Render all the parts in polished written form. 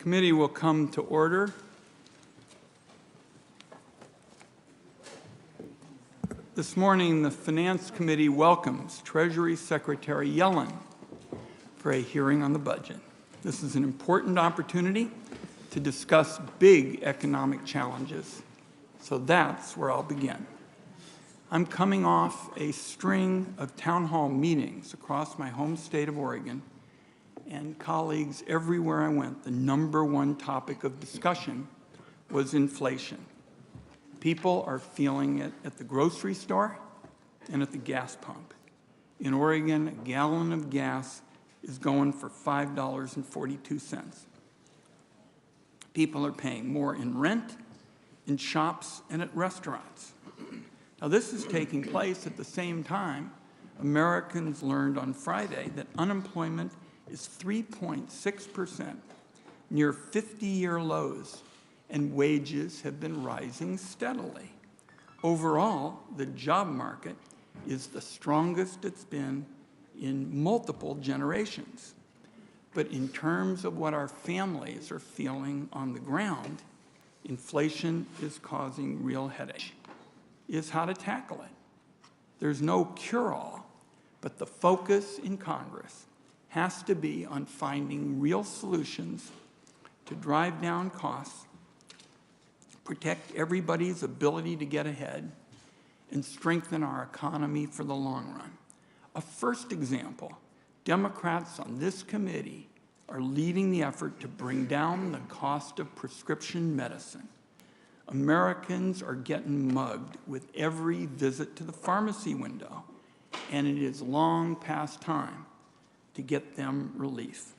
Committee will come to order. This morning, the Finance Committee welcomes Treasury Secretary Yellen for a hearing on the budget. This is an important opportunity to discuss big economic challenges, so that's where I'll begin. I'm coming off a string of town hall meetings across my home state of Oregon, and colleagues everywhere I went, the number one topic of discussion was inflation. People are feeling it at the grocery store and at the gas pump. In Oregon, a gallon of gas is going for $5.42. People are paying more in rent, in shops, and at restaurants. Now, this is taking place at the same time Americans learned on Friday that unemployment is 3.6%, near 50-year lows, and wages have been rising steadily. Overall, the job market is the strongest it's been in multiple generations. But in terms of what our families are feeling on the ground, inflation is causing real headache. Is how to tackle it. There's no cure-all, but the focus in Congress has to be on finding real solutions to drive down costs, protect everybody's ability to get ahead, and strengthen our economy for the long run. A first example, Democrats on this committee are leading the effort to bring down the cost of prescription medicine. Americans are getting mugged with every visit to the pharmacy window, and it is long past time to get them relief.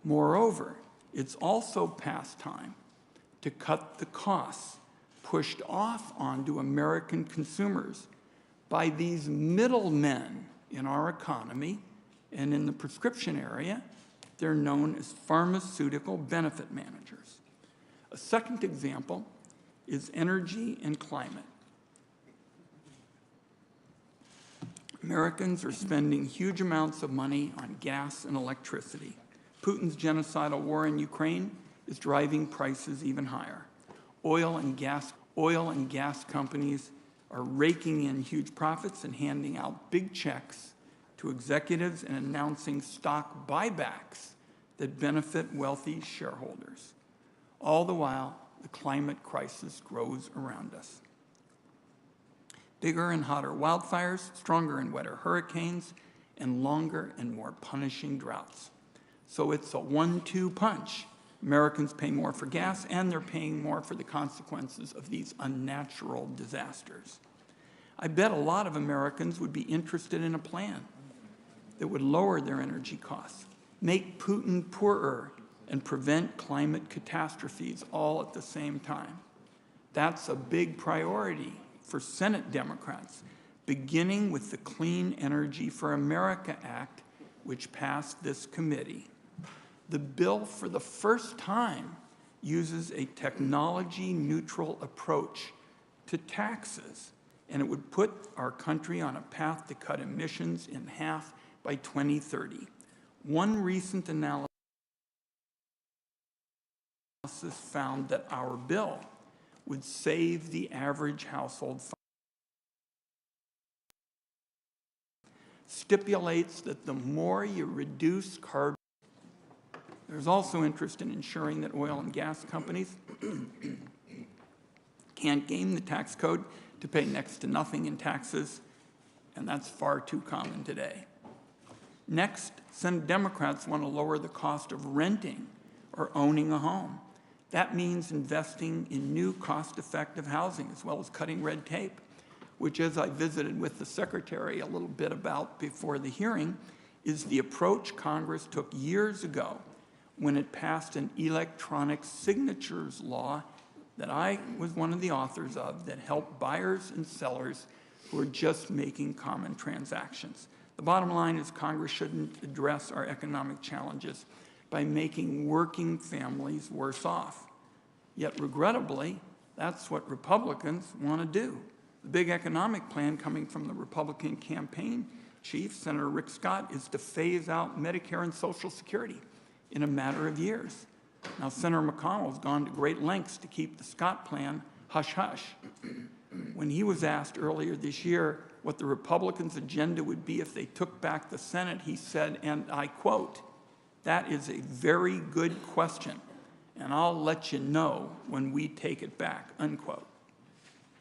Moreover, it's also past time to cut the costs pushed off onto American consumers by these middlemen in our economy and in the prescription area. They're known as pharmaceutical benefit managers. A second example is energy and climate. Americans are spending huge amounts of money on gas and electricity. Putin's genocidal war in Ukraine is driving prices even higher. Oil and gas companies are raking in huge profits and handing out big checks to executives and announcing stock buybacks that benefit wealthy shareholders. All the while, the climate crisis grows around us. Bigger and hotter wildfires, stronger and wetter hurricanes, and longer and more punishing droughts. So it's a 1-2 punch. Americans pay more for gas, and they're paying more for the consequences of these unnatural disasters. I bet a lot of Americans would be interested in a plan that would lower their energy costs, make Putin poorer, and prevent climate catastrophes all at the same time. That's a big priority for Senate Democrats, beginning with the Clean Energy for America Act, which passed this committee. The bill, for the first time, uses a technology-neutral approach to taxes, and it would put our country on a path to cut emissions in half by 2030. One recent analysis found that our bill would save the average household stipulates that the more you reduce carbon. There's also interest in ensuring that oil and gas companies can't game the tax code to pay next to nothing in taxes, and that's far too common today. Next, Senate Democrats want to lower the cost of renting or owning a home. That means investing in new cost-effective housing as well as cutting red tape, which, as I visited with the Secretary a little bit about before the hearing, is the approach Congress took years ago when it passed an electronic signatures law that I was one of the authors of that helped buyers and sellers who are just making common transactions. The bottom line is Congress shouldn't address our economic challenges by making working families worse off. Yet, regrettably, that's what Republicans want to do. The big economic plan coming from the Republican campaign chief, Senator Rick Scott, is to phase out Medicare and Social Security in a matter of years. Now, Senator McConnell has gone to great lengths to keep the Scott plan hush-hush. When he was asked earlier this year what the Republicans' agenda would be if they took back the Senate, he said, and I quote, "That is a very good question, and I'll let you know when we take it back," unquote.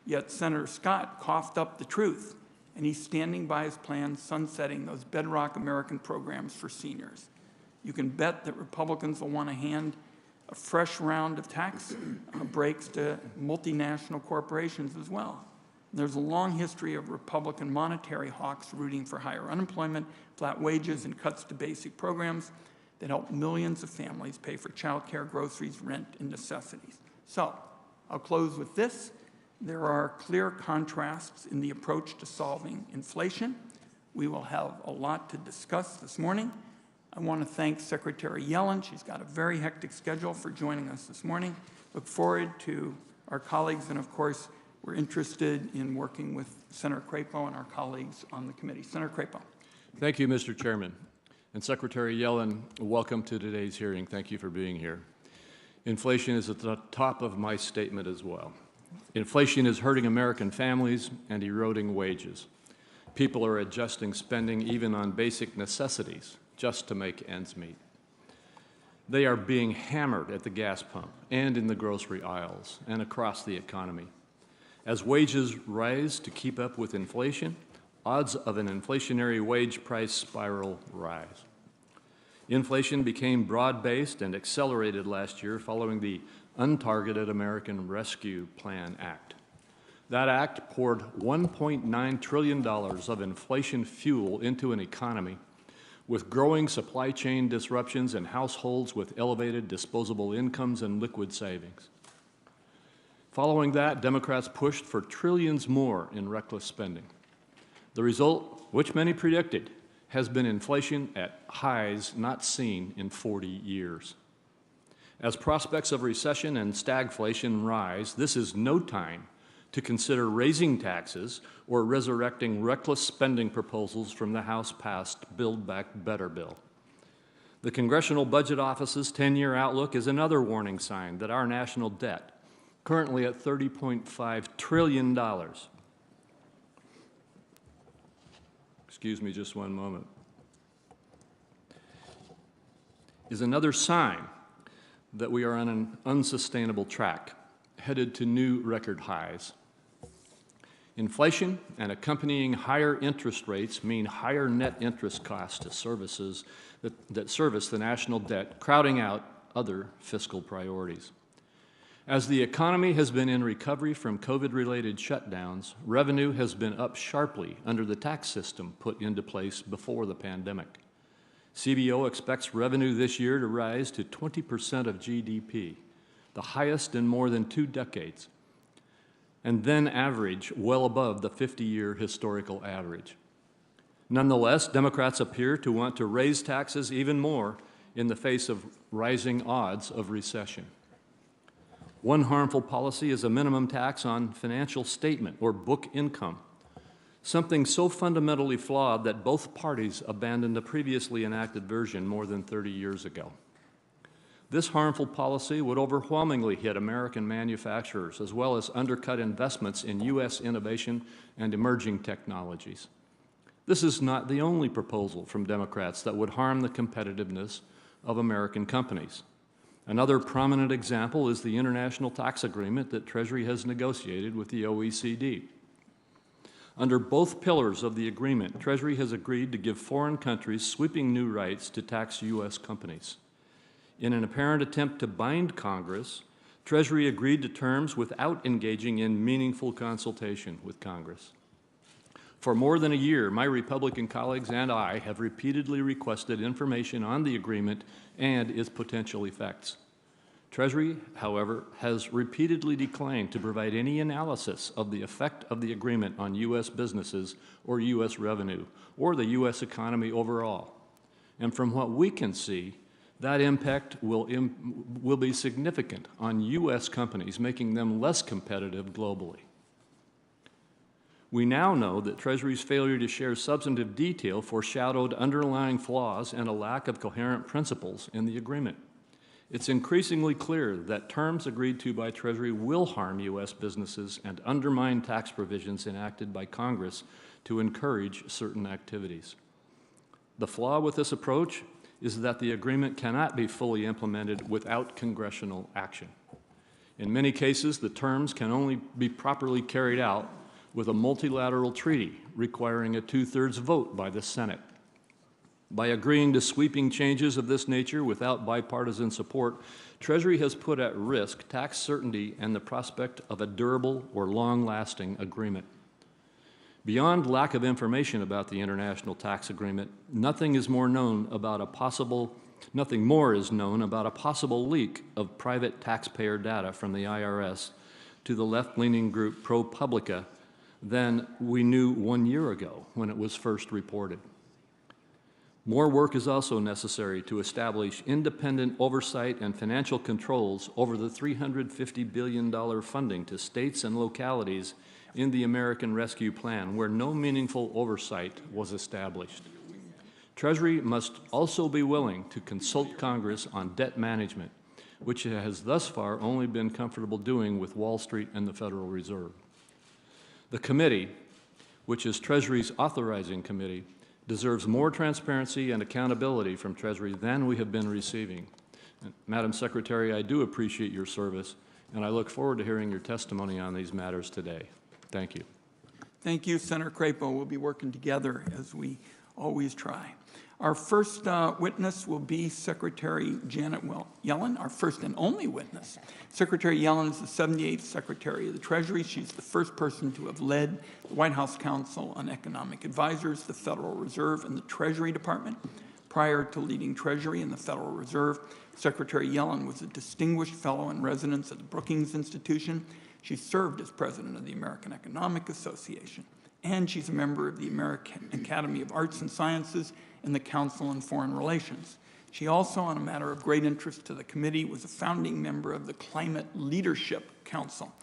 Yet Senator Scott coughed up the truth, and he's standing by his plan sunsetting those bedrock American programs for seniors. You can bet that Republicans will want to hand a fresh round of tax breaks to multinational corporations as well. There's a long history of Republican monetary hawks rooting for higher unemployment, flat wages, and cuts to basic programs that help millions of families pay for childcare, groceries, rent, and necessities. So I'll close with this. There are clear contrasts in the approach to solving inflation. We will have a lot to discuss this morning. I want to thank Secretary Yellen. She's got a very hectic schedule for joining us this morning. Look forward to our colleagues, and of course, we're interested in working with Senator Crapo and our colleagues on the committee. Senator Crapo. Thank you, Mr. Chairman. And Secretary Yellen, welcome to today's hearing. Thank you for being here. Inflation is at the top of my statement as well. Inflation is hurting American families and eroding wages. People are adjusting spending even on basic necessities just to make ends meet. They are being hammered at the gas pump and in the grocery aisles and across the economy. As wages rise to keep up with inflation, odds of an inflationary wage price spiral rise. Inflation became broad-based and accelerated last year following the Untargeted American Rescue Plan Act. That act poured $1.9 trillion of inflation fuel into an economy with growing supply chain disruptions and households with elevated disposable incomes and liquid savings. Following that, Democrats pushed for trillions more in reckless spending. The result, which many predicted, has been inflation at highs not seen in 40 years. As prospects of recession and stagflation rise, this is no time to consider raising taxes or resurrecting reckless spending proposals from the House-passed Build Back Better bill. The Congressional Budget Office's 10-year outlook is another warning sign that our national debt, currently at $30.5 trillion, excuse me just one moment, is another sign that we are on an unsustainable track, headed to new record highs. Inflation and accompanying higher interest rates mean higher net interest costs to services that service the national debt, crowding out other fiscal priorities. As the economy has been in recovery from COVID-related shutdowns, revenue has been up sharply under the tax system put into place before the pandemic. CBO expects revenue this year to rise to 20% of GDP, the highest in more than 2 decades, and then average well above the 50-year historical average. Nonetheless, Democrats appear to want to raise taxes even more in the face of rising odds of recession. One harmful policy is a minimum tax on financial statement or book income, something so fundamentally flawed that both parties abandoned the previously enacted version more than 30 years ago. This harmful policy would overwhelmingly hit American manufacturers as well as undercut investments in U.S. innovation and emerging technologies. This is not the only proposal from Democrats that would harm the competitiveness of American companies. Another prominent example is the international tax agreement that Treasury has negotiated with the OECD. Under both pillars of the agreement, Treasury has agreed to give foreign countries sweeping new rights to tax U.S. companies. In an apparent attempt to bind Congress, Treasury agreed to terms without engaging in meaningful consultation with Congress. For more than a year, my Republican colleagues and I have repeatedly requested information on the agreement and its potential effects. Treasury, however, has repeatedly declined to provide any analysis of the effect of the agreement on U.S. businesses or U.S. revenue or the U.S. economy overall. And from what we can see, that impact will be significant on U.S. companies, making them less competitive globally. We now know that Treasury's failure to share substantive detail foreshadowed underlying flaws and a lack of coherent principles in the agreement. It's increasingly clear that terms agreed to by Treasury will harm U.S. businesses and undermine tax provisions enacted by Congress to encourage certain activities. The flaw with this approach is that the agreement cannot be fully implemented without congressional action. In many cases, the terms can only be properly carried out with a multilateral treaty requiring a 2/3 vote by the Senate. By agreeing to sweeping changes of this nature without bipartisan support, Treasury has put at risk tax certainty and the prospect of a durable or long-lasting agreement. Beyond lack of information about the international tax agreement, nothing more is known about a possible leak of private taxpayer data from the IRS to the left-leaning group ProPublica than we knew 1 year ago when it was first reported. More work is also necessary to establish independent oversight and financial controls over the $350 billion funding to states and localities in the American Rescue Plan, where no meaningful oversight was established. Treasury must also be willing to consult Congress on debt management, which it has thus far only been comfortable doing with Wall Street and the Federal Reserve. The committee, which is Treasury's authorizing committee, deserves more transparency and accountability from Treasury than we have been receiving. And, Madam Secretary, I do appreciate your service, and I look forward to hearing your testimony on these matters today. Thank you. Thank you, Senator Crapo. We'll be working together as we always try. Our first witness will be Secretary Janet Yellen, our first and only witness. Secretary Yellen is the 78th Secretary of the Treasury. She's the first person to have led the White House Council on Economic Advisors, the Federal Reserve, and the Treasury Department. Prior to leading Treasury and the Federal Reserve, Secretary Yellen was a distinguished fellow in residence at the Brookings Institution. She served as president of the American Economic Association, and she's a member of the American Academy of Arts and Sciences and the Council on Foreign Relations. She also, on a matter of great interest to the committee, was a founding member of the Climate Leadership Council.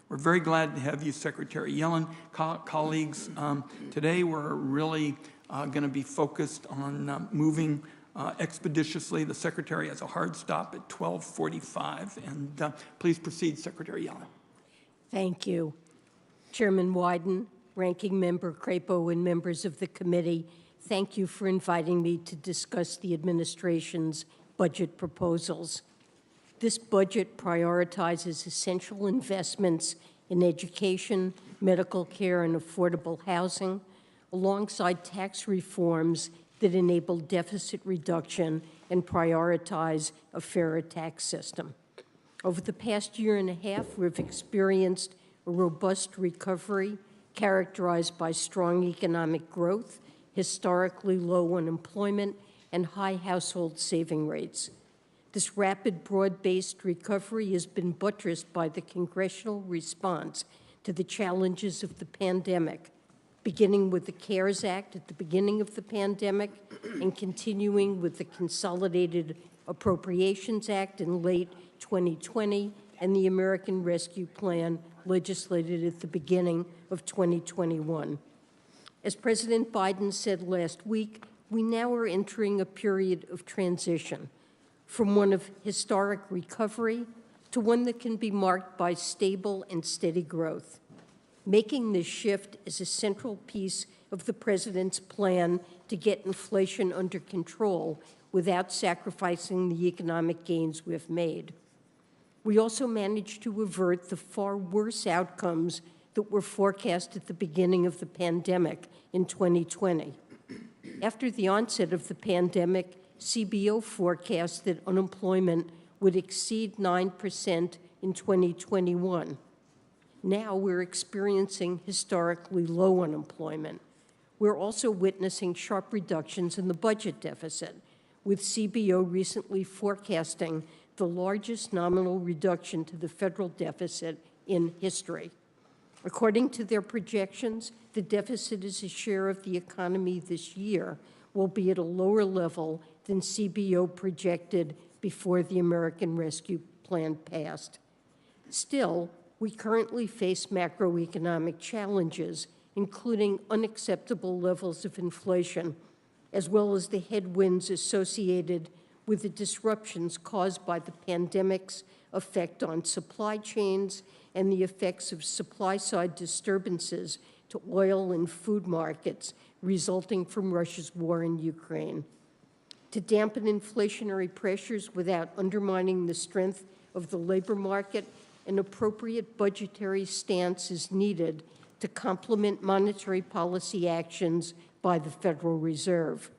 We're very glad to have you, Secretary Yellen. Colleagues, today we're really going to be focused on moving expeditiously. The Secretary has a hard stop at 12:45, and please proceed, Secretary Yellen. Thank you. Chairman Wyden, Ranking Member Crapo, and members of the committee, thank you for inviting me to discuss the administration's budget proposals. This budget prioritizes essential investments in education, medical care, and affordable housing, alongside tax reforms that enable deficit reduction and prioritize a fairer tax system. Over the past year and a half, we've experienced a robust recovery characterized by strong economic growth, historically low unemployment, and high household saving rates. This rapid, broad-based recovery has been buttressed by the congressional response to the challenges of the pandemic, beginning with the CARES Act at the beginning of the pandemic and continuing with the Consolidated Appropriations Act in late 2020 and the American Rescue Plan legislated at the beginning of 2021. As President Biden said last week, we now are entering a period of transition from one of historic recovery to one that can be marked by stable and steady growth. Making this shift is a central piece of the President's plan to get inflation under control without sacrificing the economic gains we've made. We also managed to avert the far worse outcomes that were forecast at the beginning of the pandemic in 2020. After the onset of the pandemic, CBO forecast that unemployment would exceed 9% in 2021. Now we're experiencing historically low unemployment. We're also witnessing sharp reductions in the budget deficit, with CBO recently forecasting the largest nominal reduction to the federal deficit in history. According to their projections, the deficit as a share of the economy this year will be at a lower level than CBO projected before the American Rescue Plan passed. Still, we currently face macroeconomic challenges, including unacceptable levels of inflation, as well as the headwinds associated with the disruptions caused by the pandemic's effect on supply chains and the effects of supply-side disturbances to oil and food markets resulting from Russia's war in Ukraine. To dampen inflationary pressures without undermining the strength of the labor market, an appropriate budgetary stance is needed to complement monetary policy actions by the Federal Reserve.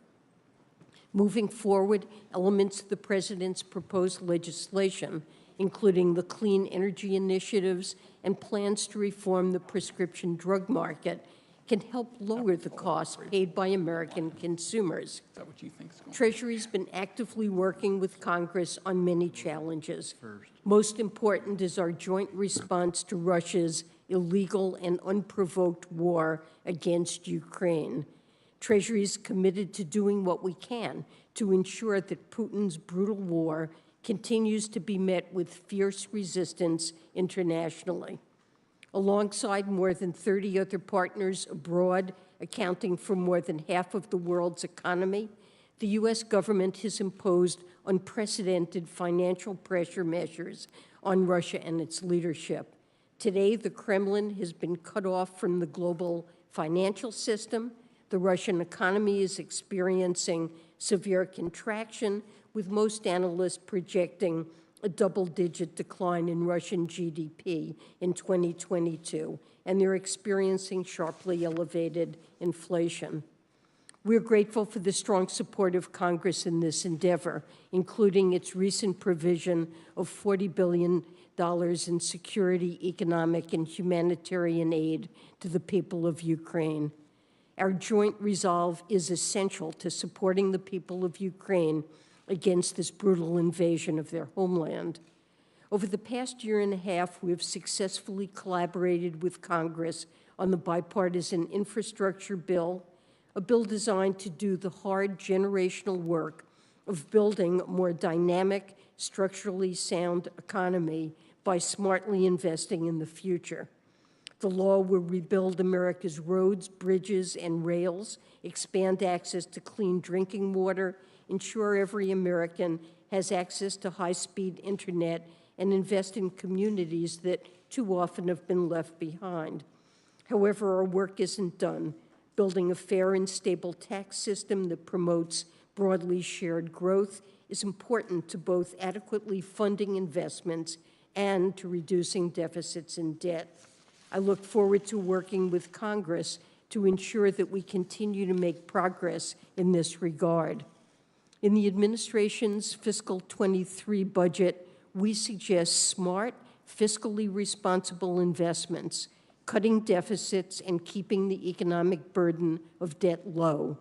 Moving forward, elements of the President's proposed legislation, including the clean energy initiatives and plans to reform the prescription drug market, can help lower the costs paid by American consumers. Is that what you think is going on? Treasury's been actively working with Congress on many challenges. Most important is our joint response to Russia's illegal and unprovoked war against Ukraine. Treasury is committed to doing what we can to ensure that Putin's brutal war continues to be met with fierce resistance internationally. Alongside more than 30 other partners abroad, accounting for more than half of the world's economy, the U.S. government has imposed unprecedented financial pressure measures on Russia and its leadership. Today, the Kremlin has been cut off from the global financial system. The Russian economy is experiencing severe contraction, with most analysts projecting a double-digit decline in Russian GDP in 2022, and they're experiencing sharply elevated inflation. We're grateful for the strong support of Congress in this endeavor, including its recent provision of $40 billion in security, economic, and humanitarian aid to the people of Ukraine. Our joint resolve is essential to supporting the people of Ukraine against this brutal invasion of their homeland. Over the past year and a half, we have successfully collaborated with Congress on the bipartisan infrastructure bill, a bill designed to do the hard generational work of building a more dynamic, structurally sound economy by smartly investing in the future. The law will rebuild America's roads, bridges, and rails, expand access to clean drinking water, ensure every American has access to high-speed internet, and invest in communities that too often have been left behind. However, our work isn't done. Building a fair and stable tax system that promotes broadly shared growth is important to both adequately funding investments and to reducing deficits and debt. I look forward to working with Congress to ensure that we continue to make progress in this regard. In the administration's fiscal 23 budget, we suggest smart, fiscally responsible investments, cutting deficits and keeping the economic burden of debt low.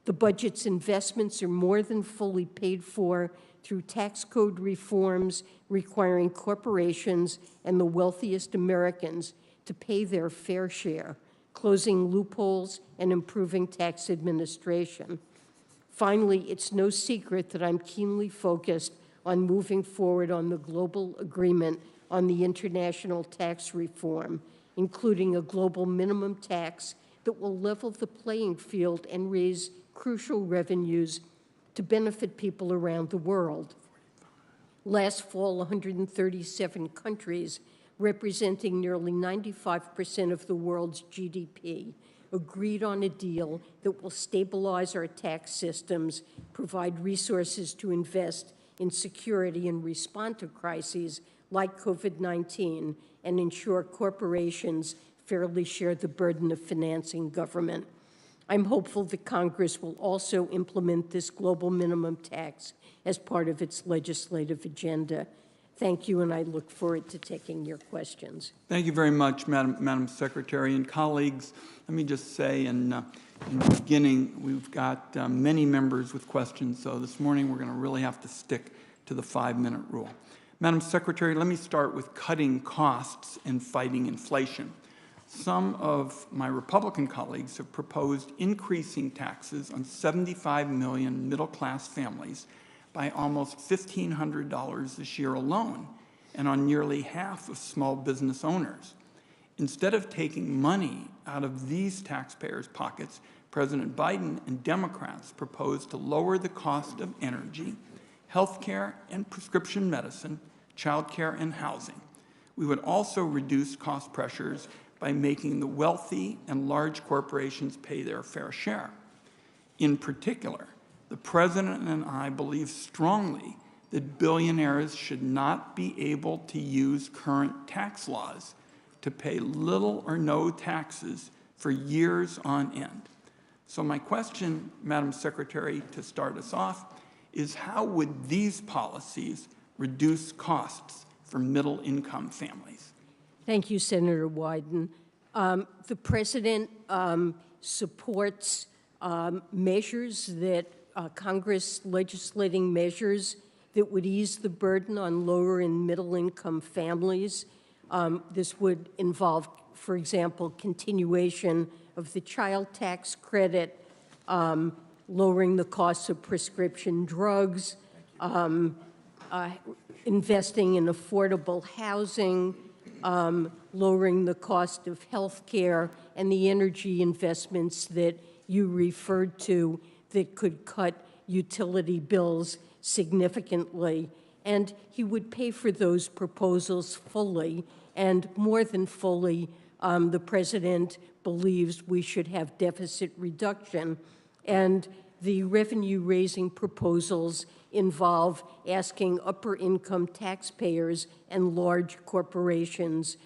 The budget's investments are more than fully paid for through tax code reforms requiring corporations and the wealthiest Americans to pay their fair share, closing loopholes and improving tax administration. Finally, it's no secret that I'm keenly focused on moving forward on the global agreement on the international tax reform, including a global minimum tax that will level the playing field and raise crucial revenues to benefit people around the world. Last fall, 137 countries, representing nearly 95% of the world's GDP, agreed on a deal that will stabilize our tax systems, provide resources to invest in security and respond to crises like COVID-19, and ensure corporations fairly share the burden of financing government. I'm hopeful that Congress will also implement this global minimum tax as part of its legislative agenda. Thank you, and I look forward to taking your questions. Thank you very much, Madam Secretary. And colleagues, let me just say in the beginning, we've got many members with questions, so this morning we're going to really have to stick to the 5-minute rule. Madam Secretary, let me start with cutting costs and fighting inflation. Some of my Republican colleagues have proposed increasing taxes on 75 million middle-class families by almost $1,500 this year alone, and on nearly half of small business owners. Instead of taking money out of these taxpayers' pockets, President Biden and Democrats propose to lower the cost of energy, healthcare and prescription medicine, childcare and housing. We would also reduce cost pressures by making the wealthy and large corporations pay their fair share. In particular, the President and I believe strongly that billionaires should not be able to use current tax laws to pay little or no taxes for years on end. So my question, Madam Secretary, to start us off, is how would these policies reduce costs for middle-income families? Thank you, Senator Wyden. The President supports measures that Congress legislating measures that would ease the burden on lower and middle-income families. This would involve, for example, continuation of the child tax credit, lowering the cost of prescription drugs, investing in affordable housing, lowering the cost of health care, and the energy investments that you referred to that could cut utility bills significantly. And he would pay for those proposals fully, and more than fully, the President believes we should have deficit reduction. And the revenue-raising proposals involve asking upper-income taxpayers and large corporations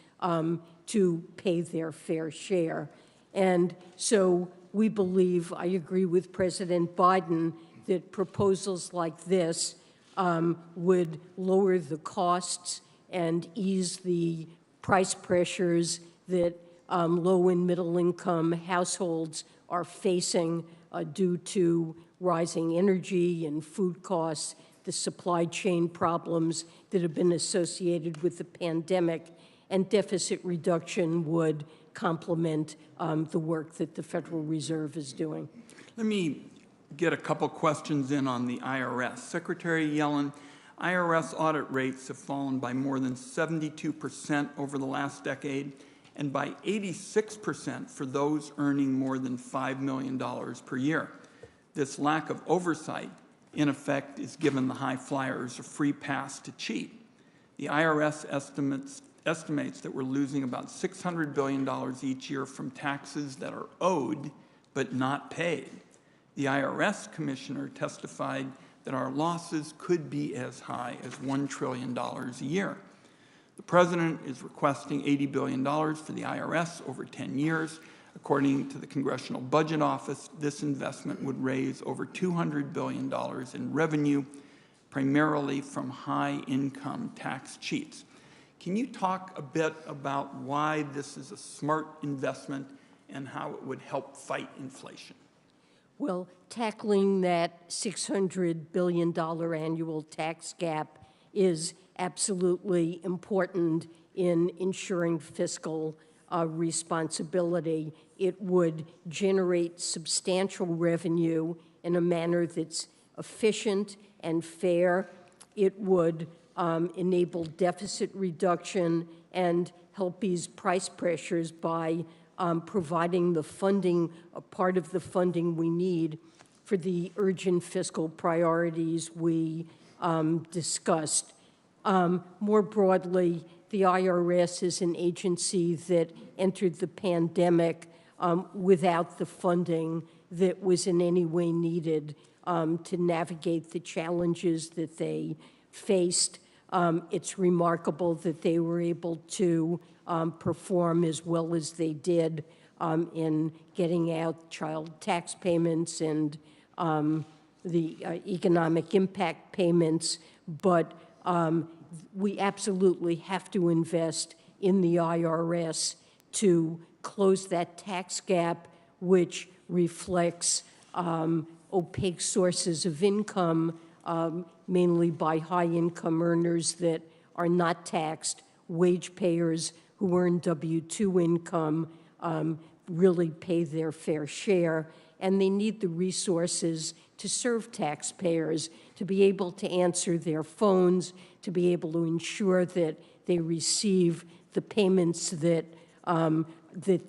to pay their fair share. And so we believe, I agree with President Biden, that proposals like this would lower the costs and ease the price pressures that low and middle-income households are facing due to rising energy and food costs, the supply chain problems that have been associated with the pandemic, and deficit reduction would complement the work that the Federal Reserve is doing. Let me get a couple questions in on the IRS. Secretary Yellen, IRS audit rates have fallen by more than 72% over the last decade, and by 86% for those earning more than $5 million per year. This lack of oversight, in effect, is giving the high flyers a free pass to cheat. The IRS estimates that we're losing about $600 billion each year from taxes that are owed but not paid. The IRS commissioner testified that our losses could be as high as $1 trillion a year. The President is requesting $80 billion for the IRS over 10 years. According to the Congressional Budget Office, this investment would raise over $200 billion in revenue, primarily from high-income tax cheats. Can you talk a bit about why this is a smart investment and how it would help fight inflation? Well, tackling that $600 billion annual tax gap is absolutely important in ensuring fiscal responsibility. It would generate substantial revenue in a manner that's efficient and fair. It would enable deficit reduction and help ease price pressures by providing the funding, a part of the funding we need for the urgent fiscal priorities we discussed. More broadly, the IRS is an agency that entered the pandemic without the funding that was in any way needed to navigate the challenges that they faced. It's remarkable that they were able to perform as well as they did in getting out child tax payments and the economic impact payments, but we absolutely have to invest in the IRS to close that tax gap, which reflects opaque sources of income, mainly by high-income earners that are not taxed. Wage payers who earn W-2 income really pay their fair share, and they need the resources to serve taxpayers, to be able to answer their phones, to be able to ensure that they receive the payments that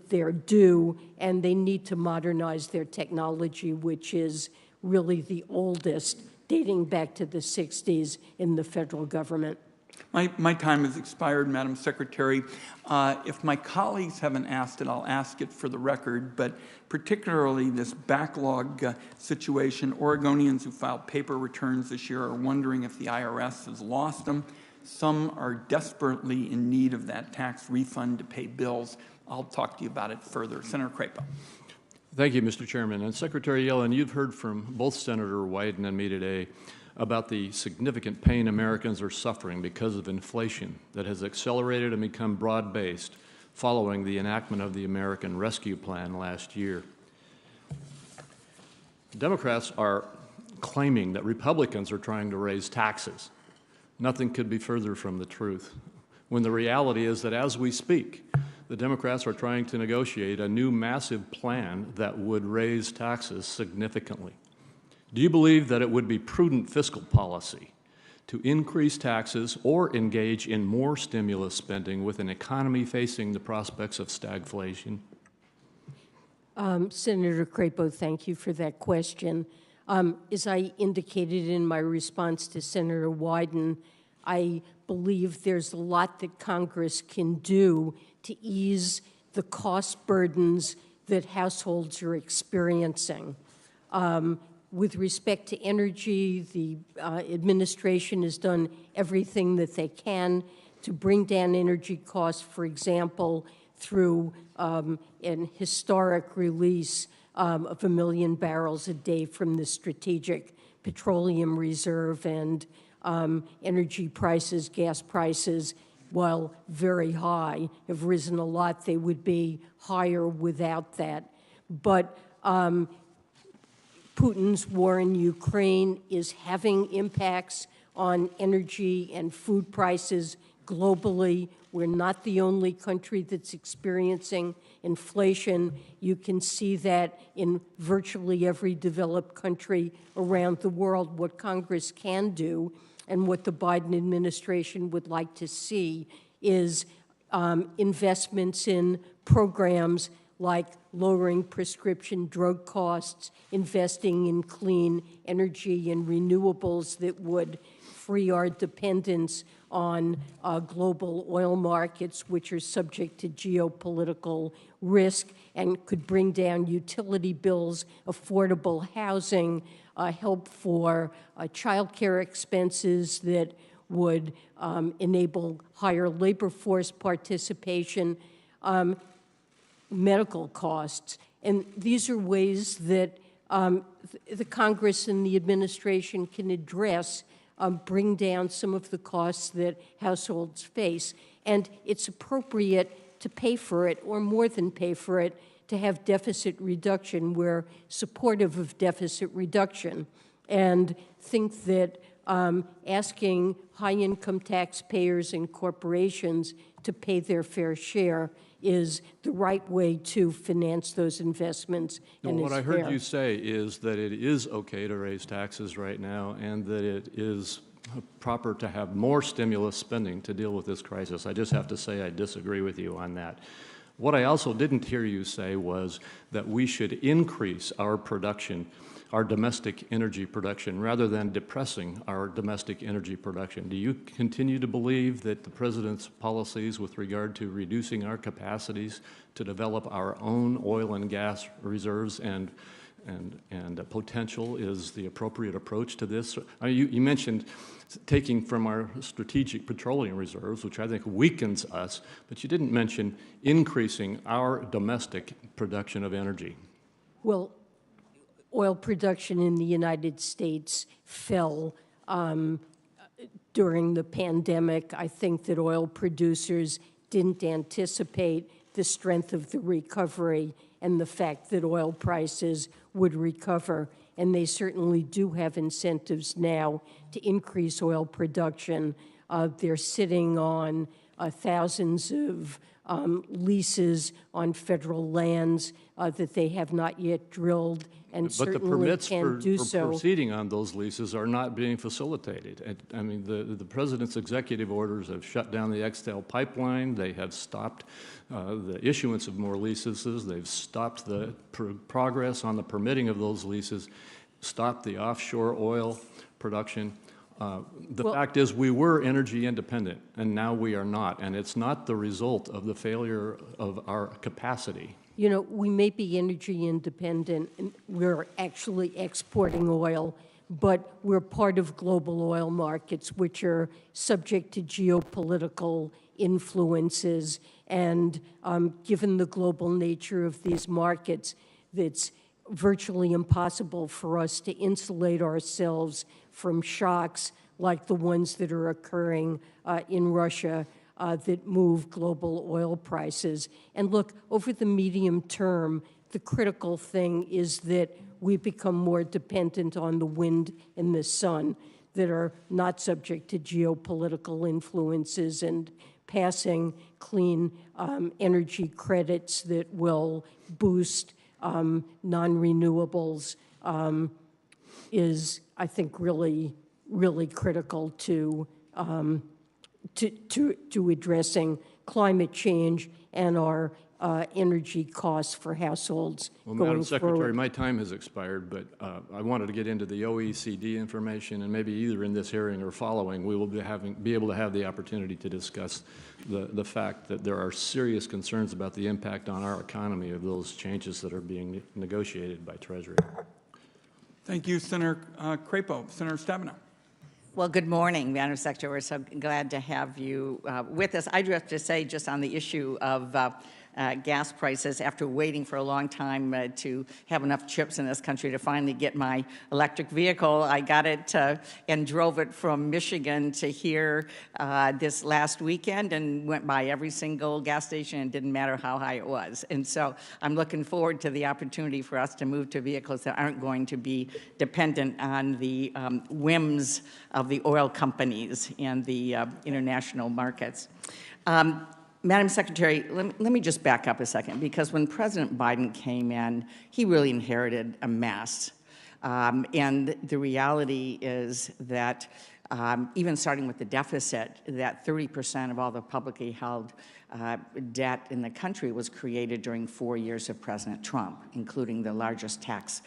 they're due, and they need to modernize their technology, which is really the oldest, dating back to the 60s in the federal government. My time has expired, Madam Secretary. If my colleagues haven't asked it, I'll ask it for the record, but particularly this backlog situation, Oregonians who filed paper returns this year are wondering if the IRS has lost them. Some are desperately in need of that tax refund to pay bills. I'll talk to you about it further. Senator Crapo. Thank you, Mr. Chairman. And Secretary Yellen, you've heard from both Senator Wyden and me today about the significant pain Americans are suffering because of inflation that has accelerated and become broad-based following the enactment of the American Rescue Plan last year. Democrats are claiming that Republicans are trying to raise taxes. Nothing could be further from the truth, when the reality is that as we speak, the Democrats are trying to negotiate a new massive plan that would raise taxes significantly. Do you believe that it would be prudent fiscal policy to increase taxes or engage in more stimulus spending with an economy facing the prospects of stagflation? Senator Crapo, thank you for that question. As I indicated in my response to Senator Wyden, I believe there's a lot that Congress can do to ease the cost burdens that households are experiencing. With respect to energy, the administration has done everything that they can to bring down energy costs, for example, through an historic release of 1 million barrels a day from the Strategic Petroleum Reserve, and energy prices, gas prices, while very high, have risen a lot. They would be higher without that. But Putin's war in Ukraine is having impacts on energy and food prices globally. We're not the only country that's experiencing inflation. You can see that in virtually every developed country around the world. What Congress can do and what the Biden administration would like to see is investments in programs like lowering prescription drug costs, investing in clean energy and renewables that would free our dependence on global oil markets, which are subject to geopolitical risk and could bring down utility bills, affordable housing, help for childcare expenses that would enable higher labor force participation, medical costs. And these are ways that the Congress and the administration can address, bring down some of the costs that households face. And it's appropriate to pay for it, or more than pay for it, to have deficit reduction. We're supportive of deficit reduction and think that asking high-income taxpayers and corporations to pay their fair share is the right way to finance those investments. And what I fair. heard you say is that it is okay to raise taxes right now and that it is proper to have more stimulus spending to deal with this crisis. I just have to say I disagree with you on that. What I also didn't hear you say was that we should increase our production, our domestic energy production, rather than depressing our domestic energy production. Do you continue to believe that the President's policies with regard to reducing our capacities to develop our own oil and gas reserves and potential is the appropriate approach to this? You mentioned taking from our strategic petroleum reserves, which I think weakens us, but you didn't mention increasing our domestic production of energy. Well, oil production in the United States fell during the pandemic. I think that oil producers didn't anticipate the strength of the recovery and the fact that oil prices would recover. And they certainly do have incentives now to increase oil production. They're sitting on thousands of leases on federal lands that they have not yet drilled, and but certainly the permits can do for so. proceeding on those leases are not being facilitated. I mean, the President's executive orders have shut down the Extel pipeline. They have stopped the issuance of more leases. They've stopped the progress on the permitting of those leases, stopped the offshore oil production. The Well- fact is we were energy independent, and now we are not, and it's not the result of the failure of our capacity. You know, we may be energy independent, and we're actually exporting oil, but we're part of global oil markets, which are subject to geopolitical influences. And given the global nature of these markets, it's virtually impossible for us to insulate ourselves from shocks like the ones that are occurring in Russia that move global oil prices. And look, over the medium term, the critical thing is that we become more dependent on the wind and the sun that are not subject to geopolitical influences, and passing clean energy credits that will boost non-renewables is, I think, really, really critical to addressing climate change and our energy costs for households Well, going Madam Secretary, forward. my time has expired, but I wanted to get into the OECD information, and maybe either in this hearing or following, we will be able to have the opportunity to discuss the fact that there are serious concerns about the impact on our economy of those changes that are being negotiated by Treasury. Thank you, Senator Crapo. Senator Stabenow. Well, good morning, Madam Secretary. We're so glad to have you with us. I do have to say, just on the issue of gas prices, after waiting for a long time to have enough chips in this country to finally get my electric vehicle, I got it and drove it from Michigan to here this last weekend, and went by every single gas station, and didn't matter how high it was. And so I'm looking forward to the opportunity for us to move to vehicles that aren't going to be dependent on the whims of the oil companies and the international markets. Madam Secretary, let me just back up a second, because when President Biden came in, he really inherited a mess. And the reality is that even starting with the deficit, that 30% of all the publicly held debt in the country was created during 4 years of President Trump, including the largest tax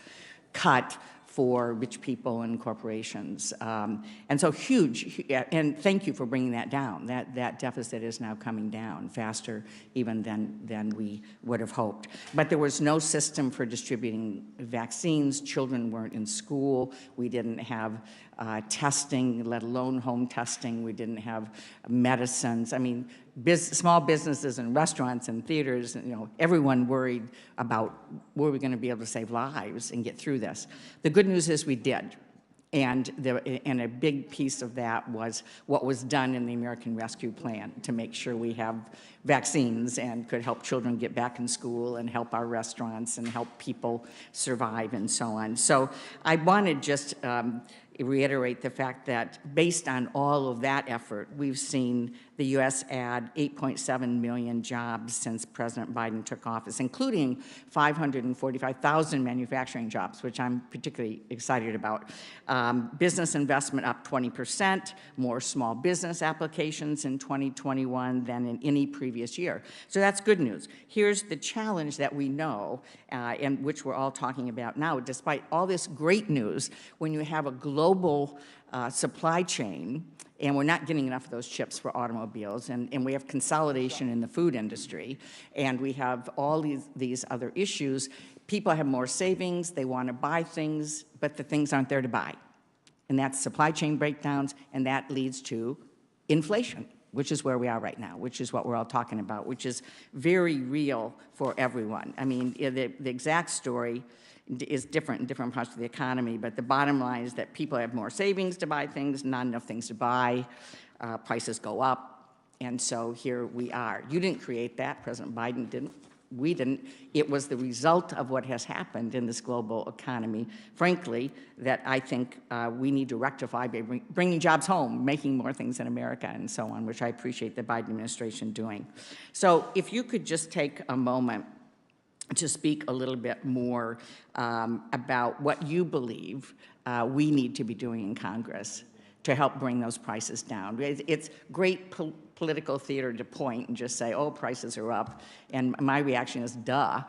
cut for rich people and corporations. And so huge, and thank you for bringing that down. That deficit is now coming down faster even than we would have hoped. But there was no system for distributing vaccines. Children weren't in school. We didn't have testing, let alone home testing. We didn't have medicines. I mean, small businesses and restaurants and theaters, everyone worried about, were we going to be able to save lives and get through this? The good news is we did. And a big piece of that was what was done in the American Rescue Plan to make sure we have vaccines and could help children get back in school and help our restaurants and help people survive and so on. So I want to just reiterate the fact that based on all of that effort, we've seen the U.S. add 8.7 million jobs since President Biden took office, including 545,000 manufacturing jobs, which I'm particularly excited about. Business investment up 20%, more small business applications in 2021 than in any previous year. So that's good news. Here's the challenge that we know, and which we're all talking about now. Despite all this great news, when you have a global supply chain, and we're not getting enough of those chips for automobiles, and we have consolidation in the food industry, and we have all these other issues. People have more savings, they want to buy things, but the things aren't there to buy. And that's supply chain breakdowns, and that leads to inflation, which is where we are right now, which is what we're all talking about, which is very real for everyone. I mean, the exact story is different in different parts of the economy, but the bottom line is that people have more savings to buy things, not enough things to buy, prices go up, and so here we are. You didn't create that, President Biden didn't, we didn't. It was the result of what has happened in this global economy, frankly, that I think we need to rectify by bringing jobs home, making more things in America, and so on, which I appreciate the Biden administration doing. So if you could just take a moment to speak a little bit more about what you believe we need to be doing in Congress to help bring those prices down. It's great political theater to point and just say, oh, prices are up. And my reaction is, duh,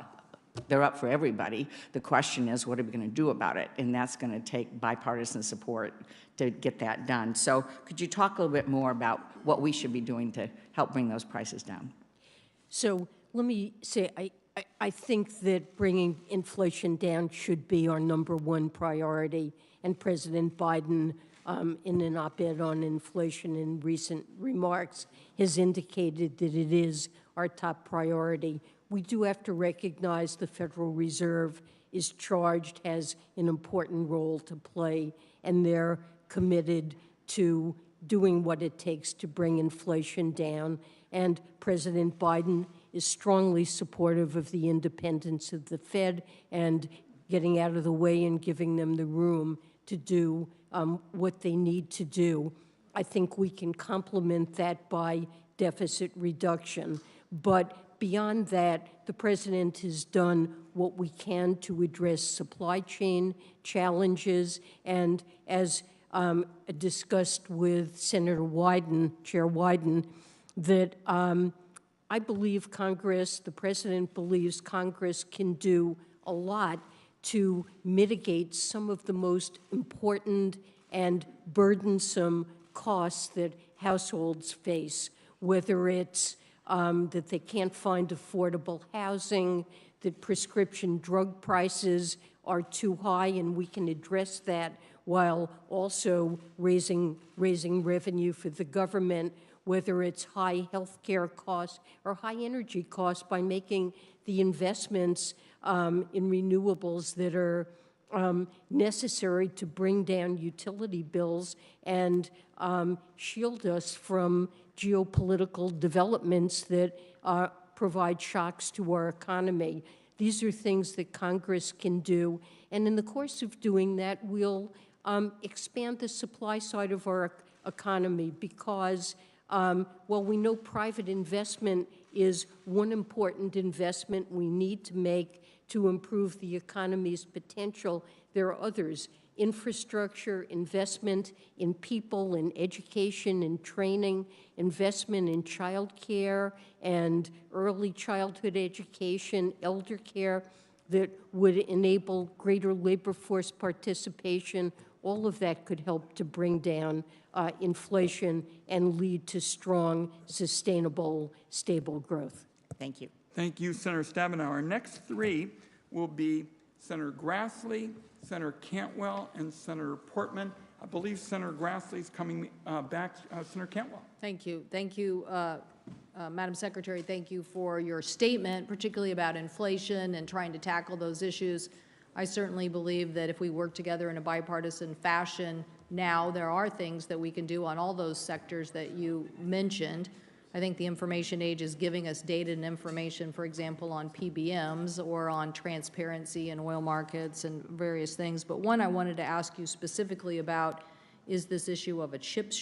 they're up for everybody. The question is, what are we going to do about it? And that's going to take bipartisan support to get that done. So could you talk a little bit more about what we should be doing to help bring those prices down? So let me say, I think that bringing inflation down should be our #1 priority, and President Biden, in an op-ed on inflation in recent remarks, has indicated that it is our top priority. We do have to recognize the Federal Reserve is charged, has an important role to play, and they're committed to doing what it takes to bring inflation down. And President Biden is strongly supportive of the independence of the Fed and getting out of the way and giving them the room to do what they need to do. I think we can complement that by deficit reduction. But beyond that, the president has done what we can to address supply chain challenges. And as discussed with Senator Wyden, Chair Wyden, that I believe Congress, the president believes Congress can do a lot to mitigate some of the most important and burdensome costs that households face, whether it's that they can't find affordable housing, that prescription drug prices are too high, and we can address that while also raising revenue for the government, whether it's high health care costs or high energy costs, by making the investments in renewables that are necessary to bring down utility bills and shield us from geopolitical developments that provide shocks to our economy. These are things that Congress can do, and in the course of doing that, we'll expand the supply side of our economy because while we know private investment is one important investment we need to make to improve the economy's potential, there are others. Infrastructure, investment in people, in education, in training, investment in child care and early childhood education, elder care that would enable greater labor force participation. All of that could help to bring down inflation and lead to strong, sustainable, stable growth. Thank you. Thank you, Senator Stabenow. Our next three will be Senator Grassley, Senator Cantwell, and Senator Portman. I believe Senator Grassley is coming back. Senator Cantwell. Thank you. Thank you, Madam Secretary. Thank you for your statement, particularly about inflation and trying to tackle those issues. I certainly believe that if we work together in a bipartisan fashion now, there are things that we can do on all those sectors that you mentioned. I think the information age is giving us data and information, for example, on PBMs or on transparency in oil markets and various things. But one I wanted to ask you specifically about is this issue of a chip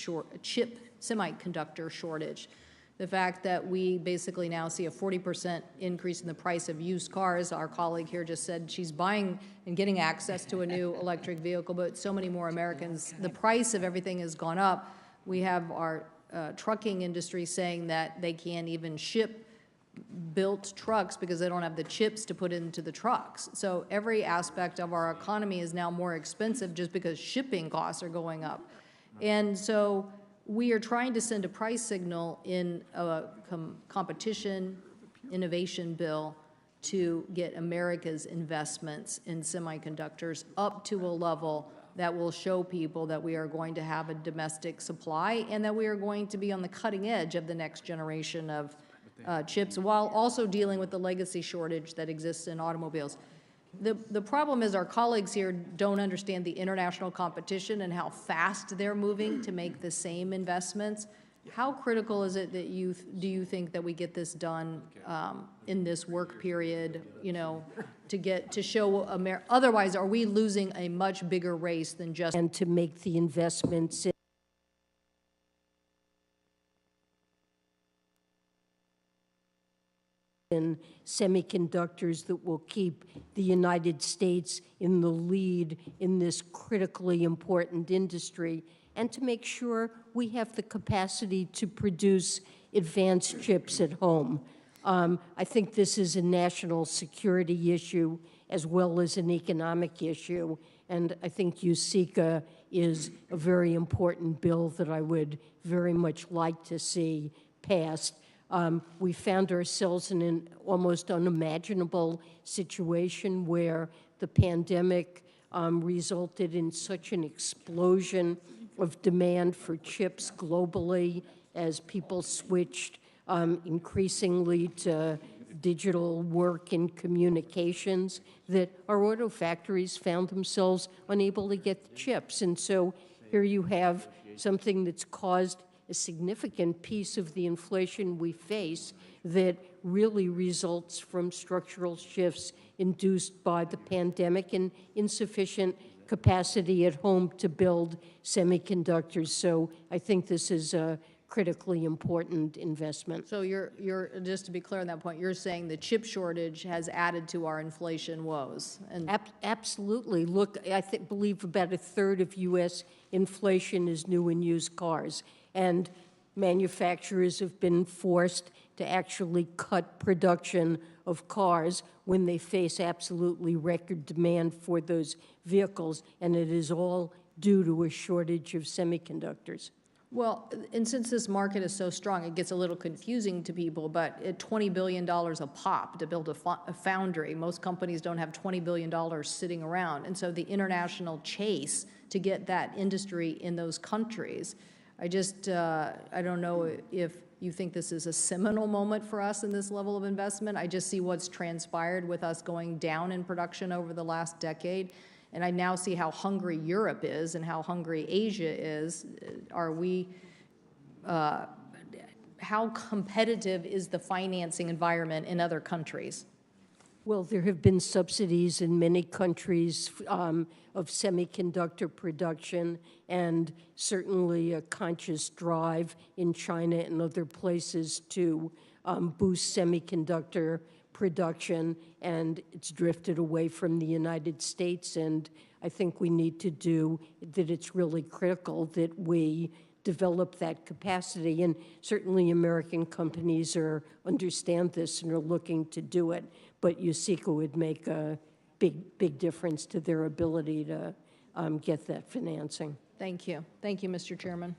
semiconductor shortage. The fact that we basically now see a 40% increase in the price of used cars. Our colleague here just said she's buying and getting access to a new electric vehicle, but so many more Americans. The price of everything has gone up. We have our trucking industry saying that they can't even ship built trucks because they don't have the chips to put into the trucks. So every aspect of our economy is now more expensive just because shipping costs are going up. And so we are trying to send a price signal in a competition innovation bill to get America's investments in semiconductors up to a level that will show people that we are going to have a domestic supply and that we are going to be on the cutting edge of the next generation of chips, while also dealing with the legacy shortage that exists in automobiles. The problem is our colleagues here don't understand the international competition and how fast they're moving to make the same investments. How critical is it that do you think that we get this done in this work period, you know, to show otherwise are we losing a much bigger race than just and to make the investments in semiconductors that will keep the United States in the lead in this critically important industry, and to make sure we have the capacity to produce advanced chips at home. I think this is a national security issue as well as an economic issue, and I think USICA is a very important bill that I would very much like to see passed. We found ourselves in an almost unimaginable situation where the pandemic resulted in such an explosion of demand for chips globally as people switched increasingly to digital work and communications, that our auto factories found themselves unable to get the chips. And so here you have something that's caused a significant piece of the inflation we face that really results from structural shifts induced by the pandemic and insufficient capacity at home to build semiconductors. So I think this is a critically important investment. So you're, just to be clear on that point, you're saying the chip shortage has added to our inflation woes? And Absolutely. Look, I believe about a third of U.S. inflation is new and used cars, and manufacturers have been forced to actually cut production of cars when they face absolutely record demand for those vehicles, and it is all due to a shortage of semiconductors. well, and since this market is so strong, it gets a little confusing to people, but at $20 billion a pop to build a foundry, most companies don't have $20 billion sitting around. And so the international chase to get that industry in those countries, I don't know if you think this is a seminal moment for us in this level of investment. I just see what's transpired with us going down in production over the last decade. And I now see how hungry Europe is and how hungry Asia is. How competitive is the financing environment in other countries? Well, there have been subsidies in many countries of semiconductor production, and certainly a conscious drive in China and other places to boost semiconductor production, and it's drifted away from the United States. And I think we need to do that. It's really critical that we develop that capacity, and certainly American companies understand this and are looking to do it. But USICA would make a big difference to their ability to get that financing. Thank you. Thank you, Mr. Chairman.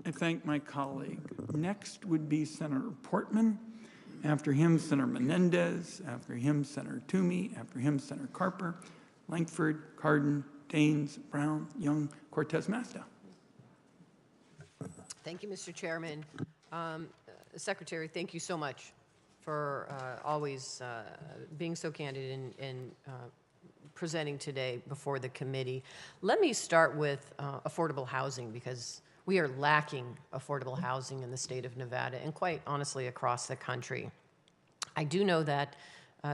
I thank my colleague. Next would be Senator Portman. After him, Senator Menendez. After him, Senator Toomey. After him, Senator Carper, Lankford, Cardin, Daines, Brown, Young, Cortez Masto. Thank you, Mr. Chairman. Secretary, thank you so much for always being so candid and presenting today before the committee. Let me start with affordable housing, because we are lacking affordable housing in the state of Nevada and quite honestly across the country. I do know that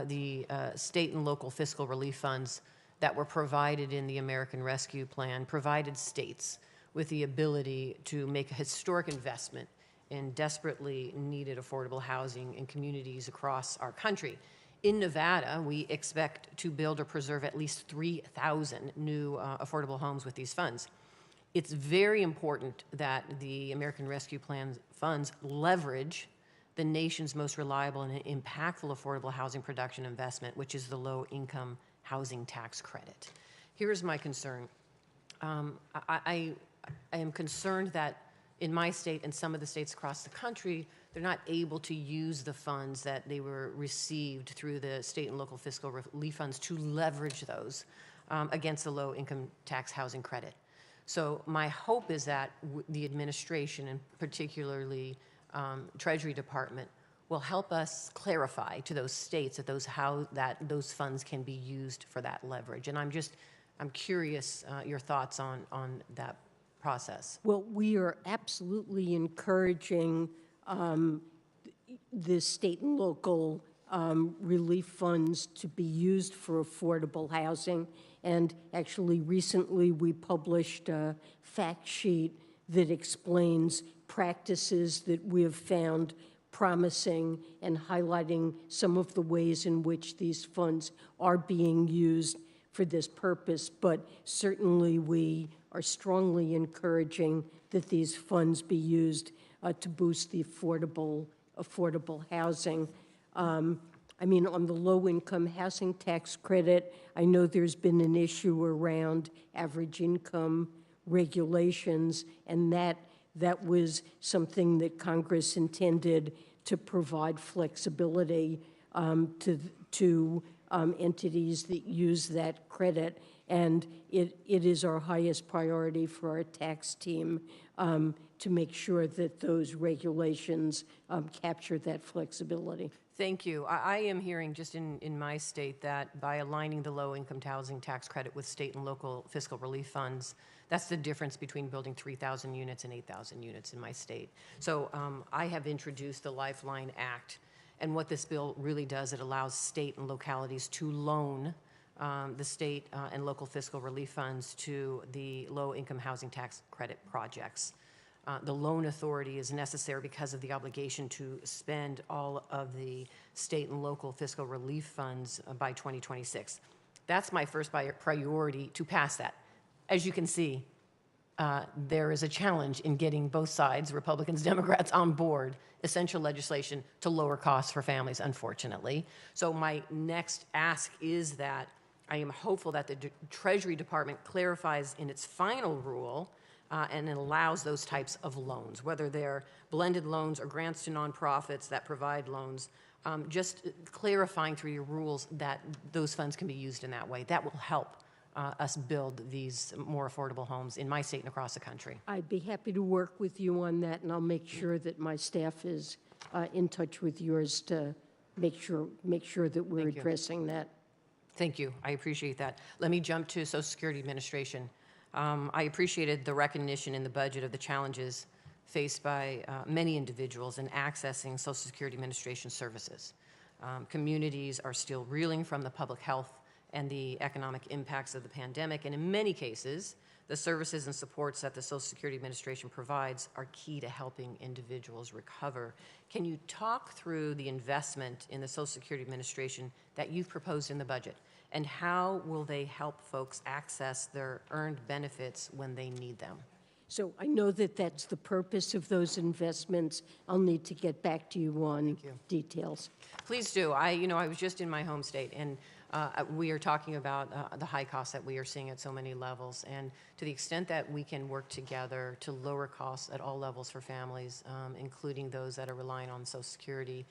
the state and local fiscal relief funds that were provided in the American Rescue Plan provided states with the ability to make a historic investment in desperately needed affordable housing in communities across our country. In Nevada, we expect to build or preserve at least 3,000 new affordable homes with these funds. It's very important that the American Rescue Plan funds leverage the nation's most reliable and impactful affordable housing production investment, which is the low-income housing tax credit. Here's my concern. I am concerned that in my state and some of the states across the country, they're not able to use the funds that they were received through the state and local fiscal relief funds to leverage those against the low-income tax housing credit. So my hope is that the administration, and particularly Treasury Department, will help us clarify to those states that how those funds can be used for that leverage. And I'm curious your thoughts on that process. Well, we are absolutely encouraging the state and local relief funds to be used for affordable housing. And actually, recently we published a fact sheet that explains practices that we have found promising and highlighting some of the ways in which these funds are being used for this purpose. But certainly we are strongly encouraging that these funds be used to boost the affordable affordable housing. I mean, on the low-income housing tax credit, I know there's been an issue around average income regulations, and that was something that Congress intended to provide flexibility to entities that use that credit. And it is our highest priority for our tax team to make sure that those regulations capture that flexibility. Thank you. I am hearing just in my state that by aligning the low-income housing tax credit with state and local fiscal relief funds, that's the difference between building 3,000 units and 8,000 units in my state. So I have introduced the Lifeline Act, and what this bill really does, it allows state and localities to loan the state and local fiscal relief funds to the low-income housing tax credit projects. The loan authority is necessary because of the obligation to spend all of the state and local fiscal relief funds by 2026. That's my first priority, to pass that. As you can see, there is a challenge in getting both sides, Republicans, Democrats, on board essential legislation to lower costs for families, unfortunately. So my next ask is that I am hopeful that the Treasury Department clarifies in its final rule and it allows those types of loans, whether they're blended loans or grants to nonprofits that provide loans, just clarifying through your rules that those funds can be used in that way. That will help us build these more affordable homes in my state and across the country. I'd be happy to work with you on that, and I'll make sure that my staff is in touch with yours to make sure that we're Thank you. addressing that. Thank you. I appreciate that. Let me jump to Social Security Administration. I appreciated the recognition in the budget of the challenges faced by many individuals in accessing Social Security Administration services. Communities are still reeling from the public health and the economic impacts of the pandemic, and in many cases, the services and supports that the Social Security Administration provides are key to helping individuals recover. Can you talk through the investment in the Social Security Administration that you've proposed in the budget, and how will they help folks access their earned benefits when they need them? So I know that that's the purpose of those investments. I'll need to get back to you on details. Please do. I was just in my home state, and we are talking about the high costs that we are seeing at so many levels. And to the extent that we can work together to lower costs at all levels for families, including those that are relying on Social Security,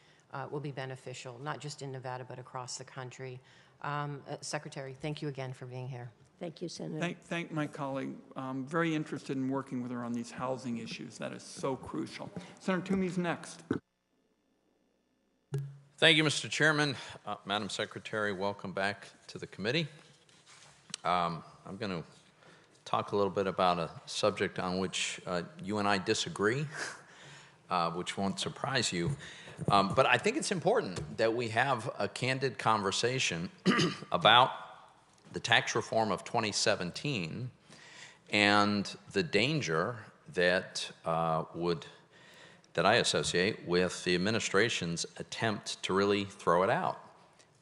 will be beneficial, not just in Nevada, but across the country. Secretary, thank you again for being here. Thank you, Senator. Thank my colleague. I'm very interested in working with her on these housing issues. That is so crucial. Senator Toomey's next. Thank you, Mr. Chairman. Madam Secretary, welcome back to the committee. I'm going to talk a little bit about a subject on which you and I disagree, which won't surprise you. But I think it's important that we have a candid conversation about the tax reform of 2017 and the danger that that I associate with the administration's attempt to really throw it out.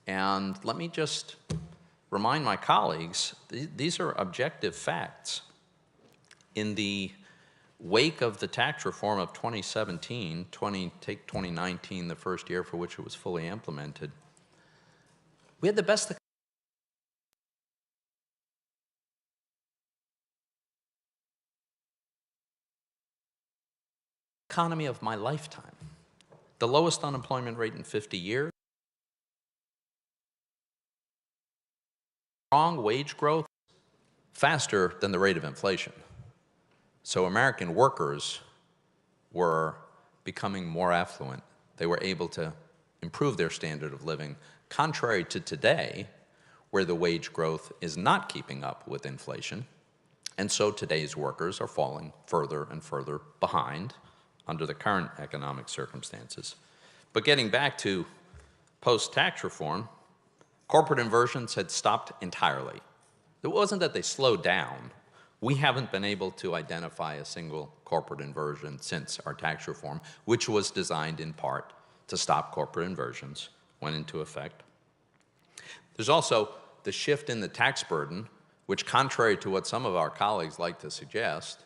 And let me just remind my colleagues, these are objective facts. In the wake of the tax reform of 2017, take 2019, the first year for which it was fully implemented, we had the best economy of my lifetime, the lowest unemployment rate in 50 years, strong wage growth, faster than the rate of inflation. So American workers were becoming more affluent. They were able to improve their standard of living, contrary to today, where the wage growth is not keeping up with inflation. And so today's workers are falling further and further behind under the current economic circumstances. But getting back to post-tax reform, corporate inversions had stopped entirely. It wasn't that they slowed down. We haven't been able to identify a single corporate inversion since our tax reform, which was designed in part to stop corporate inversions, went into effect. There's also the shift in the tax burden, which, contrary to what some of our colleagues like to suggest,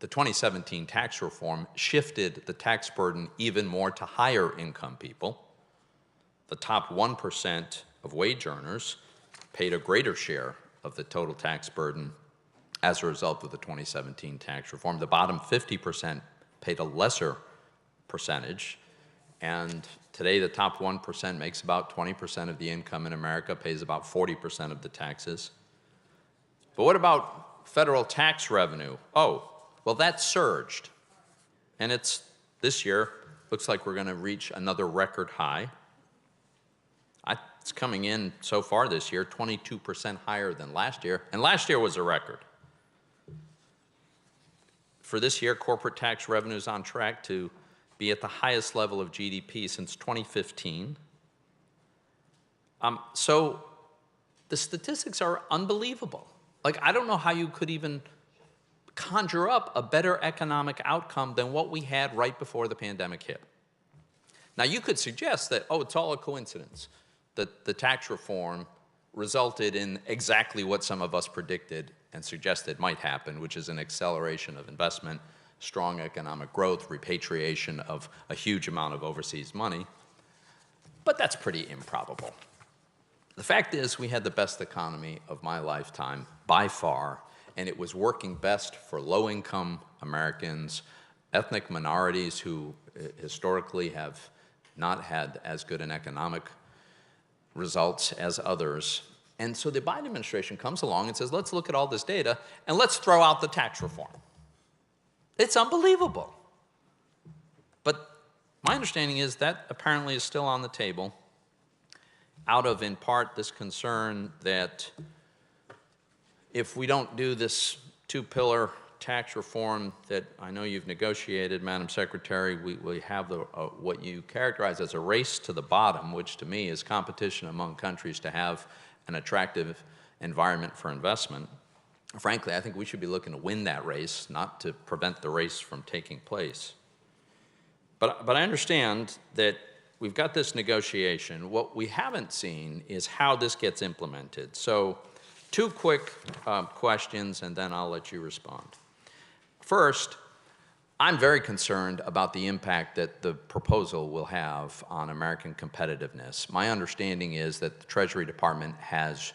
the 2017 tax reform shifted the tax burden even more to higher income people. The top 1% of wage earners paid a greater share of the total tax burden as a result of the 2017 tax reform. The bottom 50% paid a lesser percentage, and today the top 1% makes about 20% of the income in America, pays about 40% of the taxes. But what about federal tax revenue? Oh, well, that surged, and this year looks like we're going to reach another record high. It's coming in so far this year 22% higher than last year, and last year was a record. For this year, corporate tax revenue is on track to be at the highest level of GDP since 2015. So the statistics are unbelievable. Like, I don't know how you could even conjure up a better economic outcome than what we had right before the pandemic hit. Now, you could suggest that, oh, it's all a coincidence, that the tax reform resulted in exactly what some of us predicted and suggested might happen, which is an acceleration of investment, strong economic growth, repatriation of a huge amount of overseas money. But that's pretty improbable. The fact is, we had the best economy of my lifetime by far, and it was working best for low-income Americans, ethnic minorities who historically have not had as good an economic results as others. And so the Biden administration comes along and says, let's look at all this data and let's throw out the tax reform. It's unbelievable. But my understanding is that apparently is still on the table out of, in part, this concern that if we don't do this two-pillar tax reform that I know you've negotiated, Madam Secretary, we have what you characterize as a race to the bottom, which to me is competition among countries to have an attractive environment for investment. Frankly, I think we should be looking to win that race, not to prevent the race from taking place. But I understand that we've got this negotiation. What we haven't seen is how this gets implemented. So 2 quick questions, and then I'll let you respond. First, I'm very concerned about the impact that the proposal will have on American competitiveness. My understanding is that the Treasury Department has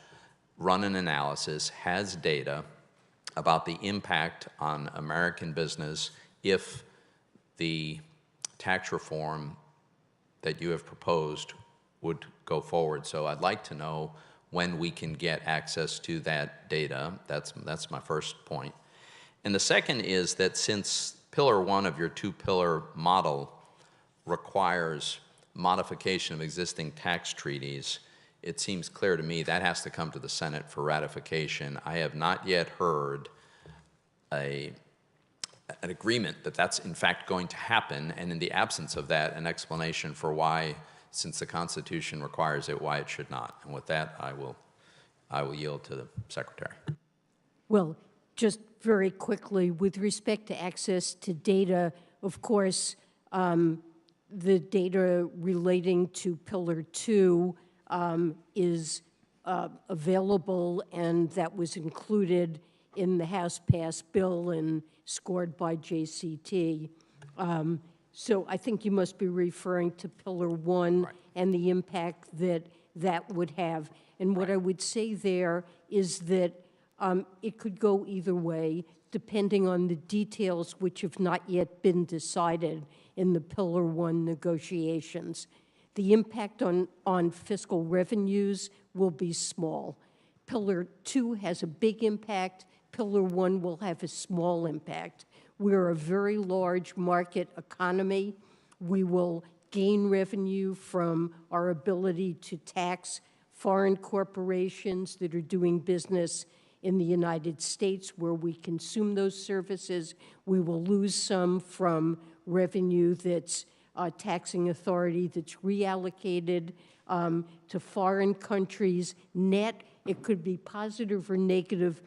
run an analysis, has data about the impact on American business if the tax reform that you have proposed would go forward. So I'd like to know when we can get access to that data. That's my first point. And the second is that since Pillar 1 of your two-pillar model requires modification of existing tax treaties, it seems clear to me that has to come to the Senate for ratification. I have not yet heard an agreement that that's in fact going to happen, and in the absence of that, an explanation for why, since the Constitution requires it, why it should not. And with that, I will yield to the Secretary. Well, just very quickly, with respect to access to data, of course, the data relating to Pillar 2 is available, and that was included in the House-passed bill and scored by JCT. So I think you must be referring to Pillar 1 Right. and the impact that that would have. And what I would say there is that it could go either way, depending on the details which have not yet been decided in the Pillar 1 negotiations. The impact on fiscal revenues will be small. Pillar 2 has a big impact. Pillar 1 will have a small impact. We're a very large market economy. We will gain revenue from our ability to tax foreign corporations that are doing business in the United States where we consume those services. We will lose some from revenue that's taxing authority that's reallocated to foreign countries. Net, it could be positive or negative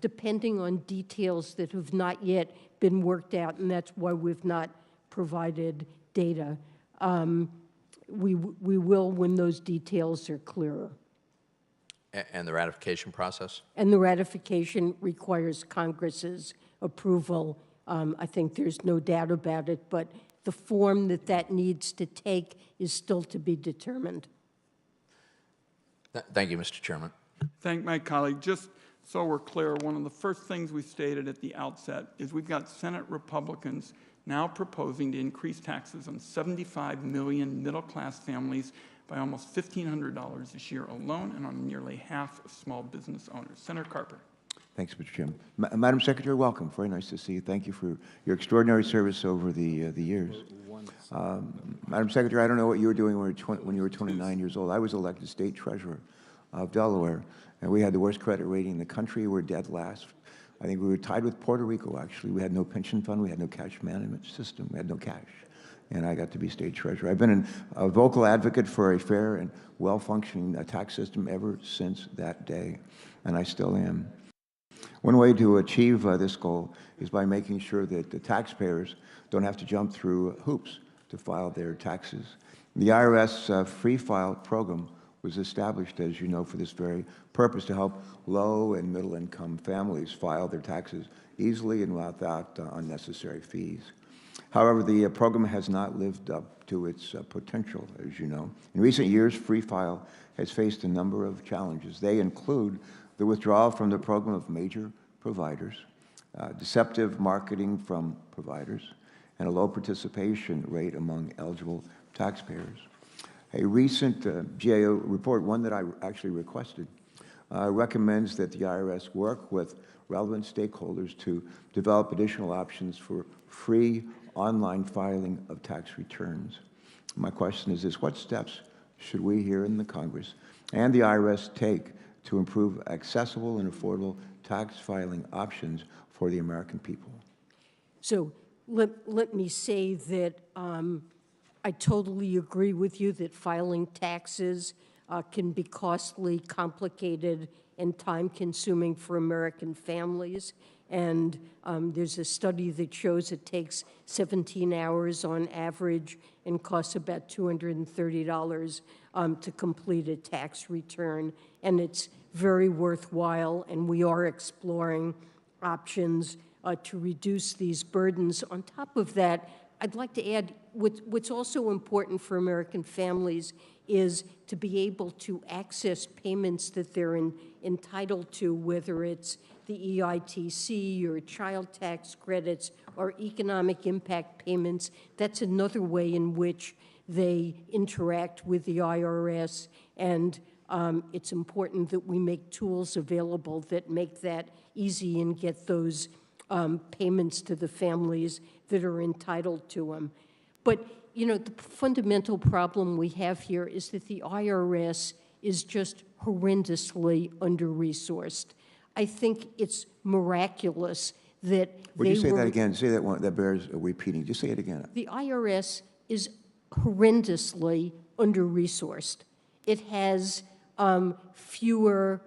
depending on details that have not yet been worked out, and that's why we've not provided data. We will when those details are clearer. And the ratification process? And the ratification requires Congress's approval I think there's no doubt about it, but the form that that needs to take is still to be determined. Thank you, Mr. Chairman. Thank my colleague. Just so we're clear, one of the first things we stated at the outset is we've got Senate Republicans now proposing to increase taxes on 75 million middle-class families by almost $1,500 this year alone, and on nearly half of small business owners. Senator Carper. Thanks, Mr. Chairman. Madam Secretary, welcome. Very nice to see you. Thank you for your extraordinary service over the years. Madam Secretary, I don't know what you were doing when you were 29 years old. I was elected state treasurer of Delaware, and we had the worst credit rating in the country. We were dead last. I think we were tied with Puerto Rico, actually. We had no pension fund. We had no cash management system. We had no cash. And I got to be state treasurer. I've been a vocal advocate for a fair and well-functioning tax system ever since that day, and I still am. One way to achieve this goal is by making sure that the taxpayers don't have to jump through hoops to file their taxes. The IRS Free File program was established, as you know, for this very purpose, to help low and middle-income families file their taxes easily and without unnecessary fees. However, the program has not lived up to its potential, as you know. In recent years, Free File has faced a number of challenges. They include the withdrawal from the program of major providers, deceptive marketing from providers, and a low participation rate among eligible taxpayers. A recent GAO report, one that I actually requested, recommends that the IRS work with relevant stakeholders to develop additional options for free online filing of tax returns. My question is this: what steps should we here in the Congress and the IRS take to improve accessible and affordable tax filing options for the American people? So let me say that I totally agree with you that filing taxes can be costly, complicated, and time-consuming for American families. And there's a study that shows it takes 17 hours on average and costs about $230 to complete a tax return. And it's very worthwhile, and we are exploring options to reduce these burdens. On top of that, I'd like to add what's also important for American families is to be able to access payments that they're entitled to, whether it's the EITC or child tax credits or economic impact payments. That's another way in which they interact with the IRS, and it's important that we make tools available that make that easy and get those payments to the families that are entitled to them. But, you know, the fundamental problem we have here is that the IRS is just horrendously under-resourced. I think it's miraculous that Would you say that again? Say that one. That bears repeating. Just say it again. The IRS is horrendously under-resourced. It has fewer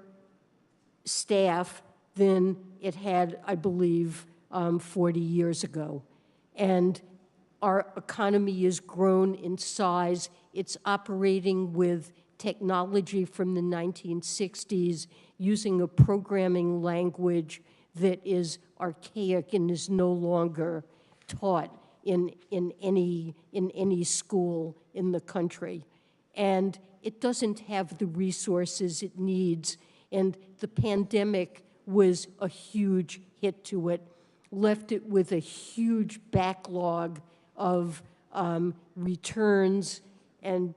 staff than it had, I believe, 40 years ago. And our economy has grown in size. It's operating with technology from the 1960s, using a programming language that is archaic and is no longer taught in any school in the country. And it doesn't have the resources it needs. And the pandemic was a huge hit to it, left it with a huge backlog of returns and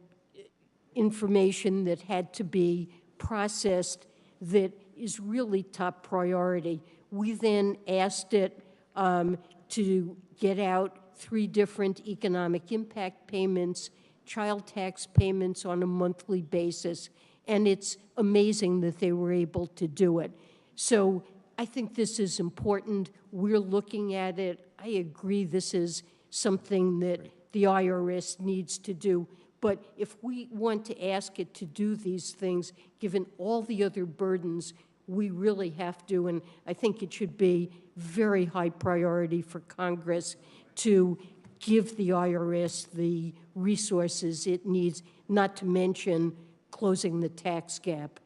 information that had to be processed that is really top priority. We then asked it to get out 3 different economic impact payments, child tax payments on a monthly basis, and it's amazing that they were able to do it. So I think this is important. We're looking at it. I agree this is something that the IRS needs to do. But if we want to ask it to do these things, given all the other burdens, we really have to, and I think it should be very high priority for Congress to give the IRS the resources it needs, not to mention closing the tax gap.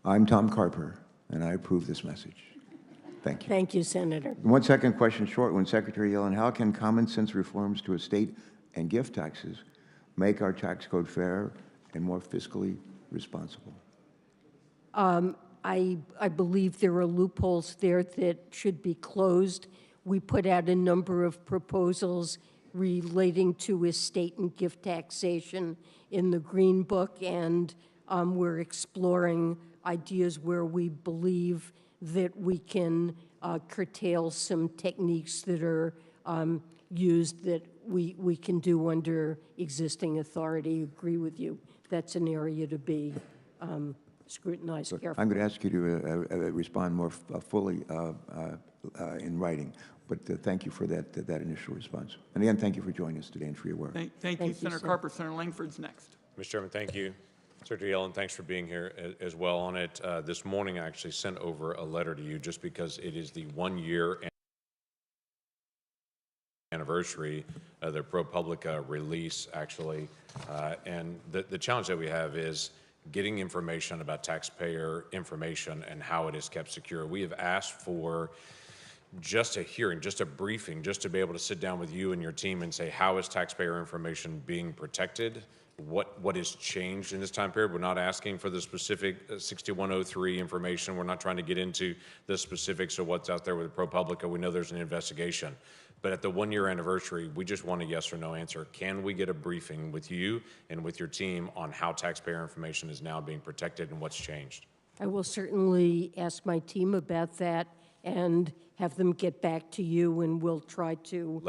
I'm Tom Carper, and I approve this message. Thank you. Thank you, Senator. One second question, short one. Secretary Yellen, how can common sense reforms to estate and gift taxes make our tax code fair and more fiscally responsible? I believe there are loopholes there that should be closed. We put out a number of proposals relating to estate and gift taxation in the Green Book, and we're exploring ideas where we believe that we can curtail some techniques that are used that we can do under existing authority. Agree with you. That's an area to be scrutinized carefully. I'm going to ask you to respond more fully in writing, but thank you for that initial response. And again, thank you for joining us today and for your work. Thank you, Senator sir. Carper. Senator Langford's next. Mr. Chairman, thank you. Secretary Yellen, thanks for being here as well on it. This morning, I actually sent over a letter to you just because it is the 1-year anniversary of the ProPublica release, actually. And the challenge that we have is getting information about taxpayer information and how it is kept secure. We have asked for just a hearing, just a briefing, just to be able to sit down with you and your team and say, how is taxpayer information being protected? What has changed in this time period? We're not asking for the specific 6103 information. We're not trying to get into the specifics of what's out there with ProPublica. We know there's an investigation. But at the 1-year anniversary, we just want a yes or no answer. Can we get a briefing with you and with your team on how taxpayer information is now being protected and what's changed? I will certainly ask my team about that and have them get back to you, and we'll try to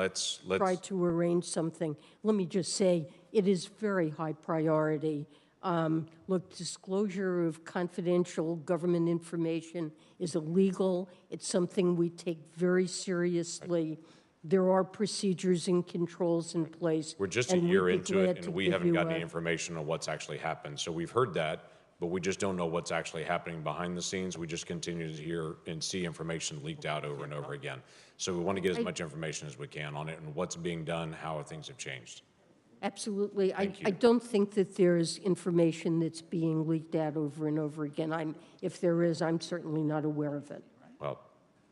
arrange something. Let me just say, it is very high priority. Look, disclosure of confidential government information is illegal. It's something we take very seriously. There are procedures and controls in place. We're just a year into it, and we haven't got any information on what's actually happened. So we've heard that, but we just don't know what's actually happening behind the scenes. We just continue to hear and see information leaked out over and over again. So we want to get as much information as we can on it and what's being done, how things have changed. Absolutely. I don't think that there's information that's being leaked out over and over again. If there is, I'm certainly not aware of it. Well,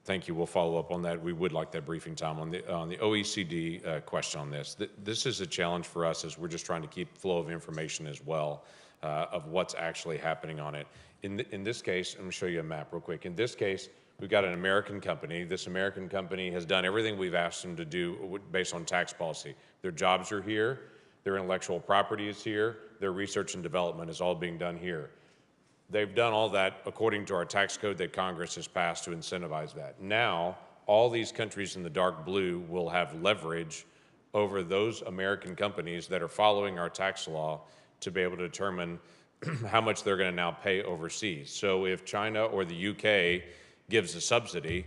thank you. We'll follow up on that. We would like that briefing time on the OECD question on this. This is a challenge for us as we're just trying to keep flow of information as well of what's actually happening on it. In this case, I'm going to show you a map real quick. In this case, we've got an American company. This American company has done everything we've asked them to do based on tax policy. Their jobs are here. Their intellectual property is here. Their research and development is all being done here. They've done all that according to our tax code that Congress has passed to incentivize that. Now, all these countries in the dark blue will have leverage over those American companies that are following our tax law to be able to determine how much they're going to now pay overseas. So if China or the UK gives a subsidy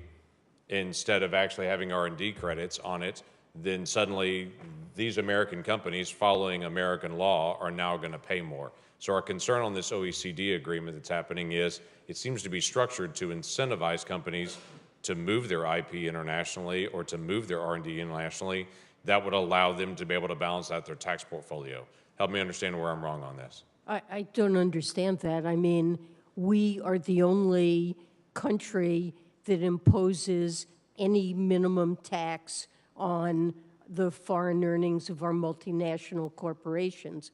instead of actually having R&D credits on it, then suddenly these American companies following American law are now going to pay more. So our concern on this OECD agreement that's happening is it seems to be structured to incentivize companies to move their IP internationally or to move their R&D internationally. That would allow them to be able to balance out their tax portfolio. Help me understand where I'm wrong on this. I don't understand that. I mean, we are the only country that imposes any minimum tax on the foreign earnings of our multinational corporations.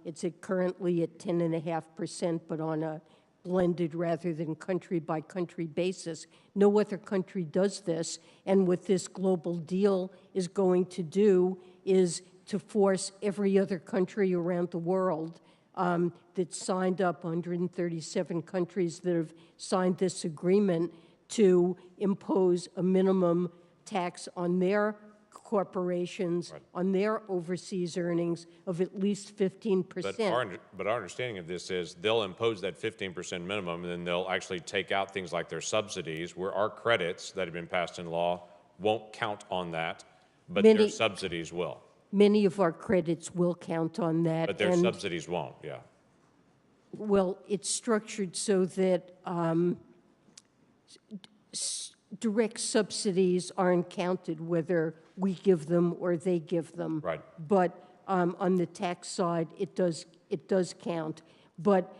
It's currently at 10.5%, but on a blended rather than country-by-country basis. No other country does this, and what this global deal is going to do is to force every other country around the world that signed up, 137 countries that have signed this agreement, to impose a minimum tax on their corporations, on their overseas earnings of at least 15%. But our understanding of this is they'll impose that 15% minimum, and then they'll actually take out things like their subsidies, where our credits that have been passed in law won't count on that, but their subsidies will. Many of our credits will count on that. But their subsidies won't, yeah. Well, it's structured so that direct subsidies aren't counted, whether we give them or they give them. Right. But on the tax side, it does count. But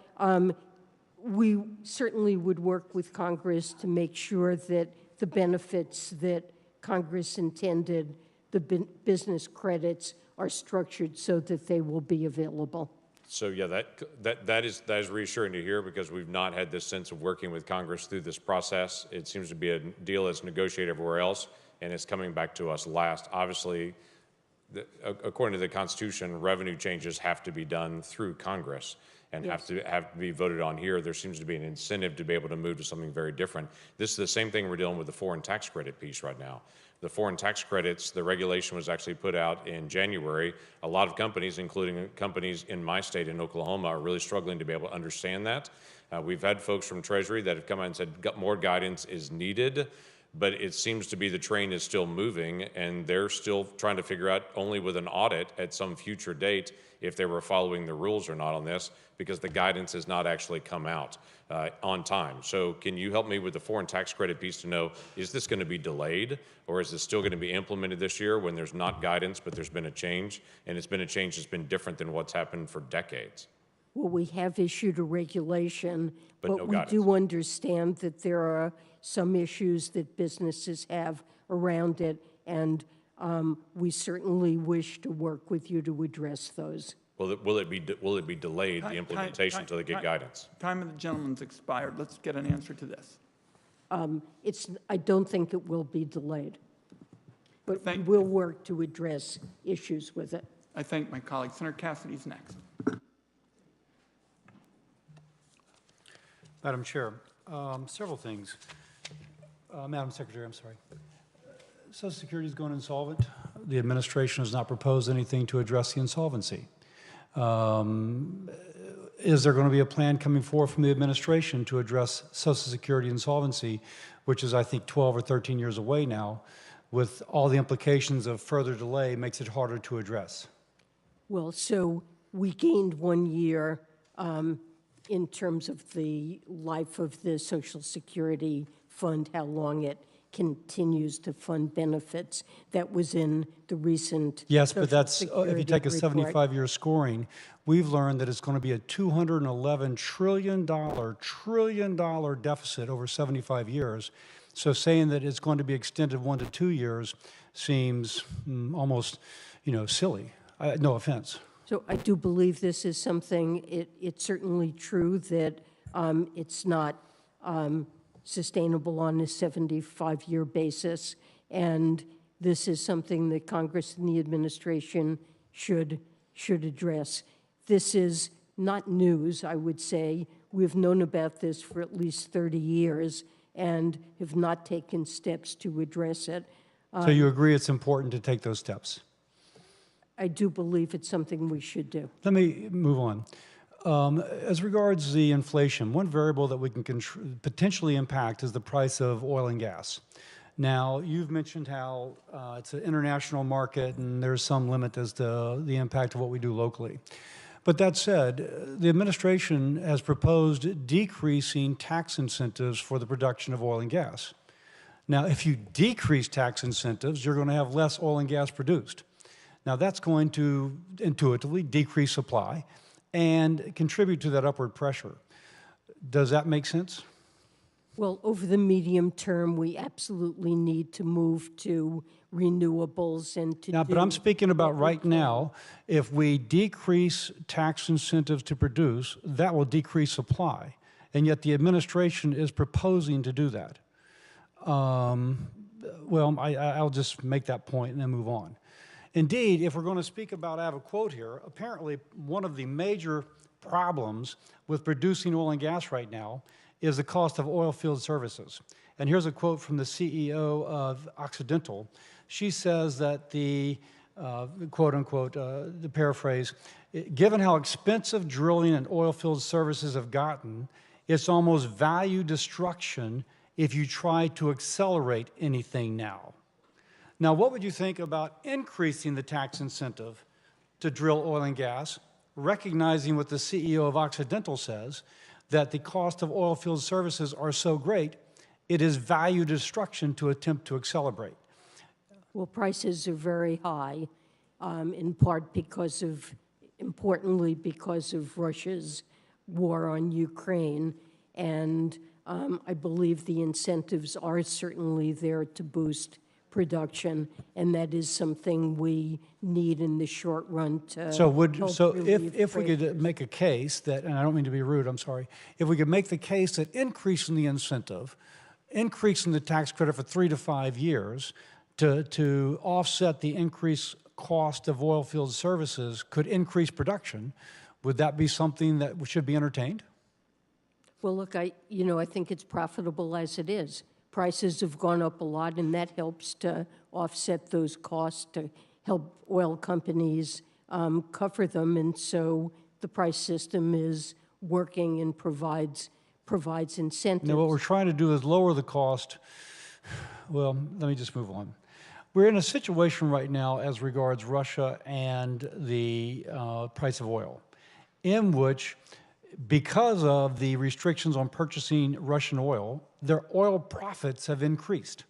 we certainly would work with Congress to make sure that the benefits that Congress intended, the business credits, are structured so that they will be available. So yeah, that is reassuring to hear, because we've not had this sense of working with Congress through this process. It seems to be a deal that's negotiated everywhere else, and it's coming back to us last. Obviously, according to the Constitution, revenue changes have to be done through Congress and have to be voted on here. There seems to be an incentive to be able to move to something very different. This is the same thing we're dealing with the foreign tax credit piece right now. The foreign tax credits, the regulation was actually put out in January. A lot of companies, including companies in my state in Oklahoma, are really struggling to be able to understand that. We've had folks from Treasury that have come out and said more guidance is needed, but it seems to be the train is still moving, and they're still trying to figure out, only with an audit at some future date, if they were following the rules or not on this, because the guidance has not actually come out on time. So can you help me with the foreign tax credit piece to know, is this going to be delayed, or is this still going to be implemented this year when there's not guidance, but there's been a change, and it's been a change that's been different than what's happened for decades? Well, we have issued a regulation, But no but we guidance. do understand that there are some issues that businesses have around it, and we certainly wish to work with you to address those. Will it be delayed, the implementation, until they get guidance? Time of the gentleman's expired. Let's get an answer to this. I don't think it will be delayed, but we will work to address issues with it. I thank my colleague. Senator Cassidy's next. Madam Chair, several things. Madam Secretary, I'm sorry. Social Security is going insolvent. The administration has not proposed anything to address the insolvency. Is there going to be a plan coming forward from the administration to address Social Security insolvency, which is, I think, 12 or 13 years away now, with all the implications of further delay makes it harder to address? Well, so we gained 1 year in terms of the life of the Social Security fund, how long it continues to fund benefits. That was in the recent Yes, but Social that's, if you take a Security report. 75-year scoring, we've learned that it's going to be a $211 trillion deficit over 75 years. So saying that it's going to be extended 1 to 2 years seems almost, silly. No offense. So I do believe this is something, it's certainly true that it's not sustainable on a 75-year basis, and this is something that Congress and the administration should address. This is not news, I would say. We've known about this for at least 30 years and have not taken steps to address it. So you agree it's important to take those steps? I do believe it's something we should do. Let me move on. As regards the inflation, one variable that we can potentially impact is the price of oil and gas. Now, you've mentioned how it's an international market and there's some limit as to the impact of what we do locally. But that said, the administration has proposed decreasing tax incentives for the production of oil and gas. Now, if you decrease tax incentives, you're going to have less oil and gas produced. Now, that's going to intuitively decrease supply and contribute to that upward pressure. Does that make sense? Well, over the medium term, we absolutely need to move to renewables and to Now, but I'm speaking about right now. If we decrease tax incentives to produce, that will decrease supply. And yet the administration is proposing to do that. Well, I'll just make that point and then move on. Indeed, if we're going to speak about, I have a quote here, apparently one of the major problems with producing oil and gas right now is the cost of oil field services. And here's a quote from the CEO of Occidental. She says that the, quote unquote, the paraphrase, given how expensive drilling and oil field services have gotten, it's almost value destruction if you try to accelerate anything now. Now, what would you think about increasing the tax incentive to drill oil and gas, recognizing what the CEO of Occidental says, that the cost of oil field services are so great, it is value destruction to attempt to accelerate? Well, prices are very high, in part because of, importantly, because of Russia's war on Ukraine. And I believe the incentives are certainly there to boost production, and that is something we need in the short run to So help relieve if we could pressures. make a case that, and I don't mean to be rude, I'm sorry, if we could make the case that increasing the incentive, increasing the tax credit for 3 to 5 years to offset the increased cost of oil field services could increase production, would that be something that should be entertained? Well, look, I think it's profitable as it is. Prices have gone up a lot, and that helps to offset those costs, to help oil companies cover them. And so the price system is working and provides incentives. Now, what we're trying to do is lower the cost. Well, let me just move on. We're in a situation right now as regards Russia and the price of oil, in which, because of the restrictions on purchasing Russian oil, their oil profits have increased.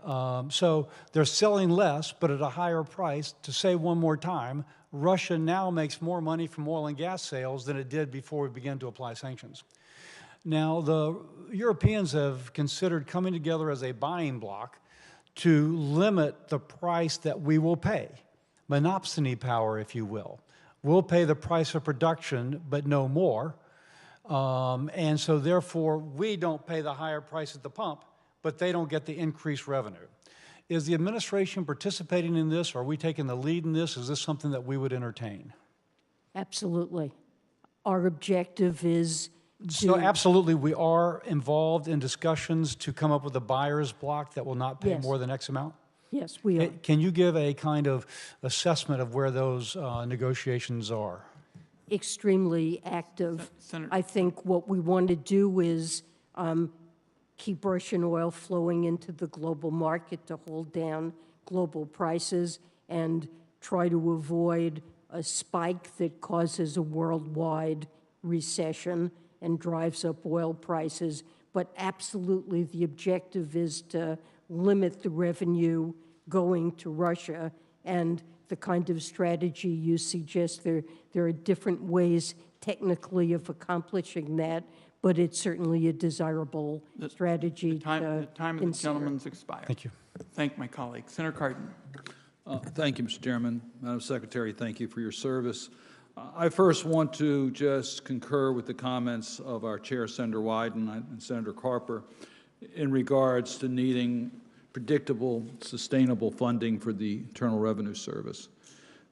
So they're selling less, but at a higher price. To say one more time, Russia now makes more money from oil and gas sales than it did before we began to apply sanctions. Now, the Europeans have considered coming together as a buying bloc to limit the price that we will pay, monopsony power, if you will. We'll pay the price of production, but no more. And so therefore, we don't pay the higher price at the pump, but they don't get the increased revenue. Is the administration participating in this? Are we taking the lead in this? Is this something that we would entertain? Absolutely. Our objective is So absolutely, we are involved in discussions to come up with a buyer's block that will not pay Yes. more than X amount? Yes, we are. Can you give a kind of assessment of where those negotiations are? Extremely active. Senator- I think what we want to do is keep Russian oil flowing into the global market to hold down global prices and try to avoid a spike that causes a worldwide recession and drives up oil prices. But absolutely, the objective is to limit the revenue going to Russia, and the kind of strategy you suggest, there are different ways technically of accomplishing that, but it's certainly a desirable strategy The time to of the consider. gentleman's expired. Thank you. Thank my colleague. Senator Cardin. Thank you, Mr. Chairman. Madam Secretary, thank you for your service. I first want to just concur with the comments of our Chair, Senator Wyden, and Senator Carper in regards to needing predictable, sustainable funding for the Internal Revenue Service.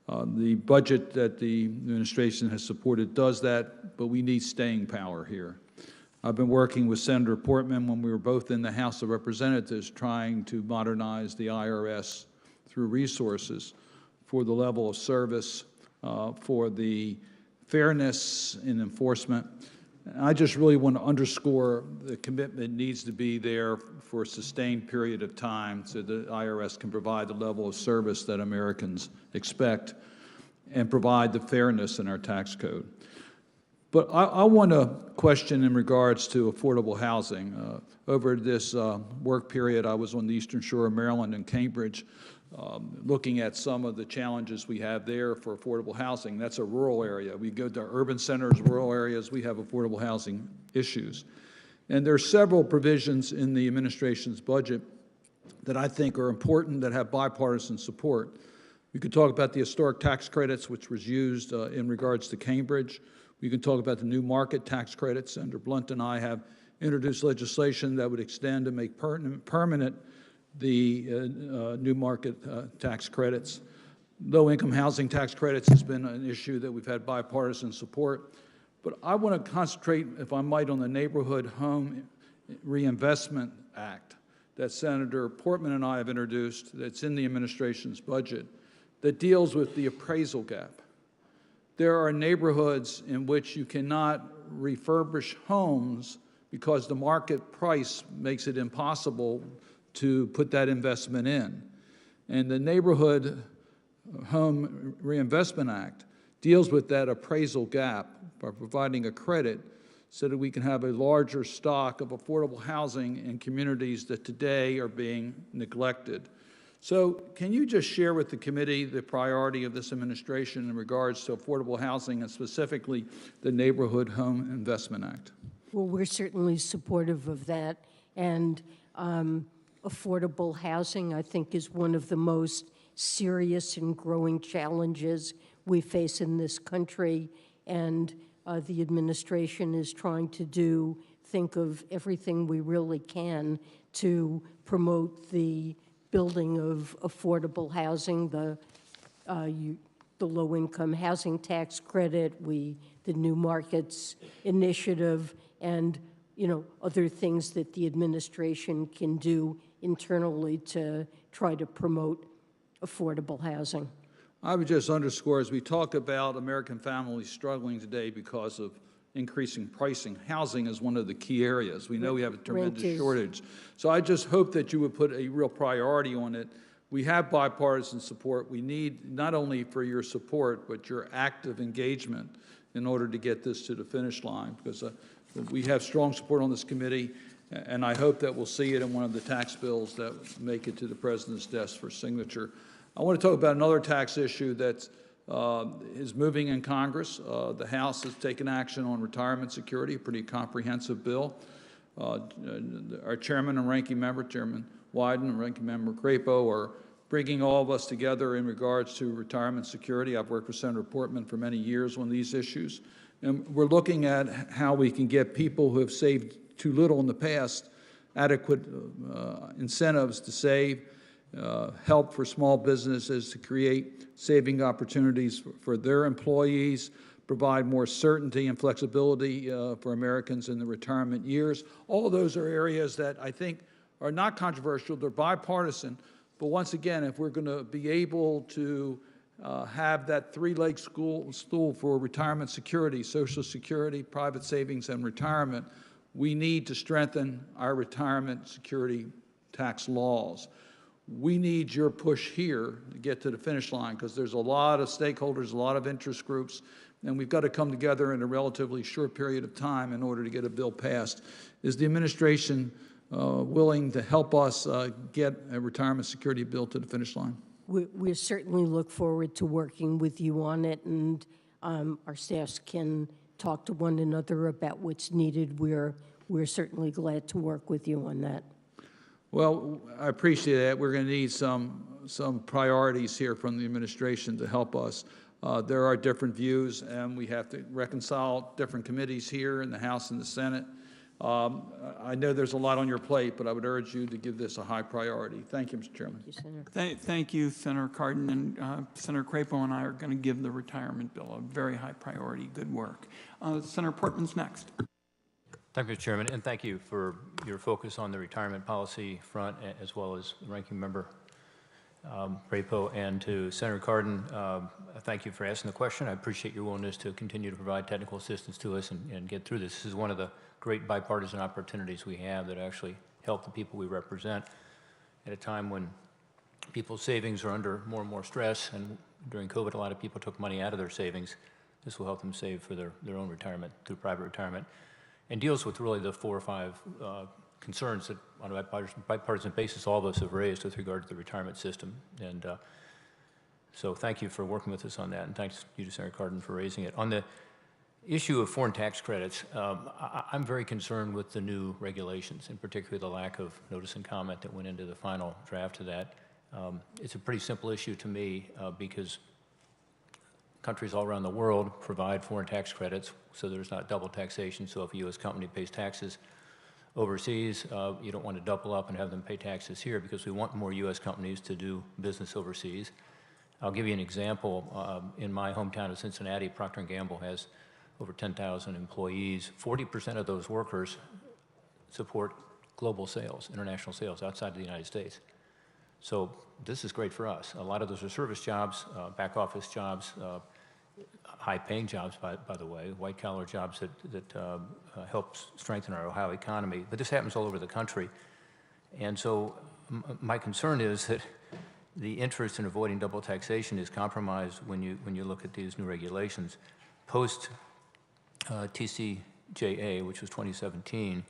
The budget that the administration has supported does that, but we need staying power here. I've been working with Senator Portman when we were both in the House of Representatives trying to modernize the IRS through resources for the level of service, for the fairness in enforcement. And I just really want to underscore the commitment needs to be there for a sustained period of time so the IRS can provide the level of service that Americans expect and provide the fairness in our tax code. But I want to question in regards to affordable housing. Over this work period, I was on the Eastern Shore of Maryland and Cambridge, looking at some of the challenges we have there for affordable housing. That's a rural area. We go to urban centers, rural areas, we have affordable housing issues. And there are several provisions in the administration's budget that I think are important, that have bipartisan support. We could talk about the historic tax credits, which was used in regards to Cambridge. We can talk about the new market tax credits. Senator Blunt and I have introduced legislation that would extend and make permanent the new market tax credits. Low-income housing tax credits has been an issue that we've had bipartisan support. But I want to concentrate, if I might, on the Neighborhood Home Reinvestment Act that Senator Portman and I have introduced, that's in the administration's budget, that deals with the appraisal gap. There are neighborhoods in which you cannot refurbish homes because the market price makes it impossible to put that investment in. And the Neighborhood Home Reinvestment Act deals with that appraisal gap by providing a credit so that we can have a larger stock of affordable housing in communities that today are being neglected. So can you just share with the committee the priority of this administration in regards to affordable housing and specifically the Neighborhood Home Investment Act? Well, we're certainly supportive of that. And affordable housing, I think, is one of the most serious and growing challenges we face in this country. And the administration is trying to think of everything we really can to promote the building of affordable housing, the low-income housing tax credit, the New Markets Initiative, and other things that the administration can do internally to try to promote affordable housing. I would just underscore, as we talk about American families struggling today because of increasing pricing, housing is one of the key areas. We know we have a tremendous shortage. So I just hope that you would put a real priority on it. We have bipartisan support. We need not only for your support, but your active engagement in order to get this to the finish line, because we have strong support on this committee, and I hope that we'll see it in one of the tax bills that make it to the President's desk for signature. I want to talk about another tax issue that is moving in Congress. The House has taken action on retirement security, a pretty comprehensive bill. Our chairman and ranking member, Chairman Wyden and ranking member Crapo, are bringing all of us together in regards to retirement security. I've worked with Senator Portman for many years on these issues. And we're looking at how we can get people who have saved too little in the past adequate incentives to save, help for small businesses to create saving opportunities for their employees, provide more certainty and flexibility for Americans in the retirement years. All of those are areas that I think are not controversial. They're bipartisan. But once again, if we're going to be able to have that three-leg stool for retirement security, Social Security, private savings, and retirement, we need to strengthen our retirement security tax laws. We need your push here to get to the finish line, because there's a lot of stakeholders, a lot of interest groups, and we've got to come together in a relatively short period of time in order to get a bill passed. Is the administration willing to help us get a retirement security bill to the finish line? We certainly look forward to working with you on it, and our staffs can talk to one another about what's needed. We're certainly glad to work with you on that. Well, I appreciate that. We're going to need some priorities here from the administration to help us. There are different views, and we have to reconcile different committees here in the House and the Senate. I know there's a lot on your plate, but I would urge you to give this a high priority. Thank you, Mr. Chairman. Thank you, Senator. Thank you, Senator Cardin, and Senator Crapo and I are going to give the retirement bill a very high priority. Good work. Senator Portman's next. Thank you, Mr. Chairman, and thank you for your focus on the retirement policy front, as well as the ranking member Crapo, and to Senator Cardin, thank you for asking the question. I appreciate your willingness to continue to provide technical assistance to us and get through this. This is one of the great bipartisan opportunities we have that actually help the people we represent at a time when people's savings are under more and more stress, and during COVID, a lot of people took money out of their savings. This will help them save for their own retirement through private retirement, and deals with really the 4 or 5 concerns that on a bipartisan basis all of us have raised with regard to the retirement system. And so thank you for working with us on that, and thanks you to Senator Cardin for raising it. On the issue of foreign tax credits, I'm very concerned with the new regulations, in particular the lack of notice and comment that went into the final draft of that. It's a pretty simple issue to me because countries all around the world provide foreign tax credits, so there's not double taxation. So if a U.S. company pays taxes overseas, you don't want to double up and have them pay taxes here, because we want more U.S. companies to do business overseas. I'll give you an example. In my hometown of Cincinnati, Procter & Gamble has over 10,000 employees. 40% of those workers support global sales, international sales outside of the United States. So this is great for us. A lot of those are service jobs, back office jobs, high-paying jobs, by the way, white-collar jobs that help strengthen our Ohio economy. But this happens all over the country. And so my concern is that the interest in avoiding double taxation is compromised when you look at these new regulations. Post TCJA, which was 2017,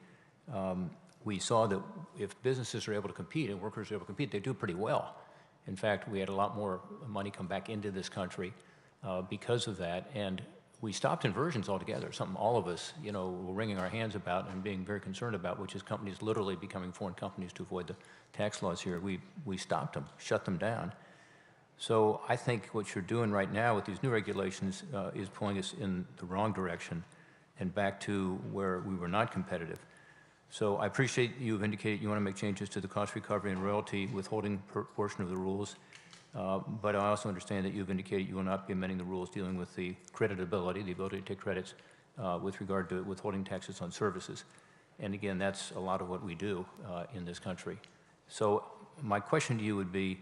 we saw that if businesses are able to compete and workers are able to compete, they do pretty well. In fact, we had a lot more money come back into this country because of that. And we stopped inversions altogether, something all of us, were wringing our hands about and being very concerned about, which is companies literally becoming foreign companies to avoid the tax laws here. We stopped them, shut them down. So I think what you're doing right now with these new regulations is pulling us in the wrong direction and back to where we were not competitive. So I appreciate you've indicated you want to make changes to the cost recovery and royalty withholding portion of the rules, but I also understand that you've indicated you will not be amending the rules dealing with the creditability, the ability to take credits with regard to withholding taxes on services. And again, that's a lot of what we do in this country. So my question to you would be,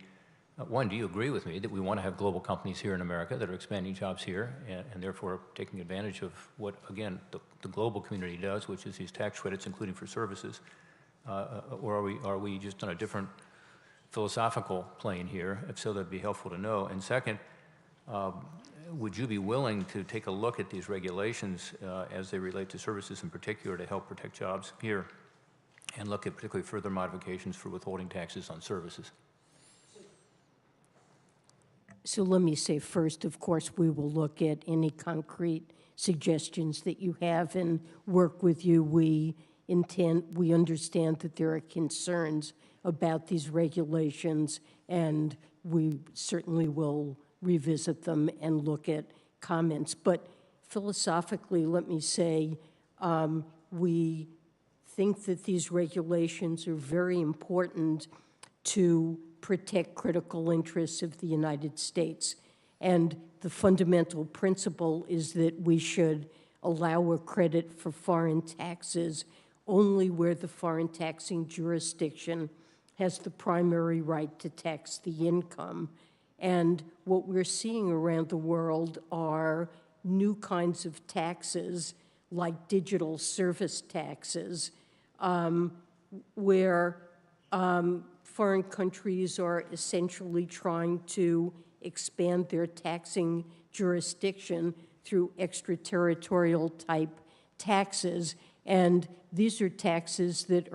one, do you agree with me that we want to have global companies here in America that are expanding jobs here and therefore taking advantage of what, again, the global community does, which is these tax credits, including for services? Or are we just on a different philosophical plane here? If so, that'd be helpful to know. And second, would you be willing to take a look at these regulations as they relate to services in particular to help protect jobs here and look at particularly further modifications for withholding taxes on services? So let me say first, of course, we will look at any concrete suggestions that you have and work with you. We understand that there are concerns about these regulations, and we certainly will revisit them and look at comments. But philosophically, let me say, we think that these regulations are very important to protect critical interests of the United States. And the fundamental principle is that we should allow a credit for foreign taxes only where the foreign taxing jurisdiction has the primary right to tax the income. And what we're seeing around the world are new kinds of taxes, like digital service taxes, where foreign countries are essentially trying to expand their taxing jurisdiction through extraterritorial type taxes. And these are taxes that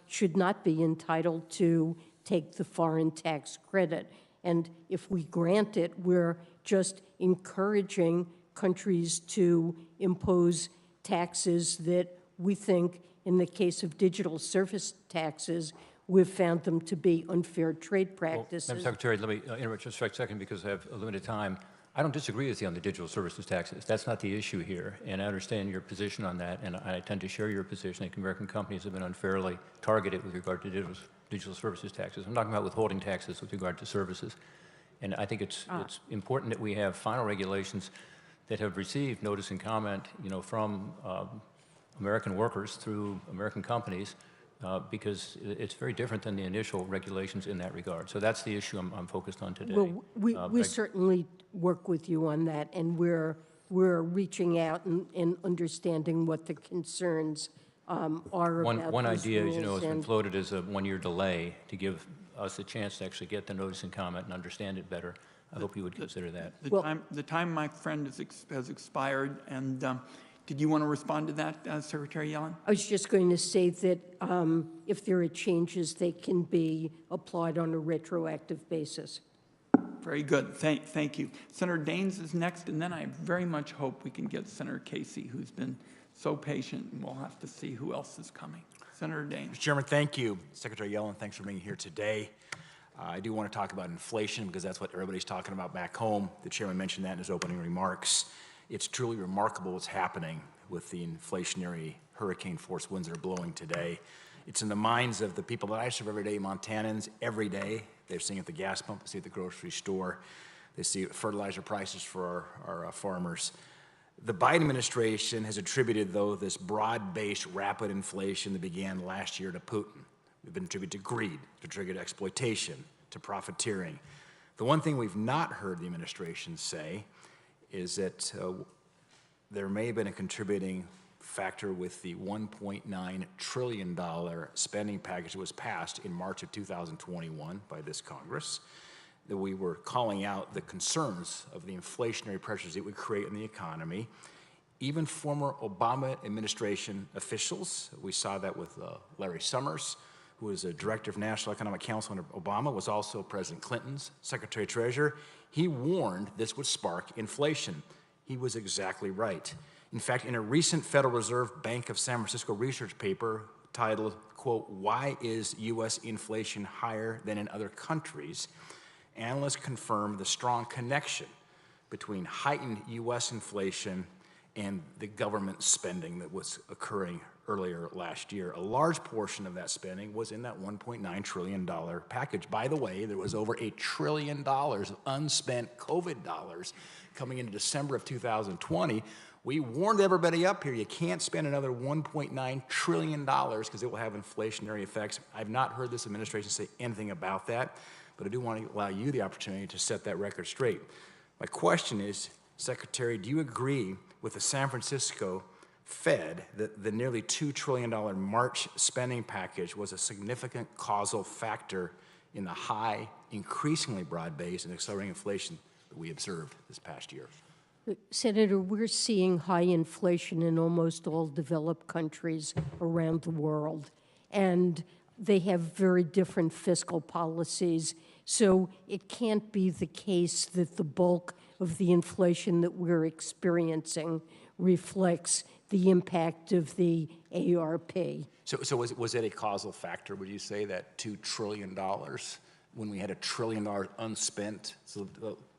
should not be entitled to take the foreign tax credit. And if we grant it, we're just encouraging countries to impose taxes that we think, in the case of digital service taxes, we've found them to be unfair trade practices. Well, Madam Secretary, let me interrupt just for a second because I have a limited time. I don't disagree with you on the digital services taxes. That's not the issue here, and I understand your position on that, and I tend to share your position that American companies have been unfairly targeted with regard to digital services taxes. I'm talking about withholding taxes with regard to services. And I think it's important that we have final regulations that have received notice and comment, from American workers through American companies, because it's very different than the initial regulations in that regard. So that's the issue I'm focused on today. Well, we certainly work with you on that, and we're reaching out and understanding what the concerns are about One these idea, rules, has been floated as a one-year delay to give us a chance to actually get the notice and comment and understand it better. I hope you would consider that. The time, my friend, has expired, and did you want to respond to that, Secretary Yellen? I was just going to say that if there are changes, they can be applied on a retroactive basis. Very good. Thank you. Senator Daines is next, and then I very much hope we can get Senator Casey, who's been so patient, and we'll have to see who else is coming. Senator Daines. Mr. Chairman, thank you. Secretary Yellen, thanks for being here today. I do want to talk about inflation because that's what everybody's talking about back home. The chairman mentioned that in his opening remarks. It's truly remarkable what's happening with the inflationary hurricane force winds that are blowing today. It's in the minds of the people that I serve every day, Montanans, every day. They're seeing it at the gas pump, they see it at the grocery store, they see fertilizer prices for our farmers. The Biden administration has attributed, though, this broad-based rapid inflation that began last year to Putin. We've been attributed to greed, to triggered exploitation, to profiteering. The one thing we've not heard the administration say is that there may have been a contributing factor with the $1.9 trillion spending package that was passed in March of 2021 by this Congress, that we were calling out the concerns of the inflationary pressures it would create in the economy. Even former Obama administration officials, we saw that with Larry Summers, who was a director of National Economic Council under Obama, was also President Clinton's Secretary Treasurer. He warned this would spark inflation. He was exactly right. In fact, in a recent Federal Reserve Bank of San Francisco research paper titled, quote, "Why is U.S. inflation higher than in other countries?" analysts confirmed the strong connection between heightened U.S. inflation and the government spending that was occurring earlier last year. A large portion of that spending was in that $1.9 trillion package. By the way, there was over $1 trillion of unspent COVID dollars coming into December of 2020. We warned everybody up here, you can't spend another $1.9 trillion because it will have inflationary effects. I've not heard this administration say anything about that, but I do want to allow you the opportunity to set that record straight. My question is, Secretary, do you agree with the San Francisco Fed that the nearly $2 trillion March spending package was a significant causal factor in the high, increasingly broad-based and accelerating inflation that we observed this past year? Senator, we're seeing high inflation in almost all developed countries around the world, and they have very different fiscal policies. So it can't be the case that the bulk of the inflation that we're experiencing reflects the impact of the ARP. So was it a causal factor, would you say, that $2 trillion when we had $1 trillion unspent? So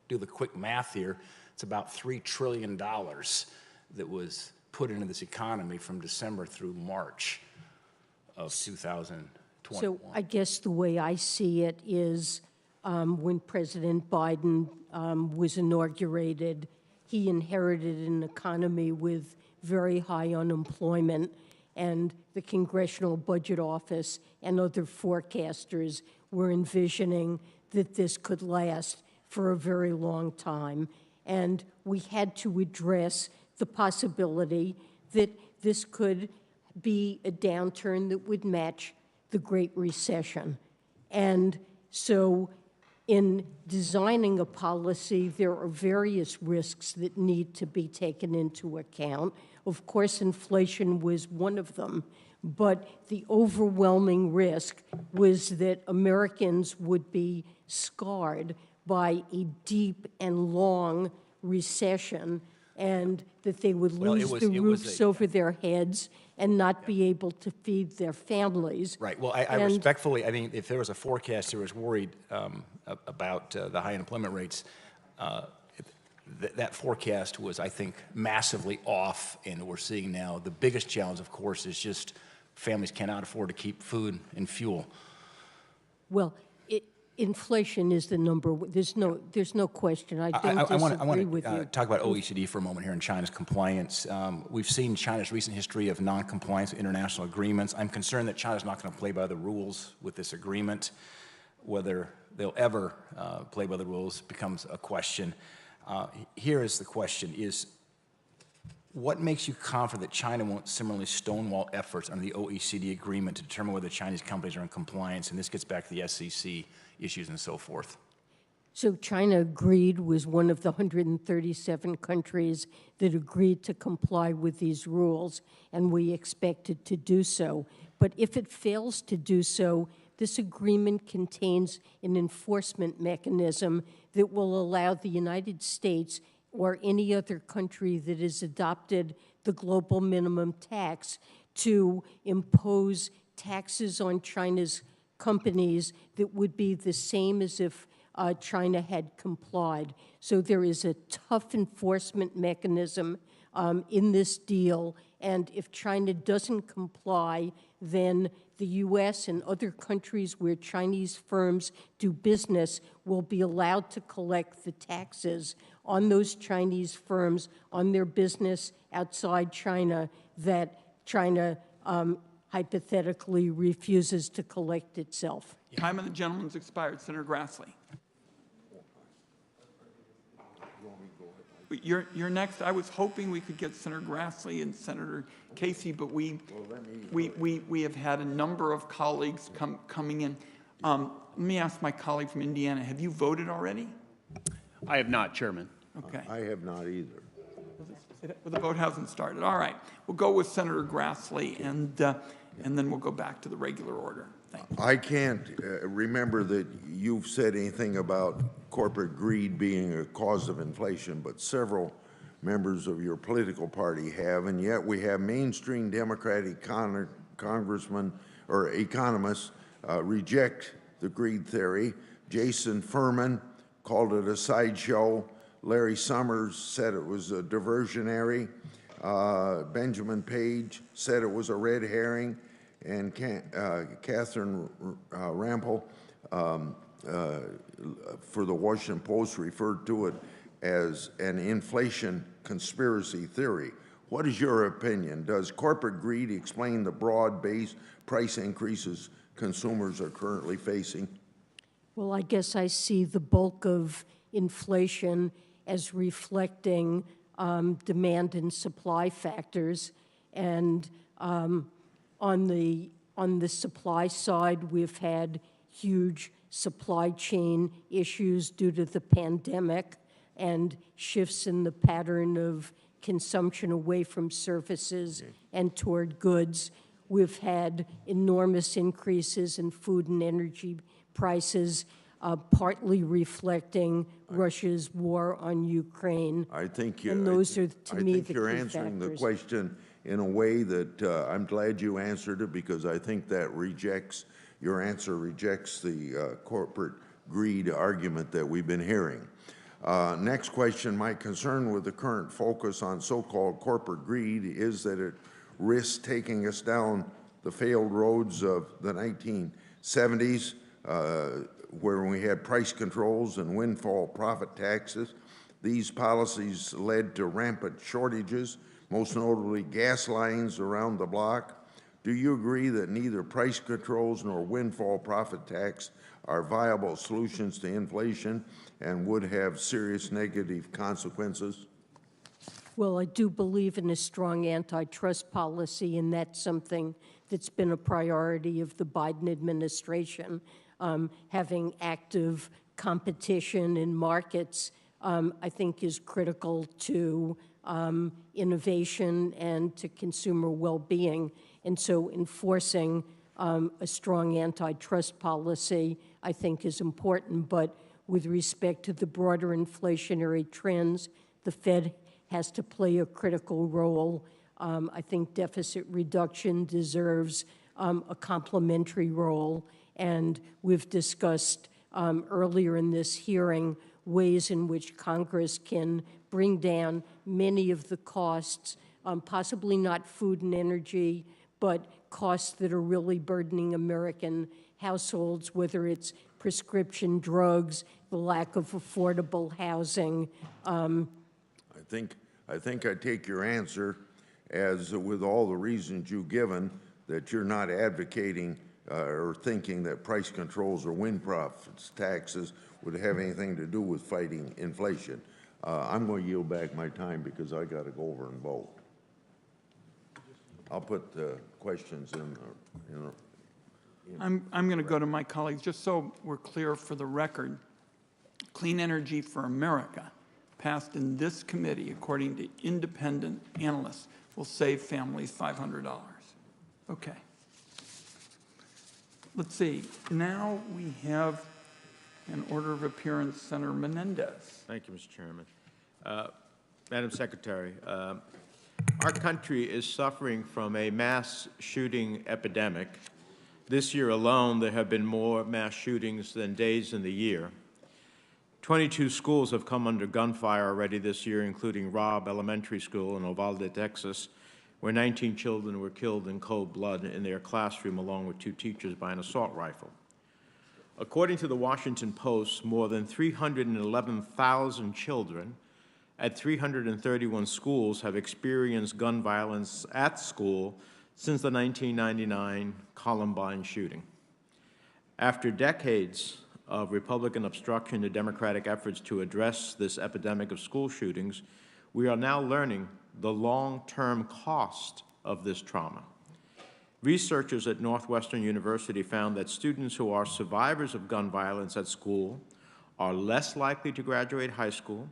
do the quick math here. It's about $3 trillion that was put into this economy from December through March of 2021. So I guess the way I see it is when President Biden was inaugurated, he inherited an economy with very high unemployment, and the Congressional Budget Office and other forecasters were envisioning that this could last for a very long time. And we had to address the possibility that this could be a downturn that would match the Great Recession. And so in designing a policy, there are various risks that need to be taken into account. Of course, inflation was one of them, but the overwhelming risk was that Americans would be scarred by a deep and long recession, and that they would lose the roofs over their heads and not be able to feed their families. Right. Well, I respectfully, I mean, if there was a forecaster who was worried about the high unemployment rates, that forecast was, I think, massively off, and we're seeing now the biggest challenge, of course, is just families cannot afford to keep food and fuel. Well, inflation is the number. There's no question. I don't disagree with you. I want to talk about OECD for a moment here and China's compliance. We've seen China's recent history of non-compliance with international agreements. I'm concerned that China's not going to play by the rules with this agreement. Whether they'll ever play by the rules becomes a question. Here is the question: is what makes you confident that China won't similarly stonewall efforts under the OECD agreement to determine whether Chinese companies are in compliance? And this gets back to the SEC issues and so forth. So China agreed, was one of the 137 countries that agreed to comply with these rules, and we expect it to do so. But if it fails to do so, this agreement contains an enforcement mechanism that will allow the United States or any other country that has adopted the global minimum tax to impose taxes on China's companies that would be the same as if China had complied. So there is a tough enforcement mechanism in this deal, and if China doesn't comply, then the U.S. and other countries where Chinese firms do business will be allowed to collect the taxes on those Chinese firms on their business outside China that China hypothetically refuses to collect itself. Time of the gentleman's expired. Senator Grassley. You're next. I was hoping we could get Senator Grassley and Senator Casey, but we have had a number of colleagues coming in. Let me ask my colleague from Indiana, have you voted already? I have not, Chairman. Okay. I have not either. Well, the vote hasn't started. All right. We'll go with Senator Grassley, and then we'll go back to the regular order. Thank you. I can't remember that you've said anything about corporate greed being a cause of inflation, but several members of your political party have, and yet we have mainstream Democratic congressmen or economists reject the greed theory. Jason Furman called it a sideshow. Larry Summers said it was a diversionary. Benjamin Page said it was a red herring. And Catherine Rampel for the Washington Post referred to it as an inflation conspiracy theory. What is your opinion? Does corporate greed explain the broad-based price increases consumers are currently facing? Well, I guess I see the bulk of inflation as reflecting demand and supply factors. And on the supply side, we've had huge supply chain issues due to the pandemic and shifts in the pattern of consumption away from services and toward goods. We've had enormous increases in food and energy prices, partly reflecting Russia's war on Ukraine. I think and those are, to me, the you're key answering factors. the question in a way that I'm glad you answered it, because I think that your answer rejects the corporate greed argument that we've been hearing. Next question, my concern with the current focus on so-called corporate greed is that it risks taking us down the failed roads of the 1970s, where we had price controls and windfall profit taxes. These policies led to rampant shortages, most notably gas lines around the block. Do you agree that neither price controls nor windfall profit tax are viable solutions to inflation and would have serious negative consequences? Well, I do believe in a strong antitrust policy, and that's something that's been a priority of the Biden administration. Having active competition in markets, I think, is critical to innovation and to consumer well-being. And so enforcing a strong antitrust policy, I think, is important. But with respect to the broader inflationary trends, the Fed has to play a critical role. I think deficit reduction deserves a complementary role. And we've discussed earlier in this hearing ways in which Congress can bring down many of the costs, possibly not food and energy, but costs that are really burdening American households, whether it's prescription drugs, the lack of affordable housing. I think I take your answer as, with all the reasons you've given, that you're not advocating or thinking that price controls or wind profits taxes would have anything to do with fighting inflation. I'm going to yield back my time because I got to go over and vote. I'll put questions in. I'm going to go to my colleagues, just so we're clear for the record. Clean Energy for America, passed in this committee, according to independent analysts, will save families $500. Okay. Let's see. Now we have an order of appearance, Senator Menendez. Thank you, Mr. Chairman. Madam Secretary, our country is suffering from a mass shooting epidemic. This year alone, there have been more mass shootings than days in the year. 22 schools have come under gunfire already this year, including Robb Elementary School in Uvalde, Texas, where 19 children were killed in cold blood in their classroom along with 2 teachers by an assault rifle. According to the Washington Post, more than 311,000 children at 331 schools have experienced gun violence at school since the 1999 Columbine shooting. After decades of Republican obstruction to Democratic efforts to address this epidemic of school shootings, we are now learning the long-term cost of this trauma. Researchers at Northwestern University found that students who are survivors of gun violence at school are less likely to graduate high school,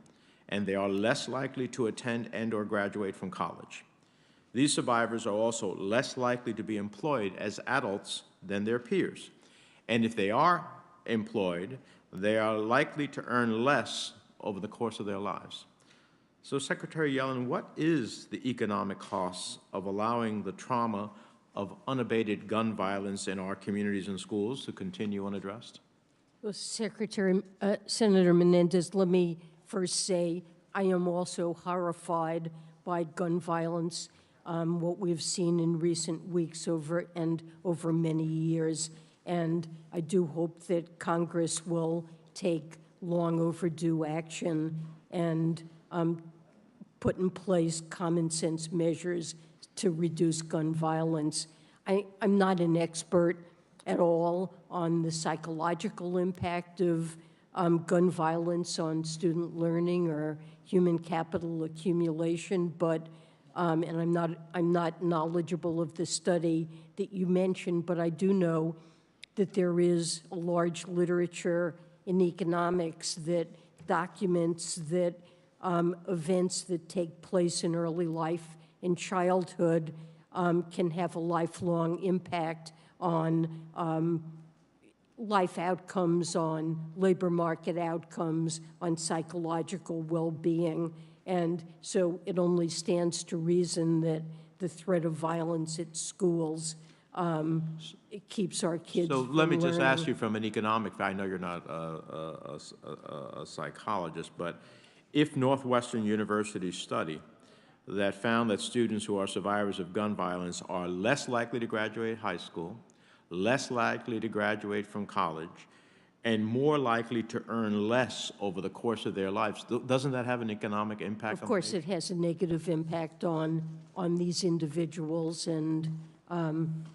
and they are less likely to attend and/or graduate from college. These survivors are also less likely to be employed as adults than their peers. And if they are employed, they are likely to earn less over the course of their lives. So, Secretary Yellen, what is the economic cost of allowing the trauma of unabated gun violence in our communities and schools to continue unaddressed? Well, Senator Menendez, let me first say I am also horrified by gun violence, what we've seen in recent weeks over many years. And I do hope that Congress will take long overdue action and put in place common sense measures to reduce gun violence. I'm not an expert at all on the psychological impact of gun violence on student learning or human capital accumulation, but and I'm not knowledgeable of the study that you mentioned, but I do know that there is a large literature in economics that documents that events that take place in early life in childhood can have a lifelong impact on life outcomes, on labor market outcomes, on psychological well-being. And so it only stands to reason that the threat of violence at schools it keeps our kids So from let me just learning. ask you from an economic, I know you're not a psychologist, but if Northwestern University's study that found that students who are survivors of gun violence are less likely to graduate high school, less likely to graduate from college, and more likely to earn less over the course of their lives, doesn't that have an economic impact? Of course, it has a negative impact on these individuals and on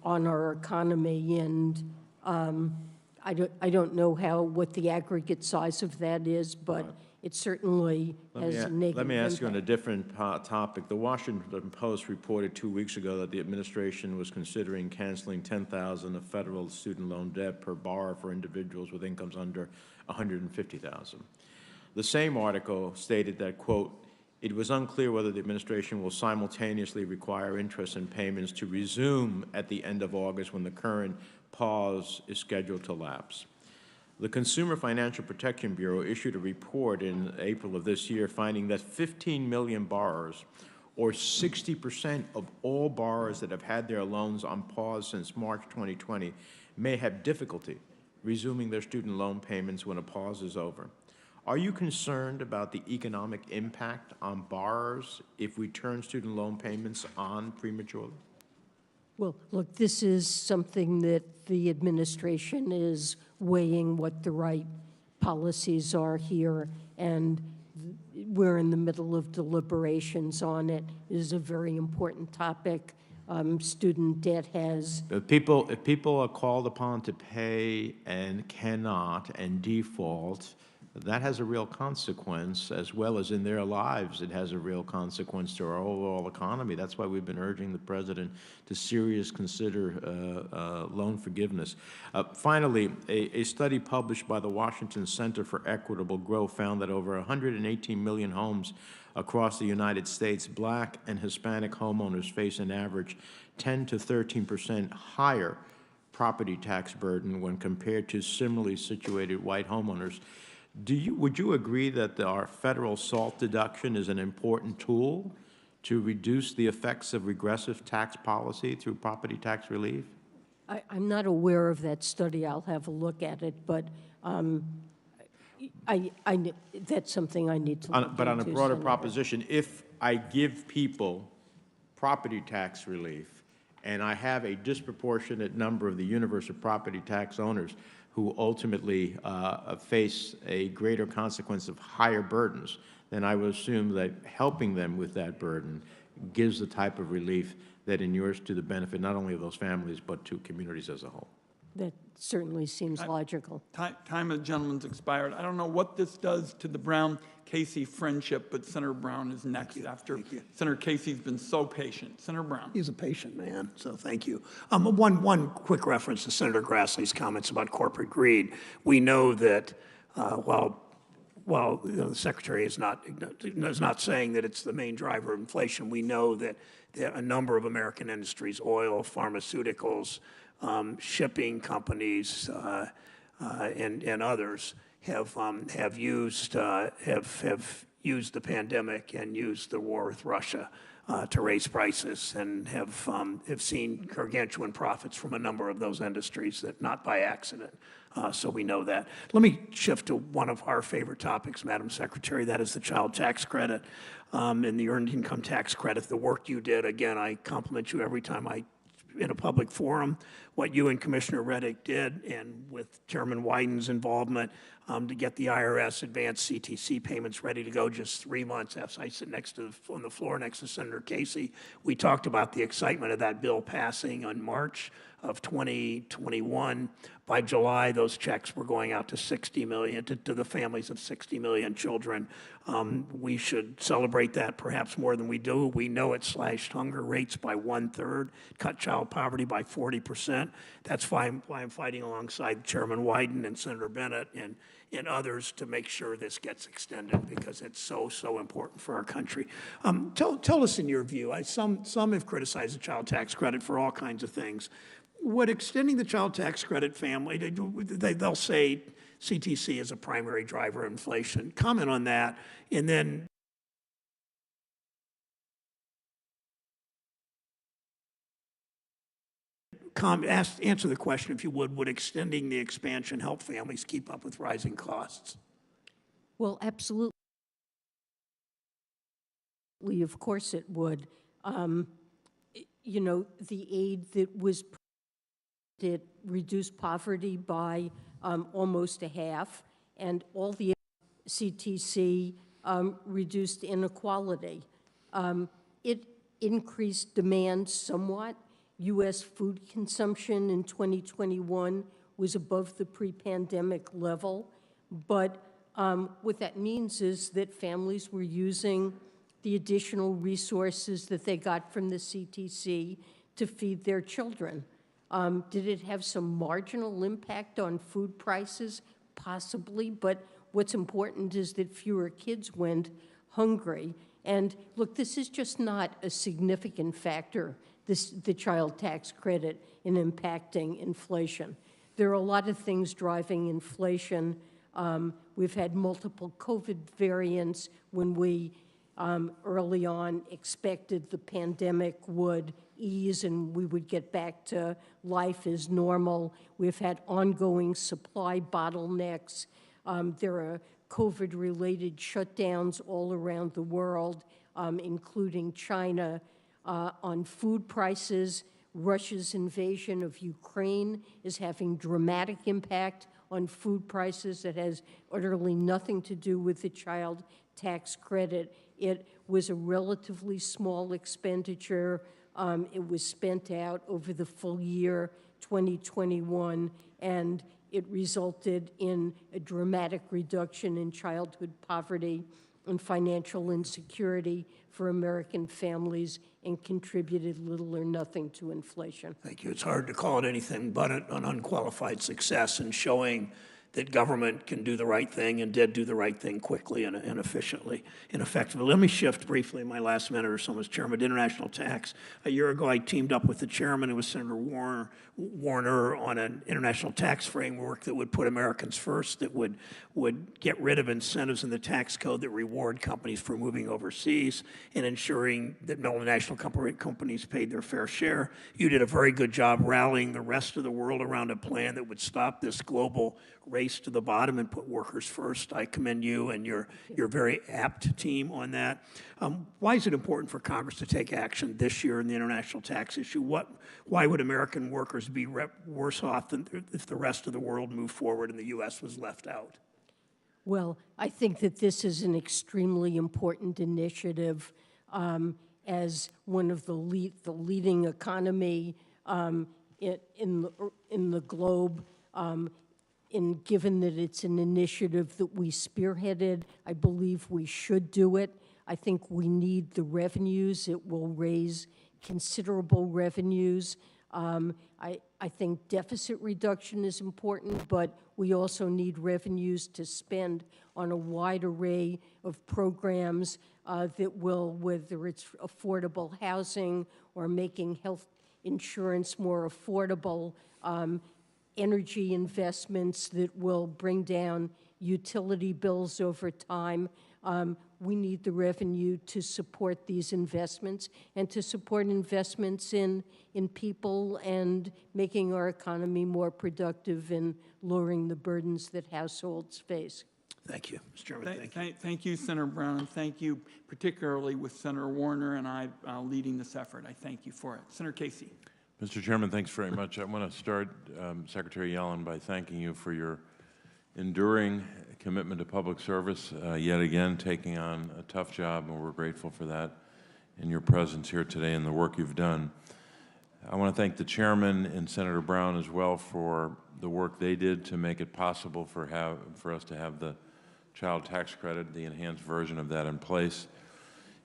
our economy. And I don't know what the aggregate size of that is, but it certainly has a negative Let me ask you on a impact. different topic. The Washington Post reported 2 weeks ago that the administration was considering canceling $10,000 of federal student loan debt per borrower for individuals with incomes under $150,000. The same article stated that, quote, it was unclear whether the administration will simultaneously require interest and payments to resume at the end of August when the current pause is scheduled to lapse. The Consumer Financial Protection Bureau issued a report in April of this year finding that 15 million borrowers, or 60% of all borrowers that have had their loans on pause since March 2020, may have difficulty resuming their student loan payments when a pause is over. Are you concerned about the economic impact on borrowers if we turn student loan payments on prematurely? Well, look, this is something that the administration is weighing what the right policies are here, and we're in the middle of deliberations on it. It is a very important topic. Student debt has... If people are called upon to pay and cannot and default, that has a real consequence, as well as in their lives, it has a real consequence to our overall economy. That's why we've been urging the President to seriously consider loan forgiveness. Finally, a study published by the Washington Center for Equitable Growth found that over 118 million homes across the United States, Black and Hispanic homeowners face an average 10 to 13% higher property tax burden when compared to similarly situated white homeowners. Would you agree that our federal SALT deduction is an important tool to reduce the effects of regressive tax policy through property tax relief? I'm not aware of that study. I'll have a look at it, but that's something I need to look into. But on a broader Senator. proposition, if I give people property tax relief and I have a disproportionate number of the universe of property tax owners who ultimately face a greater consequence of higher burdens, then I would assume that helping them with that burden gives the type of relief that inures to the benefit not only of those families, but to communities as a whole. That certainly seems logical. Time of the gentleman's expired. I don't know what this does to the Brown-Casey friendship, but Senator Brown is next after Senator Casey's been so patient. Senator Brown. He's a patient man, so thank you. One quick reference to Senator Grassley's comments about corporate greed. We know that while the Secretary is not saying that it's the main driver of inflation, we know that a number of American industries, oil, pharmaceuticals, shipping companies, and others have used used the pandemic and used the war with Russia to raise prices, and have seen gargantuan profits from a number of those industries, that not by accident. So we know that. Let me shift to one of our favorite topics, Madam Secretary. That is the child tax credit and the earned income tax credit. The work you did, again, I compliment you every time in a public forum, what you and Commissioner Reddick did, and with Chairman Wyden's involvement, to get the IRS advanced CTC payments ready to go just 3 months after I sit on the floor next to Senator Casey. We talked about the excitement of that bill passing on March of 2021. By July, those checks were going out to 60 million, to the families of 60 million children. We should celebrate that perhaps more than we do. We know it slashed hunger rates by 1/3, cut child poverty by 40%. That's why I'm fighting alongside Chairman Wyden and Senator Bennett and others to make sure this gets extended, because it's so important for our country. Tell us in your view, some have criticized the child tax credit for all kinds of things. Would extending the child tax credit family, they'll say CTC is a primary driver of inflation. Comment on that, and then answer the question, if you would extending the expansion help families keep up with rising costs? Well, absolutely. Of course it would. You know, the aid that reduced poverty by almost a half, and all the CTC reduced inequality. It increased demand somewhat. U.S. food consumption in 2021 was above the pre-pandemic level, but what that means is that families were using the additional resources that they got from the CTC to feed their children. Did it have some marginal impact on food prices? Possibly, but what's important is that fewer kids went hungry. And look, this is just not a significant factor, the child tax credit, in impacting inflation. There are a lot of things driving inflation. We've had multiple COVID variants. When we early on expected the pandemic would ease and we would get back to life as normal. We've had ongoing supply bottlenecks. There are COVID-related shutdowns all around the world, including China. On food prices, Russia's invasion of Ukraine is having dramatic impact on food prices that has utterly nothing to do with the child tax credit. It was a relatively small expenditure. It was spent out over the full year 2021, and it resulted in a dramatic reduction in childhood poverty and financial insecurity for American families, and contributed little or nothing to inflation. Thank you. It's hard to call it anything but an unqualified success in showing that government can do the right thing and did do the right thing quickly and efficiently and effectively. Let me shift briefly in my last minute or so as Chairman of International Tax. A year ago, I teamed up with the chairman, who was Senator Warner, on an international tax framework that would put Americans first, that would get rid of incentives in the tax code that reward companies for moving overseas and ensuring that multinational companies paid their fair share. You did a very good job rallying the rest of the world around a plan that would stop this global race to the bottom and put workers first. I commend you and your very apt team on that. Why is it important for Congress to take action this year in the international tax issue? Why would American workers be worse off than if the rest of the world moved forward and the U.S. was left out? Well, I think that this is an extremely important initiative. As one of the leading economy in the globe, and given that it's an initiative that we spearheaded, I believe we should do it. I think we need the revenues. It will raise considerable revenues. I think deficit reduction is important, but we also need revenues to spend on a wide array of programs that will, whether it's affordable housing or making health insurance more affordable, energy investments that will bring down utility bills over time. we need the revenue to support these investments and to support investments in people and making our economy more productive and lowering the burdens that households face. Thank you, Mr. Chairman. Thank you, Senator Brown, and thank you particularly with Senator Warner and I leading this effort. I thank you for it. Senator Casey. Mr. Chairman, thanks very much. I want to start, Secretary Yellen, by thanking you for your enduring commitment to public service, yet again taking on a tough job, and we're grateful for that and your presence here today and the work you've done. I want to thank the chairman and Senator Brown as well for the work they did to make it possible for us to have the child tax credit, the enhanced version of that in place.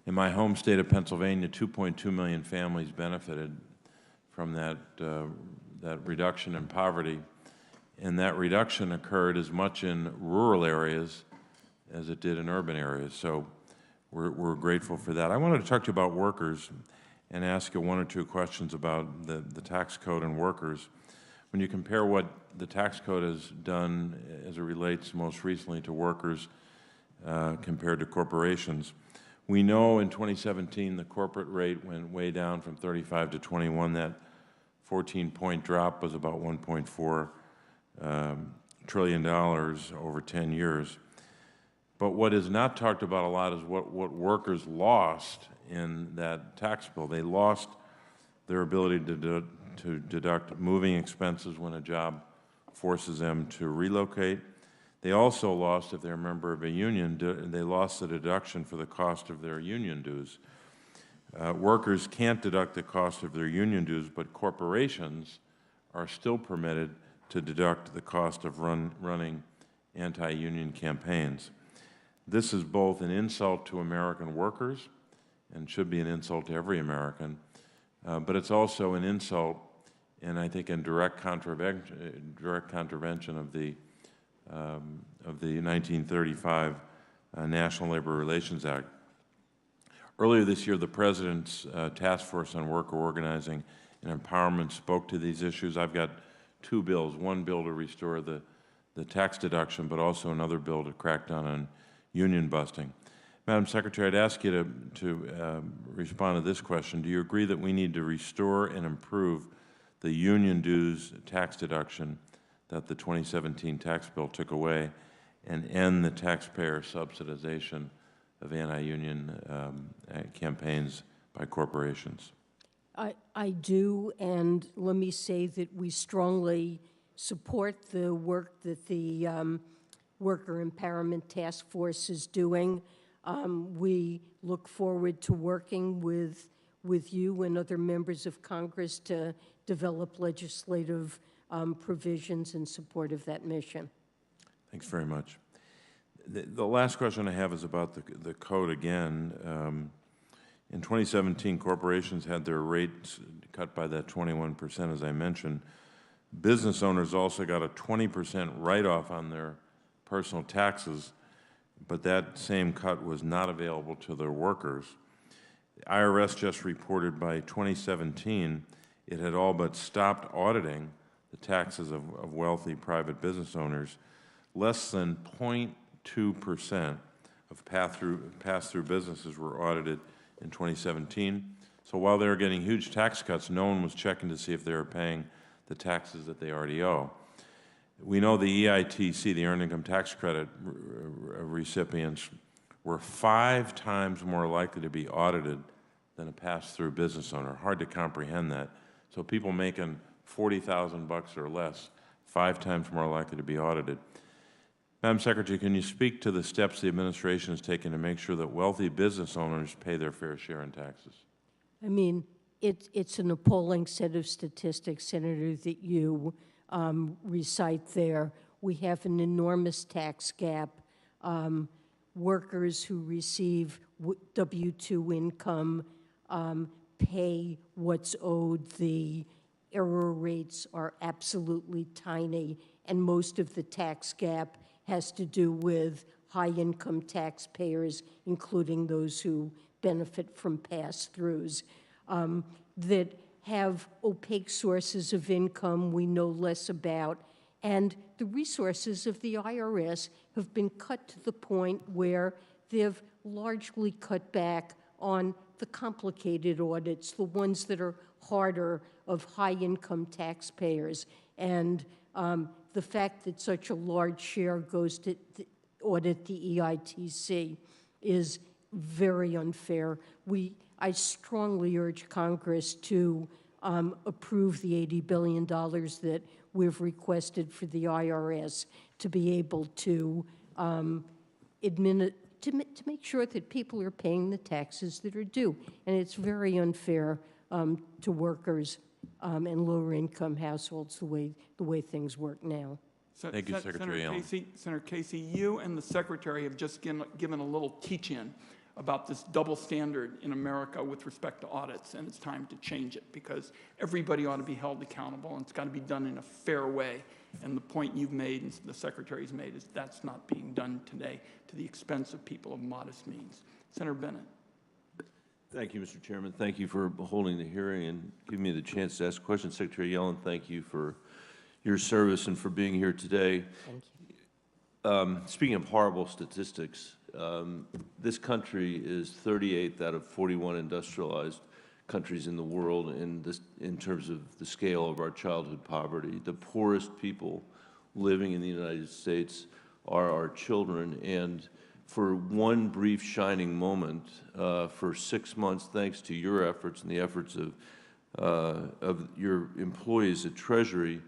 In my home state of Pennsylvania, 2.2 million families benefited from that reduction in poverty. And that reduction occurred as much in rural areas as it did in urban areas. So we're grateful for that. I wanted to talk to you about workers and ask you one or two questions about the tax code and workers. When you compare what the tax code has done as it relates most recently to workers compared to corporations, we know in 2017 the corporate rate went way down from 35 to 21. That 14-point drop was about $1.4 trillion over 10 years. But what is not talked about a lot is what workers lost in that tax bill. They lost their ability to deduct moving expenses when a job forces them to relocate. They also lost, if they're a member of a union, they lost the deduction for the cost of their union dues. Workers can't deduct the cost of their union dues, but corporations are still permitted to deduct the cost of running anti-union campaigns. This is both an insult to American workers and should be an insult to every American, but it's also an insult and I think in direct contravention of the 1935 National Labor Relations Act. Earlier this year, the President's Task Force on Worker Organizing and Empowerment spoke to these issues. I've got two bills, one bill to restore the tax deduction, but also another bill to crack down on union busting. Madam Secretary, I'd ask you to respond to this question. Do you agree that we need to restore and improve the union dues tax deduction that the 2017 tax bill took away and end the taxpayer subsidization of anti-union campaigns by corporations? I do, and let me say that we strongly support the work that the Worker Empowerment Task Force is doing. We look forward to working with you and other members of Congress to develop legislative provisions in support of that mission. Thanks very much. The last question I have is about the code again. In 2017, corporations had their rates cut by that 21%, as I mentioned. Business owners also got a 20% write-off on their personal taxes, but that same cut was not available to their workers. The IRS just reported by 2017 it had all but stopped auditing the taxes of wealthy private business owners. Less than 0.2% of pass-through businesses were audited in 2017. So while they were getting huge tax cuts, no one was checking to see if they were paying the taxes that they already owe. We know the EITC, the Earned Income Tax Credit recipients, were 5 times more likely to be audited than a pass-through business owner. Hard to comprehend that. So people making $40,000 or less, 5 times more likely to be audited. Madam Secretary, can you speak to the steps the administration has taken to make sure that wealthy business owners pay their fair share in taxes? I mean, it's an appalling set of statistics, Senator, that you recite there. We have an enormous tax gap. Workers who receive W-2 income pay what's owed. The error rates are absolutely tiny, and most of the tax gap has to do with high-income taxpayers, including those who benefit from pass-throughs, that have opaque sources of income we know less about, and the resources of the IRS have been cut to the point where they've largely cut back on the complicated audits, the ones that are harder of high-income taxpayers. And the fact that such a large share goes to audit the EITC is very unfair. I strongly urge Congress to approve the $80 billion that we've requested for the IRS to be able to to make sure that people are paying the taxes that are due. And it's very unfair to workers and lower-income households the way things work now. Thank you, Secretary Yellen. Senator Casey, you and the Secretary have just given a little teach-in about this double standard in America with respect to audits, and it's time to change it because everybody ought to be held accountable, and it's got to be done in a fair way. And the point you've made and the Secretary's made is that's not being done today to the expense of people of modest means. Senator Bennett. Thank you, Mr. Chairman. Thank you for holding the hearing and giving me the chance to ask questions. Secretary Yellen, thank you for your service and for being here today. Thank you. Speaking of horrible statistics, this country is 38th out of 41 industrialized countries in the world in terms of the scale of our childhood poverty. The poorest people living in the United States are our children, and for one brief shining moment, for 6 months, thanks to your efforts and the efforts of your employees at Treasury,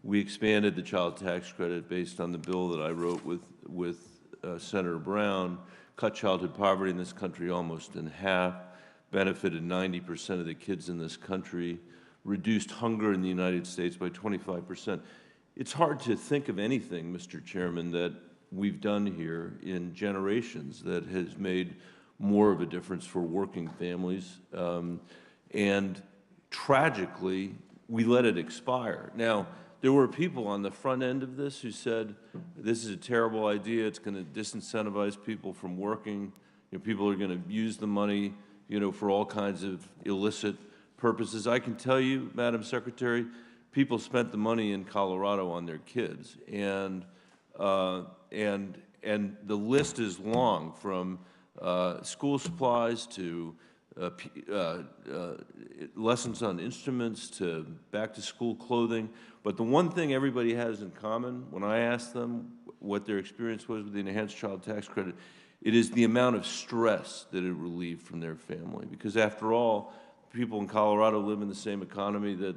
we expanded the child tax credit based on the bill that I wrote with Senator Brown, cut childhood poverty in this country almost in half, benefited 90% of the kids in this country, reduced hunger in the United States by 25%. It's hard to think of anything, Mr. Chairman, that we've done here in generations that has made more of a difference for working families. And tragically, we let it expire. Now, there were people on the front end of this who said, this is a terrible idea, it's going to disincentivize people from working, people are going to use the money, for all kinds of illicit purposes. I can tell you, Madam Secretary, people spent the money in Colorado on their kids, and the list is long, from school supplies to lessons on instruments to back-to-school clothing. But the one thing everybody has in common, when I asked them what their experience was with the enhanced child tax credit, it is the amount of stress that it relieved from their family. Because after all, people in Colorado live in the same economy that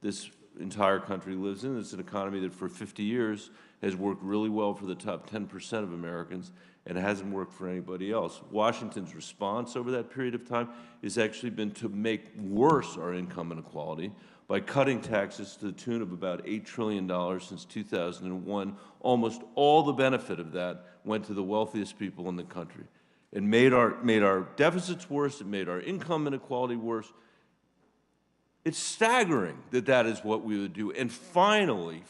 this entire country lives in. It's an economy that for 50 years has worked really well for the top 10% of Americans and hasn't worked for anybody else. Washington's response over that period of time has actually been to make worse our income inequality by cutting taxes to the tune of about $8 trillion since 2001. Almost all the benefit of that went to the wealthiest people in the country. It made our deficits worse, it made our income inequality worse. It's staggering that that is what we would do. And finally,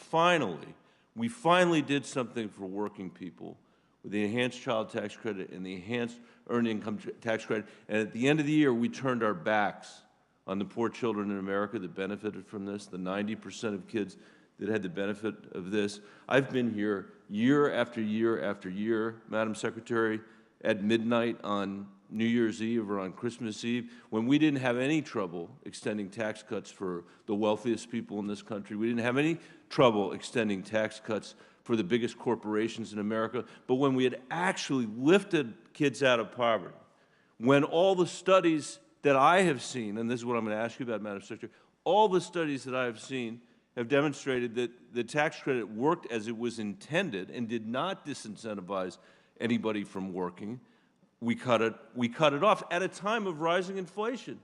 we finally did something for working people with the enhanced child tax credit and the enhanced earned income tax credit. And at the end of the year, we turned our backs on the poor children in America that benefited from this, the 90% of kids that had the benefit of this. I've been here year after year after year, Madam Secretary, at midnight on New Year's Eve or on Christmas Eve, when we didn't have any trouble extending tax cuts for the wealthiest people in this country. We didn't have any trouble extending tax cuts for the biggest corporations in America. But when we had actually lifted kids out of poverty, when all the studies that I have seen, and this is what I'm going to ask you about, Madam Secretary, all the studies that I have seen have demonstrated that the tax credit worked as it was intended and did not disincentivize anybody from working. We cut it off at a time of rising inflation.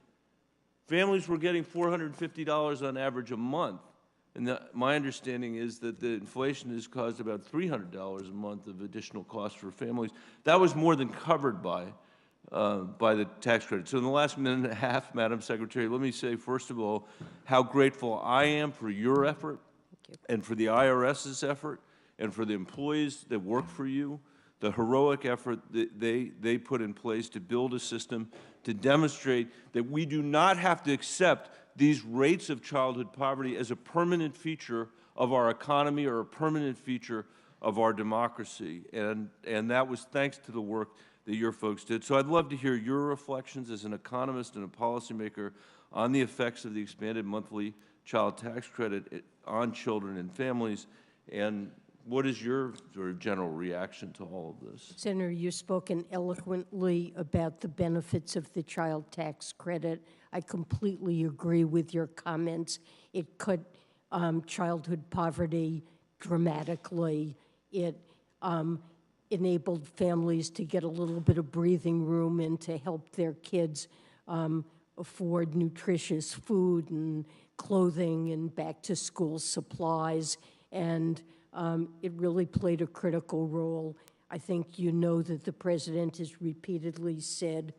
Families were getting $450 on average a month. And my understanding is that the inflation has caused about $300 a month of additional costs for families. That was more than covered by the tax credit. So in the last minute and a half, Madam Secretary, let me say, first of all, how grateful I am for your effort and for the IRS's effort and for the employees that work for you, the heroic effort that they put in place to build a system to demonstrate that we do not have to accept these rates of childhood poverty as a permanent feature of our economy or a permanent feature of our democracy. And that was thanks to the work that your folks did. So I'd love to hear your reflections as an economist and a policymaker on the effects of the expanded monthly child tax credit on children and families, and what is your sort of general reaction to all of this? Senator, you've spoken eloquently about the benefits of the child tax credit. I completely agree with your comments. It cut childhood poverty dramatically. It enabled families to get a little bit of breathing room and to help their kids afford nutritious food and clothing and back-to-school supplies. And it really played a critical role. I think you know that the president has repeatedly said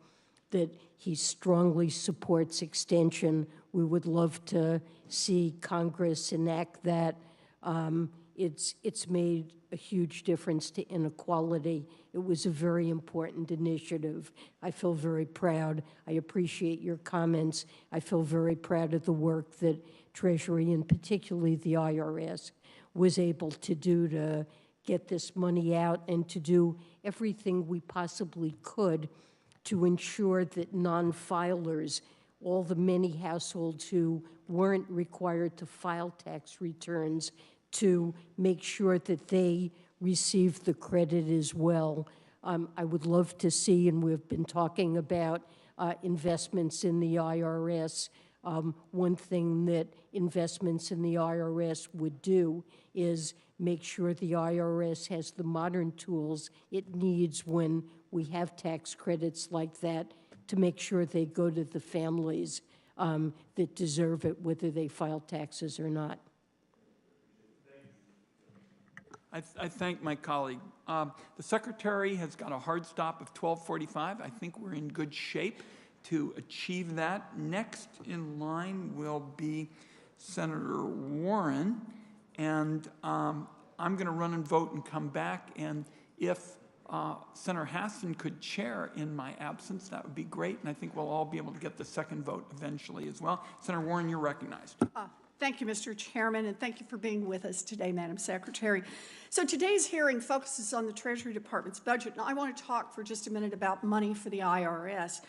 that he strongly supports extension. We would love to see Congress enact that. It's made a huge difference to inequality. It was a very important initiative. I feel very proud. I appreciate your comments. I feel very proud of the work that Treasury, and particularly the IRS, was able to do to get this money out and to do everything we possibly could to ensure that non-filers, all the many households who weren't required to file tax returns, to make sure that they receive the credit as well. I would love to see, and we've been talking about investments in the IRS. One thing that investments in the IRS would do is make sure the IRS has the modern tools it needs when we have tax credits like that to make sure they go to the families that deserve it, whether they file taxes or not. I thank my colleague. The Secretary has got a hard stop of 12:45. I think we're in good shape to achieve that. Next in line will be Senator Warren, and I'm going to run and vote and come back, and if Senator Hassan could chair in my absence, that would be great, and I think we'll all be able to get the second vote eventually as well. Senator Warren, you're recognized. Thank you, Mr. Chairman, and thank you for being with us today, Madam Secretary. So today's hearing focuses on the Treasury Department's budget, and I want to talk for just a minute about money for the IRS.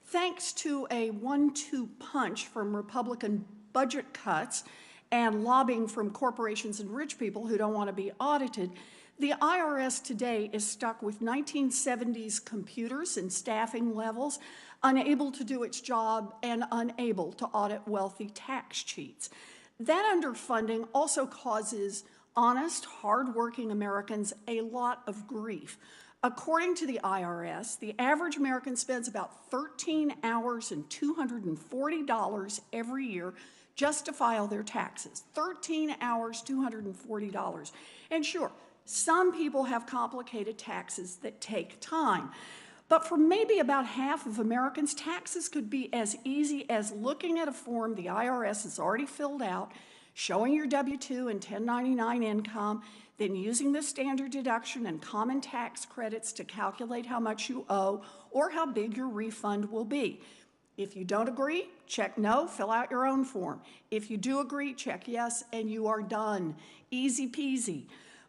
Thanks to a 1-2 punch from Republican budget cuts and lobbying from corporations and rich people who don't want to be audited, the IRS today is stuck with 1970s computers and staffing levels, unable to do its job and unable to audit wealthy tax cheats. That underfunding also causes honest, hardworking Americans a lot of grief. According to the IRS, the average American spends about 13 hours and $240 every year just to file their taxes. 13 hours, $240. And sure, some people have complicated taxes that take time. But for maybe about half of Americans, taxes could be as easy as looking at a form the IRS has already filled out, showing your W-2 and 1099 income, then using the standard deduction and common tax credits to calculate how much you owe or how big your refund will be. If you don't agree, check no, fill out your own form. If you do agree, check yes, and you are done. Easy peasy.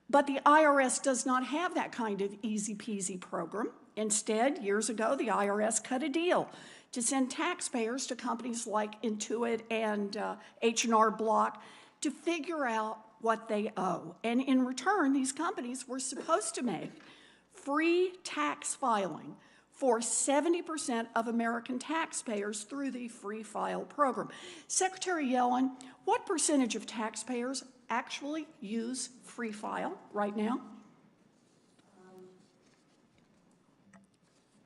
But the IRS does not have that kind of easy peasy program. Instead, years ago, the IRS cut a deal to send taxpayers to companies like Intuit and H&R Block to figure out what they owe. And in return, these companies were supposed to make free tax filing for 70% of American taxpayers through the Free File program. Secretary Yellen, what percentage of taxpayers actually use Free File right now?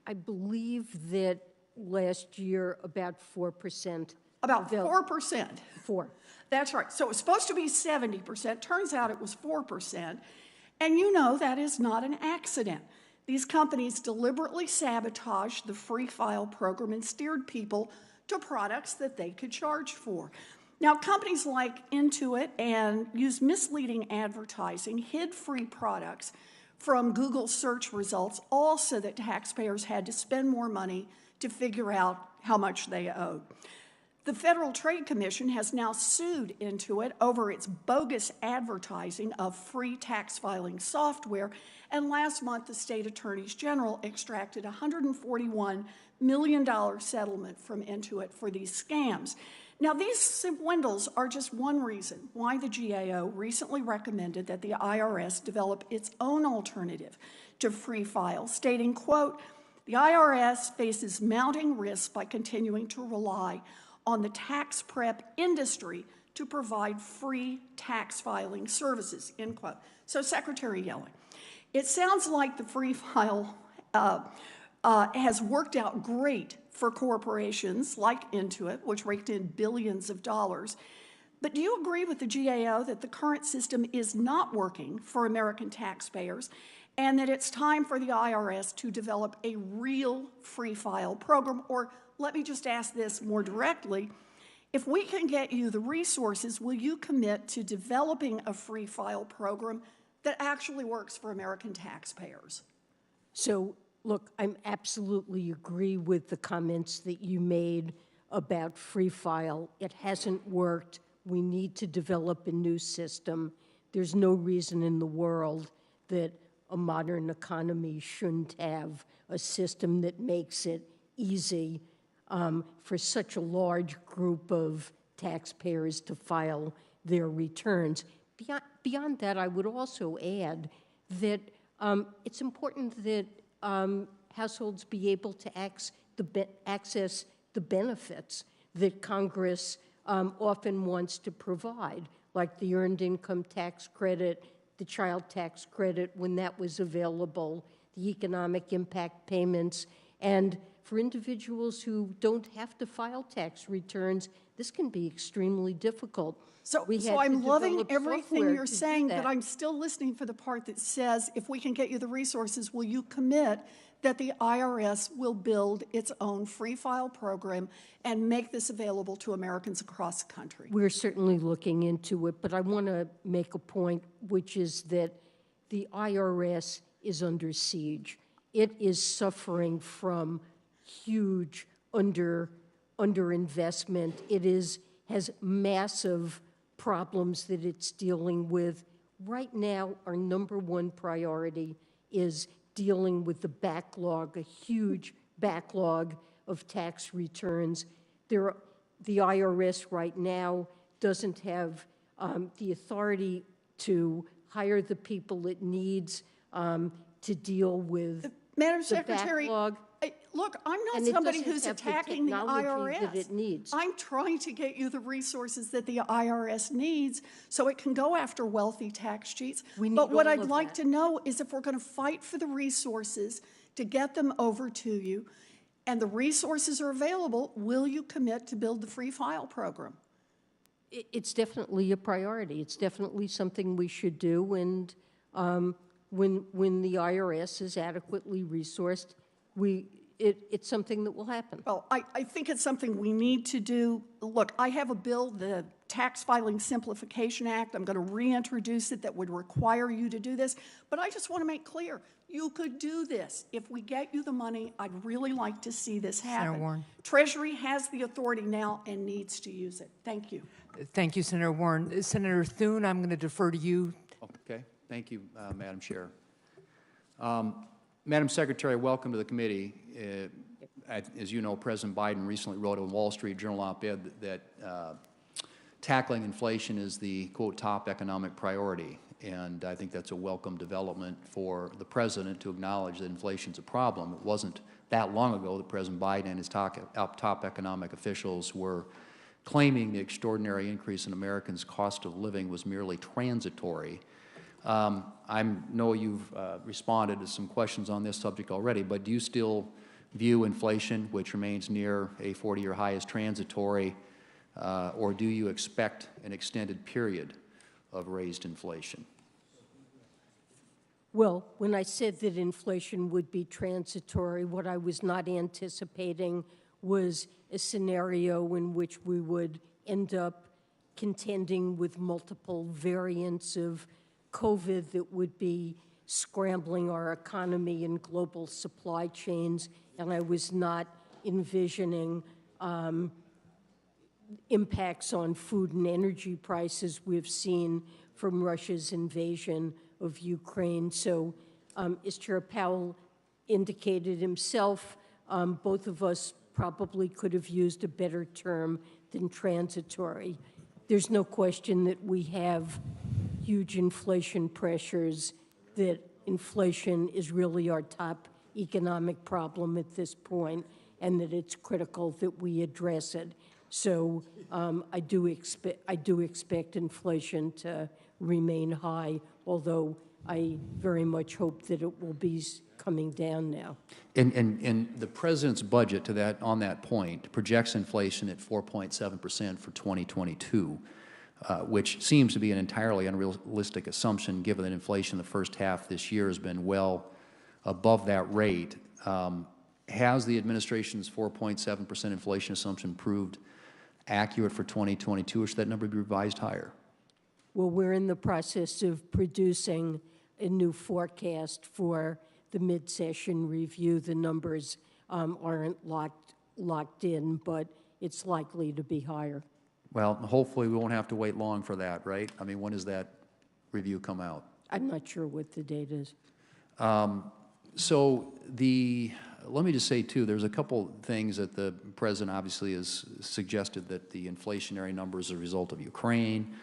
I believe that last year about 4%. About 4%. 4. That's right. So it was supposed to be 70%. Turns out it was 4%. And you know that is not an accident. These companies deliberately sabotaged the Free File program and steered people to products that they could charge for. Now, companies like Intuit and use misleading advertising, hid free products from Google search results, all so that taxpayers had to spend more money to figure out how much they owed. The Federal Trade Commission has now sued Intuit over its bogus advertising of free tax filing software, and last month the state attorneys general extracted a $141 million settlement from Intuit for these scams. Now, these swindles are just one reason why the GAO recently recommended that the IRS develop its own alternative to free file, stating, quote, "The IRS faces mounting risks by continuing to rely on the tax prep industry to provide free tax filing services," end quote. So, Secretary Yellen, it sounds like the free file has worked out great for corporations like Intuit, which raked in billions of dollars. But do you agree with the GAO that the current system is not working for American taxpayers and that it's time for the IRS to develop a real free file program? Or let me just ask this more directly. If we can get you the resources, will you commit to developing a free file program that actually works for American taxpayers? So, look, I absolutely agree with the comments that you made about free file. It hasn't worked. We need to develop a new system. There's no reason in the world that a modern economy shouldn't have a system that makes it easy for such a large group of taxpayers to file their returns. Beyond that, I would also add that it's important that households be able to access the benefits that Congress often wants to provide, like the Earned Income Tax Credit, the Child Tax Credit when that was available, the economic impact payments, and for individuals who don't have to file tax returns, this can be extremely difficult. So I'm loving everything you're saying, but I'm still listening for the part that says, if we can get you the resources, will you commit that the IRS will build its own free file program and make this available to Americans across the country? We're certainly looking into it, but I want to make a point, which is that the IRS is under siege. It is suffering from huge underinvestment. It has massive problems that it's dealing with. Right now, our number one priority is dealing with the backlog, a huge backlog of tax returns. The IRS right now doesn't have the authority to hire the people it needs to deal with Madam the Secretary, backlog. Look, I'm not And it somebody doesn't who's have the attacking the technology IRS. that it needs. I'm trying to get you the resources that the IRS needs so it can go after wealthy tax cheats. But what I'd like to know is if we're going to fight for the resources to get them over to you, and the resources are available, will you commit to build the free file program? It's definitely a priority. It's definitely something we should do, and when the IRS is adequately resourced, it's something that will happen. Well, I think it's something we need to do. Look, I have a bill, the Tax Filing Simplification Act. I'm going to reintroduce it that would require you to do this. But I just want to make clear, you could do this. If we get you the money, I'd really like to see this happen. Senator Warren. Treasury has the authority now and needs to use it. Thank you. Thank you, Senator Warren. Senator Thune, I'm going to defer to you. Okay. Thank you, Madam Chair. Madam Secretary, welcome to the committee. As you know, President Biden recently wrote a Wall Street Journal op-ed that tackling inflation is the, quote, top economic priority. And I think that's a welcome development for the President to acknowledge that inflation's a problem. It wasn't that long ago that President Biden and his top economic officials were claiming the extraordinary increase in Americans' cost of living was merely transitory. I know you've responded to some questions on this subject already, but do you still view inflation, which remains near a 40-year high, as transitory, or do you expect an extended period of raised inflation? Well, when I said that inflation would be transitory, what I was not anticipating was a scenario in which we would end up contending with multiple variants of COVID that would be scrambling our economy and global supply chains, and I was not envisioning impacts on food and energy prices we've seen from Russia's invasion of Ukraine. So as Chair Powell indicated himself, both of us probably could have used a better term than transitory. There's no question that we have huge inflation pressures, that inflation is really our top economic problem at this point, and that it's critical that we address it. So I do expect inflation to remain high, although I very much hope that it will be coming down now. And the president's budget on that point projects inflation at 4.7% for 2022, which seems to be an entirely unrealistic assumption given that inflation the first half this year has been well above that rate. Has the administration's 4.7% inflation assumption proved accurate for 2022, or should that number be revised higher? Well, we're in the process of producing a new forecast for the mid-session review. The numbers aren't locked in, but it's likely to be higher. Well, hopefully we won't have to wait long for that, right? I mean, when does that review come out? I'm not sure what the date is. Let me just say, too, there's a couple things that the president obviously has suggested, that the inflationary numbers are a result of Ukraine.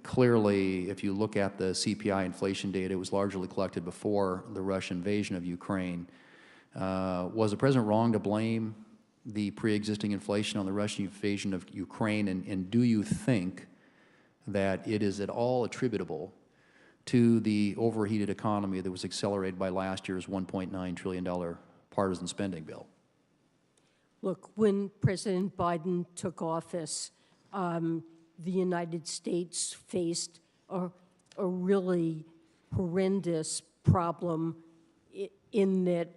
Clearly, if you look at the CPI inflation data, it was largely collected before the Russian invasion of Ukraine. Was the president wrong to blame the pre-existing inflation on the Russian invasion of Ukraine? And do you think that it is at all attributable to the overheated economy that was accelerated by last year's $1.9 trillion partisan spending bill? Look, when President Biden took office, the United States faced a really horrendous problem in that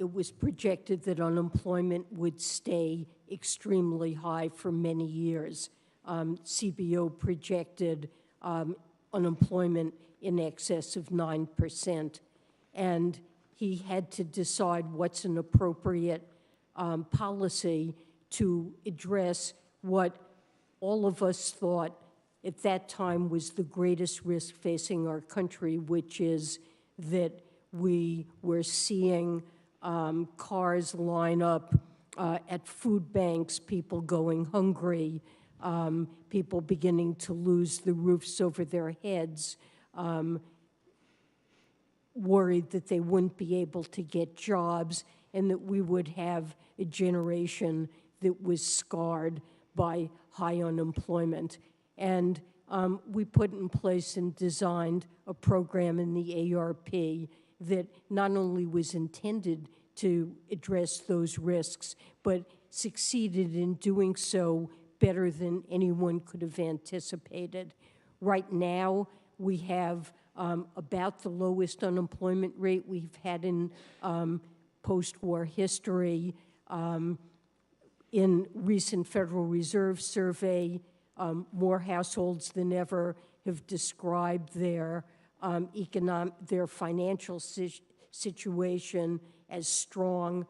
it was projected that unemployment would stay extremely high for many years. CBO projected unemployment in excess of 9%. And he had to decide what's an appropriate policy to address what all of us thought at that time was the greatest risk facing our country, which is that we were seeing cars line up at food banks, people going hungry, people beginning to lose the roofs over their heads, worried that they wouldn't be able to get jobs, and that we would have a generation that was scarred by high unemployment. And we put in place and designed a program in the ARP that not only was intended to address those risks, but succeeded in doing so better than anyone could have anticipated. Right now, we have about the lowest unemployment rate we've had in post-war history. In recent Federal Reserve survey, more households than ever have described their financial situation as strong.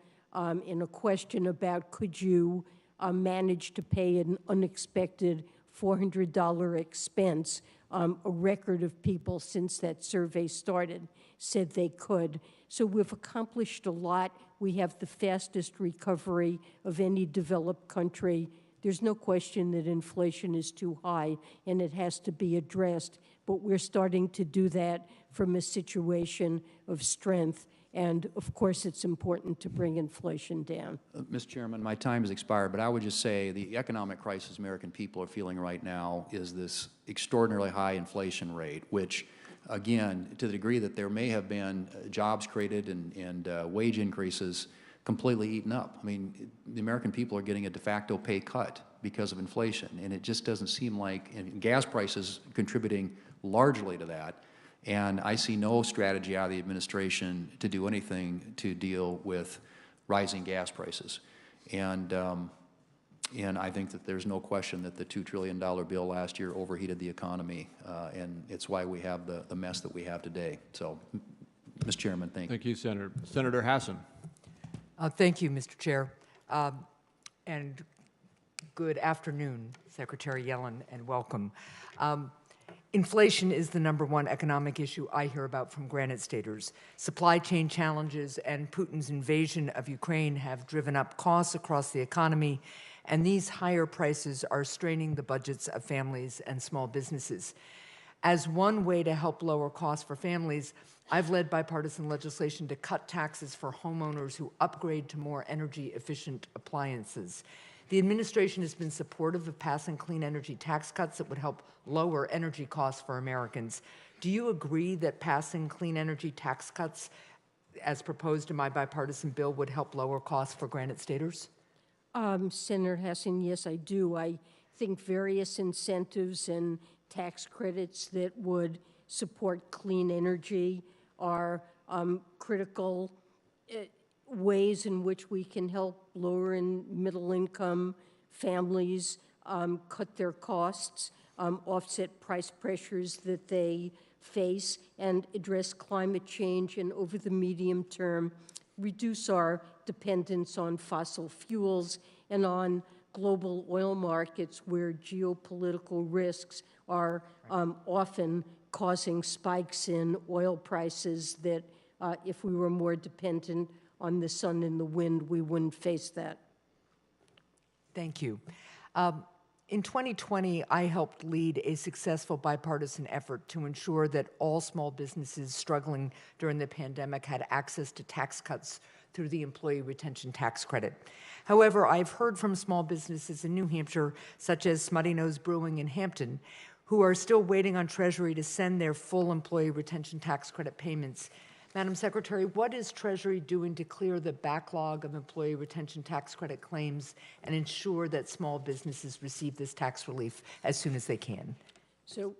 In a question about could you manage to pay an unexpected $400 expense, a record of people since that survey started said they could. So we've accomplished a lot. We have the fastest recovery of any developed country. There's no question that inflation is too high and it has to be addressed, but we're starting to do that from a situation of strength. And of course, it's important to bring inflation down. Mr. Chairman, my time has expired, but I would just say the economic crisis American people are feeling right now is this extraordinarily high inflation rate, which, again, to the degree that there may have been jobs created and wage increases completely eaten up. I mean, the American people are getting a de facto pay cut because of inflation, and it just doesn't seem like, and gas prices contributing largely to that. And I see no strategy out of the administration to do anything to deal with rising gas prices. And I think that there's no question that the $2 trillion bill last year overheated the economy, and it's why we have the mess that we have today. So, Mr. Chairman, thank you. Thank you, Senator. Senator Hassan. Thank you, Mr. Chair. And good afternoon, Secretary Yellen, and welcome. Inflation is the #1 economic issue I hear about from Granite Staters. Supply chain challenges and Putin's invasion of Ukraine have driven up costs across the economy, and these higher prices are straining the budgets of families and small businesses. As one way to help lower costs for families, I've led bipartisan legislation to cut taxes for homeowners who upgrade to more energy-efficient appliances. The administration has been supportive of passing clean energy tax cuts that would help lower energy costs for Americans. Do you agree that passing clean energy tax cuts, as proposed in my bipartisan bill, would help lower costs for Granite Staters? Senator Hassan, yes, I do. I think various incentives and tax credits that would support clean energy are critical ways in which we can help lower and middle income families cut their costs, offset price pressures that they face, and address climate change, and over the medium term, reduce our dependence on fossil fuels and on global oil markets where geopolitical risks are often causing spikes in oil prices that if we were more dependent on the sun and the wind, we wouldn't face that. Thank you. In 2020, I helped lead a successful bipartisan effort to ensure that all small businesses struggling during the pandemic had access to tax cuts through the Employee Retention Tax Credit. However, I've heard from small businesses in New Hampshire, such as Smutty Nose Brewing in Hampton, who are still waiting on Treasury to send their full Employee Retention Tax Credit payments. Madam Secretary, what is Treasury doing to clear the backlog of Employee Retention Tax Credit claims and ensure that small businesses receive this tax relief as soon as they can? So,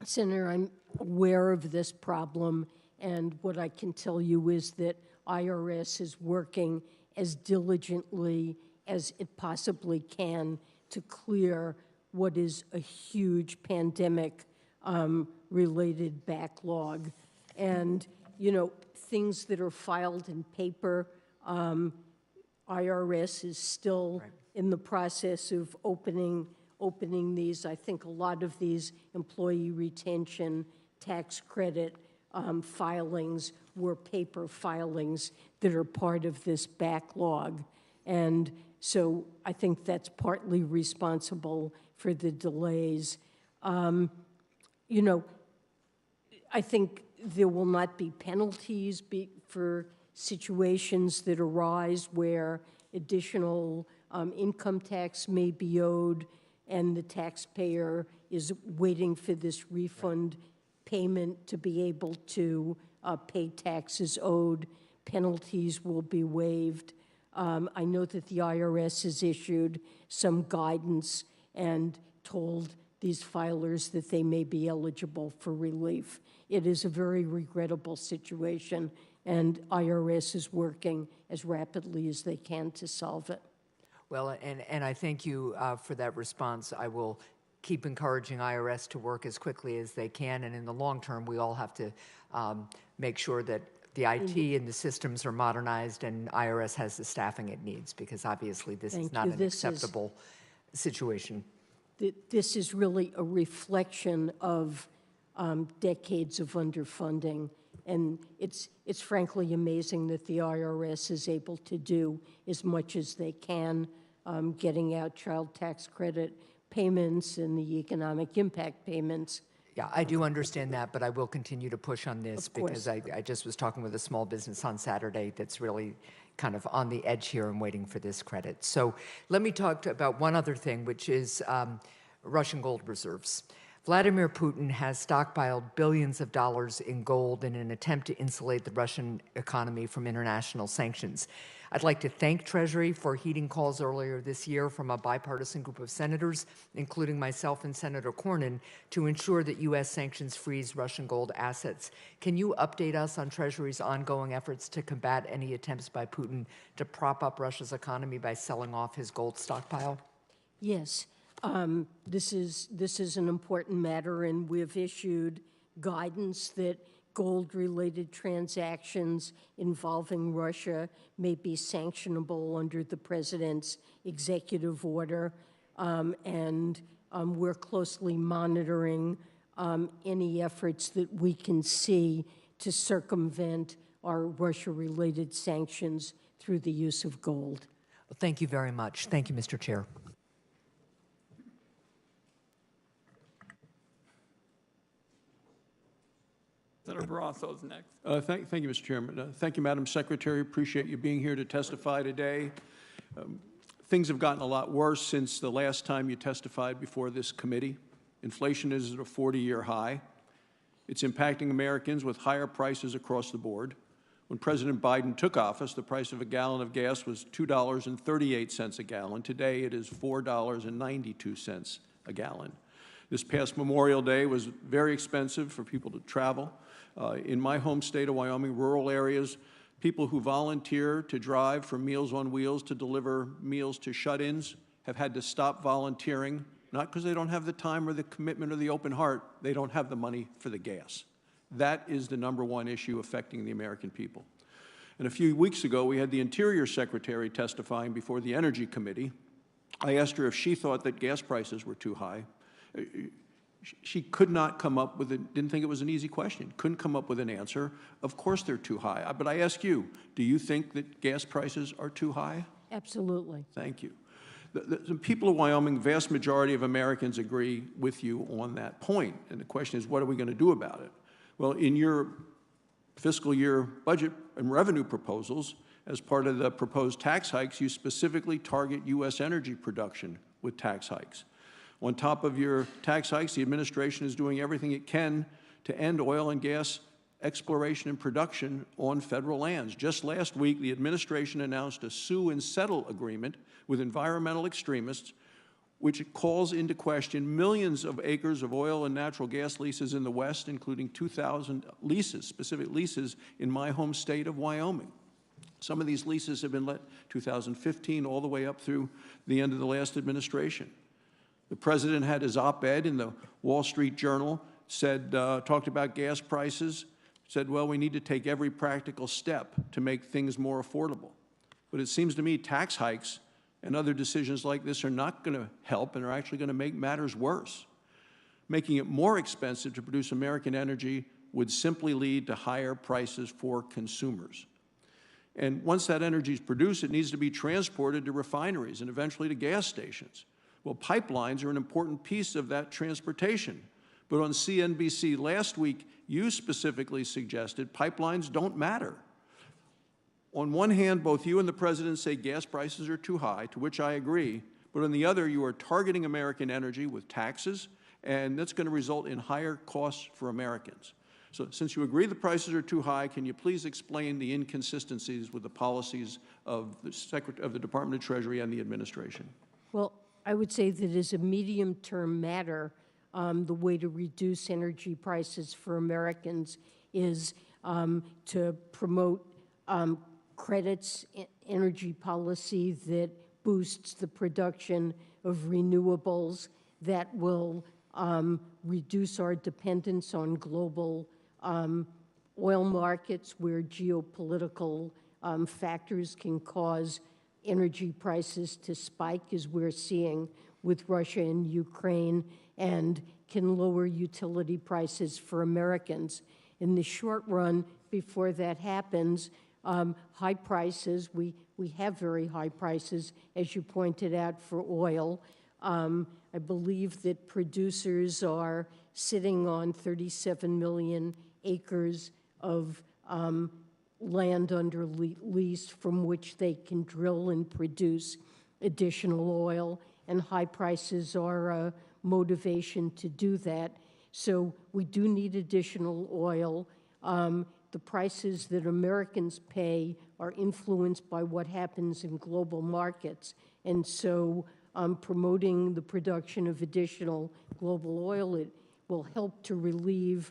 Senator, I'm aware of this problem, and what I can tell you is that IRS is working as diligently as it possibly can to clear what is a huge pandemic-related backlog. And, you know, things that are filed in paper, IRS is still in the process of opening these. I think a lot of these employee retention tax credit filings were paper filings that are part of this backlog. And so I think that's partly responsible for the delays. You know, I think there will not be penalties for situations that arise where additional income tax may be owed and the taxpayer is waiting for this refund payment to be able to pay taxes owed. Penalties will be waived. I know that the IRS has issued some guidance and told these filers that they may be eligible for relief. It is a very regrettable situation, and IRS is working as rapidly as they can to solve it. Well, and I thank you for that response. I will keep encouraging IRS to work as quickly as they can, and in the long term, we all have to make sure that the IT and the systems are modernized and IRS has the staffing it needs, because obviously this is not an acceptable situation. This is really a reflection of decades of underfunding, and it's frankly amazing that the IRS is able to do as much as they can, getting out child tax credit payments and the economic impact payments. Yeah, I do understand that, but I will continue to push on this because I just was talking with a small business on Saturday that's really kind of on the edge here and waiting for this credit. So let me talk about one other thing, which is Russian gold reserves. Vladimir Putin has stockpiled billions of dollars in gold in an attempt to insulate the Russian economy from international sanctions. I'd like to thank Treasury for heeding calls earlier this year from a bipartisan group of senators, including myself and Senator Cornyn, to ensure that U.S. sanctions freeze Russian gold assets. Can you update us on Treasury's ongoing efforts to combat any attempts by Putin to prop up Russia's economy by selling off his gold stockpile? Yes. This is an important matter, and we've issued guidance that gold-related transactions involving Russia may be sanctionable under the president's executive order, and we're closely monitoring any efforts that we can see to circumvent our Russia-related sanctions through the use of gold. Well, thank you very much. Thank you, Mr. Chair. Senator Barrasso's next. Thank you, Mr. Chairman. Thank you, Madam Secretary. Appreciate you being here to testify today. Things have gotten a lot worse since the last time you testified before this committee. Inflation is at a 40-year high. It's impacting Americans with higher prices across the board. When President Biden took office, the price of a gallon of gas was $2.38 a gallon. Today, it is $4.92 a gallon. This past Memorial Day was very expensive for people to travel. In my home state of Wyoming, rural areas, people who volunteer to drive for Meals on Wheels to deliver meals to shut-ins have had to stop volunteering, not because they don't have the time or the commitment or the open heart, they don't have the money for the gas. That is the #1 issue affecting the American people. And a few weeks ago, we had the Interior Secretary testifying before the Energy Committee. I asked her if she thought that gas prices were too high. She could not come up with didn't think it was an easy question, couldn't come up with an answer. Of course they're too high. But I ask you, do you think that gas prices are too high? Absolutely. Thank you. The people of Wyoming, vast majority of Americans agree with you on that point. And the question is, what are we going to do about it? Well, in your fiscal year budget and revenue proposals, as part of the proposed tax hikes, you specifically target U.S. energy production with tax hikes. On top of your tax hikes, the administration is doing everything it can to end oil and gas exploration and production on federal lands. Just last week, the administration announced a sue and settle agreement with environmental extremists, which calls into question millions of acres of oil and natural gas leases in the West, including 2,000 leases, specific leases in my home state of Wyoming. Some of these leases have been let 2015 all the way up through the end of the last administration. The president had his op-ed in the Wall Street Journal, talked about gas prices, said, well, we need to take every practical step to make things more affordable. But it seems to me tax hikes and other decisions like this are not going to help and are actually going to make matters worse. Making it more expensive to produce American energy would simply lead to higher prices for consumers. And once that energy is produced, it needs to be transported to refineries and eventually to gas stations. Well, pipelines are an important piece of that transportation. But on CNBC last week, you specifically suggested pipelines don't matter. On one hand, both you and the president say gas prices are too high, to which I agree. But on the other, you are targeting American energy with taxes, and that's going to result in higher costs for Americans. So since you agree the prices are too high, can you please explain the inconsistencies with the policies of the Department of Treasury and the administration? Well, I would say that as a medium-term matter, the way to reduce energy prices for Americans is to promote credits, energy policy that boosts the production of renewables, that will reduce our dependence on global oil markets where geopolitical factors can cause energy prices to spike, as we're seeing with Russia and Ukraine, and can lower utility prices for Americans. In the short run, before that happens, high prices, we have very high prices, as you pointed out, for oil. I believe that producers are sitting on 37 million acres of land under lease from which they can drill and produce additional oil, and high prices are a motivation to do that. So we do need additional oil. The prices that Americans pay are influenced by what happens in global markets. And so promoting the production of additional global oil, it will help to relieve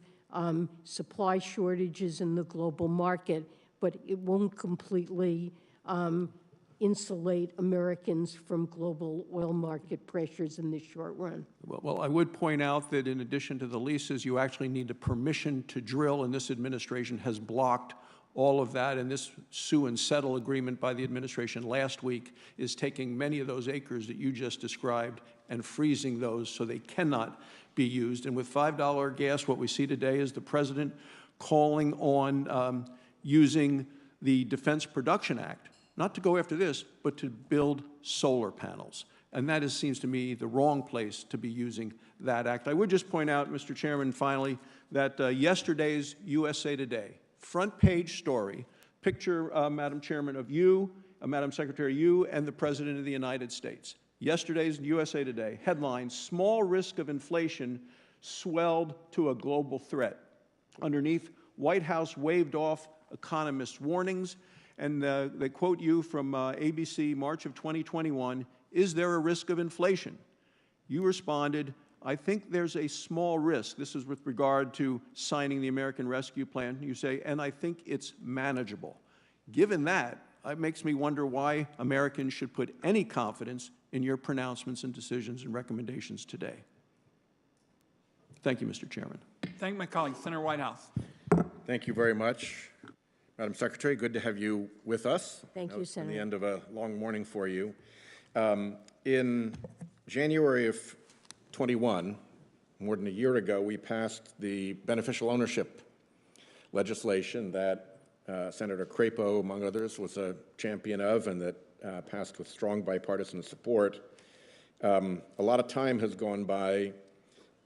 supply shortages in the global market, but it won't completely insulate Americans from global oil market pressures in the short run. Well, I would point out that in addition to the leases, you actually need a permission to drill, and this administration has blocked all of that, and this sue and settle agreement by the administration last week is taking many of those acres that you just described and freezing those so they cannot be used. And with $5 gas, what we see today is the president calling on using the Defense Production Act, not to go after this, but to build solar panels. And that seems to me the wrong place to be using that act. I would just point out, Mr. Chairman, finally, that yesterday's USA Today front page story, picture, Madam Chairman, of you, Madam Secretary, you and the President of the United States. Yesterday's USA Today headline, "Small Risk of Inflation Swelled to a Global Threat." Underneath, White House waved off economists' warnings, and they quote you from ABC, March of 2021, "Is there a risk of inflation?" You responded, "I think there's a small risk." This is with regard to signing the American Rescue Plan. You say, "and I think it's manageable." Given that, it makes me wonder why Americans should put any confidence in your pronouncements and decisions and recommendations today. Thank you, Mr. Chairman. Thank my colleague, Senator Whitehouse. Thank you very much. Madam Secretary, good to have you with us. Thank you, Senator. The end of a long morning for you. In January of 21, more than a year ago, we passed the beneficial ownership legislation that Senator Crapo, among others, was a champion of, and that passed with strong bipartisan support. A lot of time has gone by,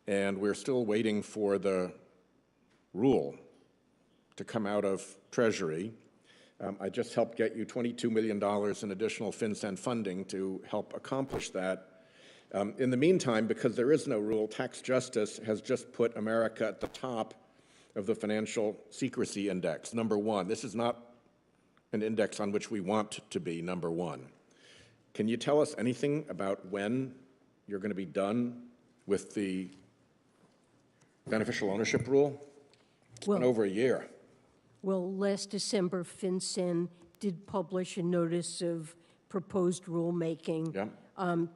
and we're still waiting for the rule to come out of Treasury. I just helped get you $22 million in additional FinCEN funding to help accomplish that. In the meantime, because there is no rule, Tax Justice has just put America at the top of the Financial Secrecy Index, #1. This is not an index on which we want to be #1. Can you tell us anything about when you're going to be done with the beneficial ownership rule? It's been over a year. Well, last December, FinCEN did publish a notice of proposed rulemaking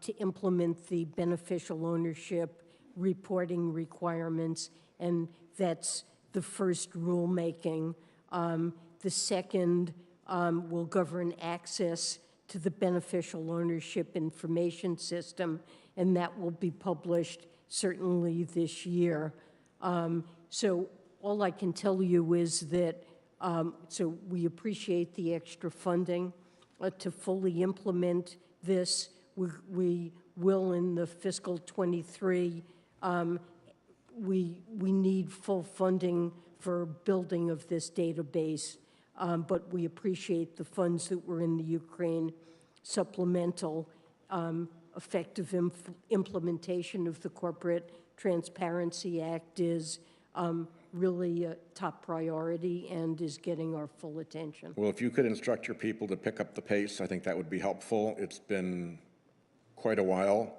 to implement the beneficial ownership reporting requirements, and that's the first rulemaking. The second will govern access to the beneficial ownership information system, and that will be published certainly this year. So all I can tell you is that so we appreciate the extra funding to fully implement this. We will in the fiscal 23. We need full funding for building of this database, but we appreciate the funds that were in the Ukraine supplemental. Effective implementation of the Corporate Transparency Act is really a top priority and is getting our full attention. Well, if you could instruct your people to pick up the pace, I think that would be helpful. It's been quite a while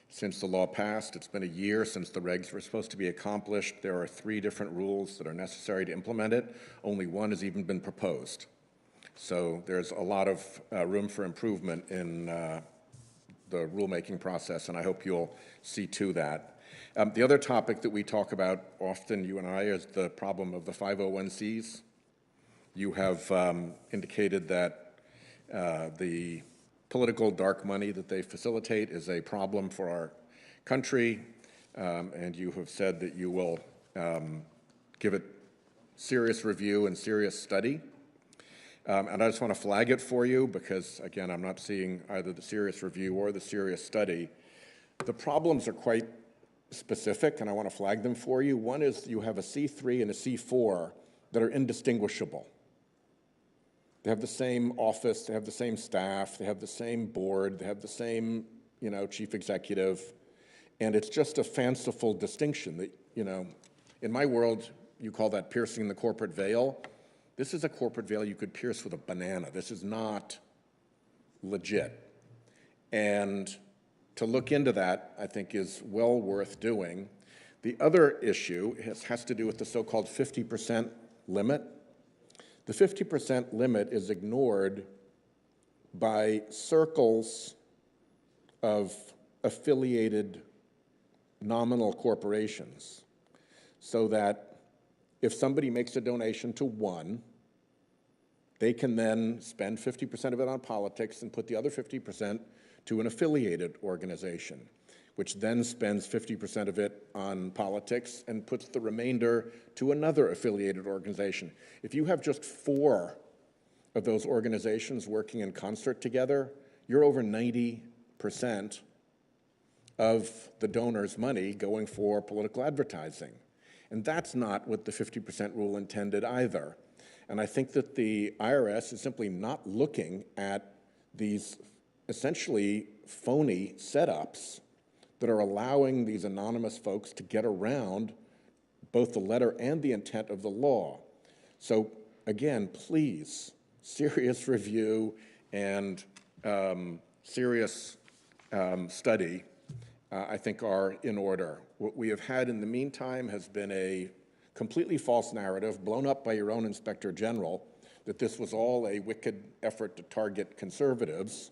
since the law passed. It's been a year since the regs were supposed to be accomplished. There are 3 different rules that are necessary to implement it. Only 1 has even been proposed. So there's a lot of room for improvement in the rulemaking process, and I hope you'll see to that. The other topic that we talk about often, you and I, is the problem of the 501Cs. You have indicated that the political dark money that they facilitate is a problem for our country, and you have said that you will give it serious review and serious study. And I just want to flag it for you because, again, I'm not seeing either the serious review or the serious study. The problems are quite specific, and I want to flag them for you. One is you have a C3 and a C4 that are indistinguishable. They have the same office, they have the same staff, they have the same board, they have the same, chief executive, and it's just a fanciful distinction that, in my world, you call that piercing the corporate veil. This is a corporate veil you could pierce with a banana. This is not legit. And to look into that, I think, is well worth doing. The other issue has to do with the so-called 50% limit. The 50% limit is ignored by circles of affiliated nominal corporations, so that if somebody makes a donation to one, they can then spend 50% of it on politics and put the other 50% to an affiliated organization, which then spends 50% of it on politics and puts the remainder to another affiliated organization. If you have just 4 of those organizations working in concert together, you're over 90% of the donor's money going for political advertising. And that's not what the 50% rule intended either. And I think that the IRS is simply not looking at these essentially phony setups that are allowing these anonymous folks to get around both the letter and the intent of the law. So again, please, serious review and serious study, I think, are in order. What we have had in the meantime has been a completely false narrative blown up by your own Inspector General that this was all a wicked effort to target conservatives.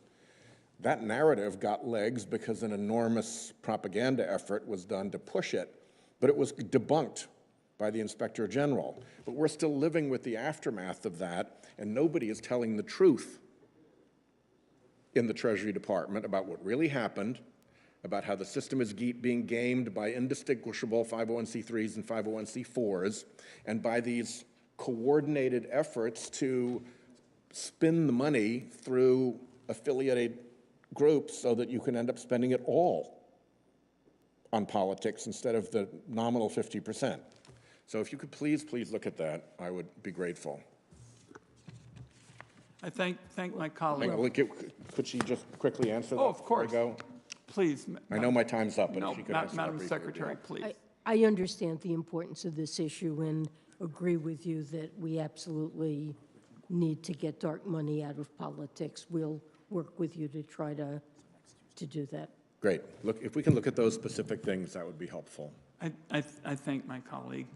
That narrative got legs because an enormous propaganda effort was done to push it, but it was debunked by the Inspector General. But we're still living with the aftermath of that, and nobody is telling the truth in the Treasury Department about what really happened, about how the system is being gamed by indistinguishable 501c3s and 501c4s, and by these coordinated efforts to spin the money through affiliated groups so that you can end up spending it all on politics instead of the nominal 50%. So if you could please look at that, I would be grateful. I thank my colleague. Could she just quickly answer that? Oh, of course. Before I go? Please. I know my time's up, but No, if she could answer that Madam briefly, Secretary, please. I understand the importance of this issue and agree with you that we absolutely need to get dark money out of politics. We'll work with you to try to do that. Great. Look, if we can look at those specific things, that would be helpful. I thank my colleague.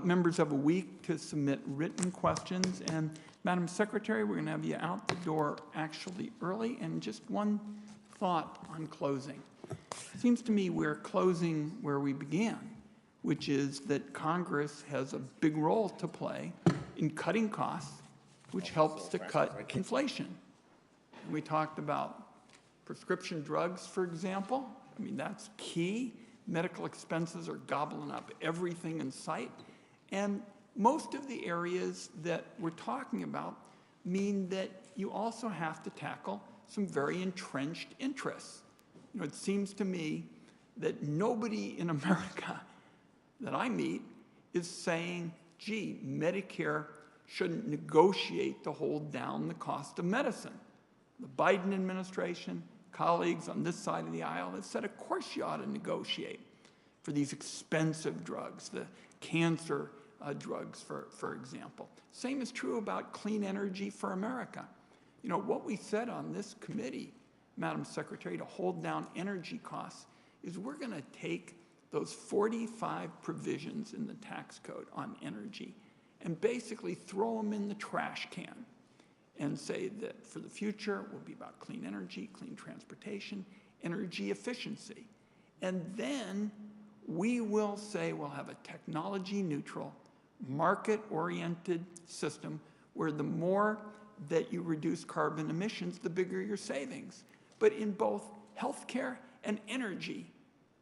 Members have a week to submit written questions, and Madam Secretary, we're going to have you out the door actually early. And just one thought on closing. It seems to me we're closing where we began, which is that Congress has a big role to play in cutting costs, which helps to cut inflation. And we talked about prescription drugs, for example. I mean, that's key. Medical expenses are gobbling up everything in sight. And most of the areas that we're talking about mean that you also have to tackle some very entrenched interests. You know, it seems to me that nobody in America that I meet is saying, gee, Medicare shouldn't negotiate to hold down the cost of medicine. The Biden administration, colleagues on this side of the aisle have said, of course you ought to negotiate for these expensive drugs, the cancer drugs, for example. Same is true about clean energy for America. You know, what we said on this committee, Madam Secretary, to hold down energy costs is we're going to take those 45 provisions in the tax code on energy and basically throw them in the trash can and say that for the future will be about clean energy, clean transportation, energy efficiency. And then we will say we'll have a technology neutral, market-oriented system where the more that you reduce carbon emissions, the bigger your savings. But in both healthcare and energy,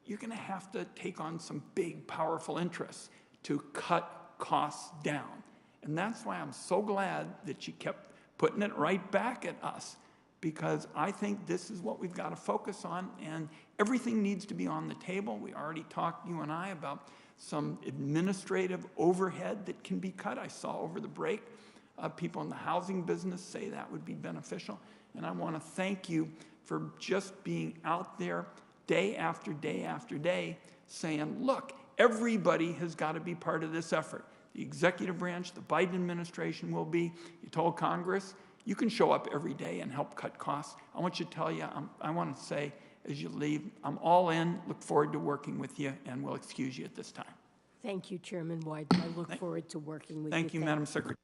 you're going to have to take on some big, powerful interests to cut costs down. And that's why I'm so glad that you kept putting it right back at us, because I think this is what we've got to focus on, and everything needs to be on the table. We already talked, you and I, about some administrative overhead that can be cut. I saw over the break people in the housing business say that would be beneficial. And I want to thank you for just being out there day after day after day saying, look, everybody has got to be part of this effort. The executive branch, the Biden administration will be. You told Congress, you can show up every day and help cut costs. I want you to tell you, I want to say as you leave, I'm all in, look forward to working with you, and we'll excuse you at this time. Thank you, Chairman Wyden. I look forward to working with you. Thank you, Madam Secretary.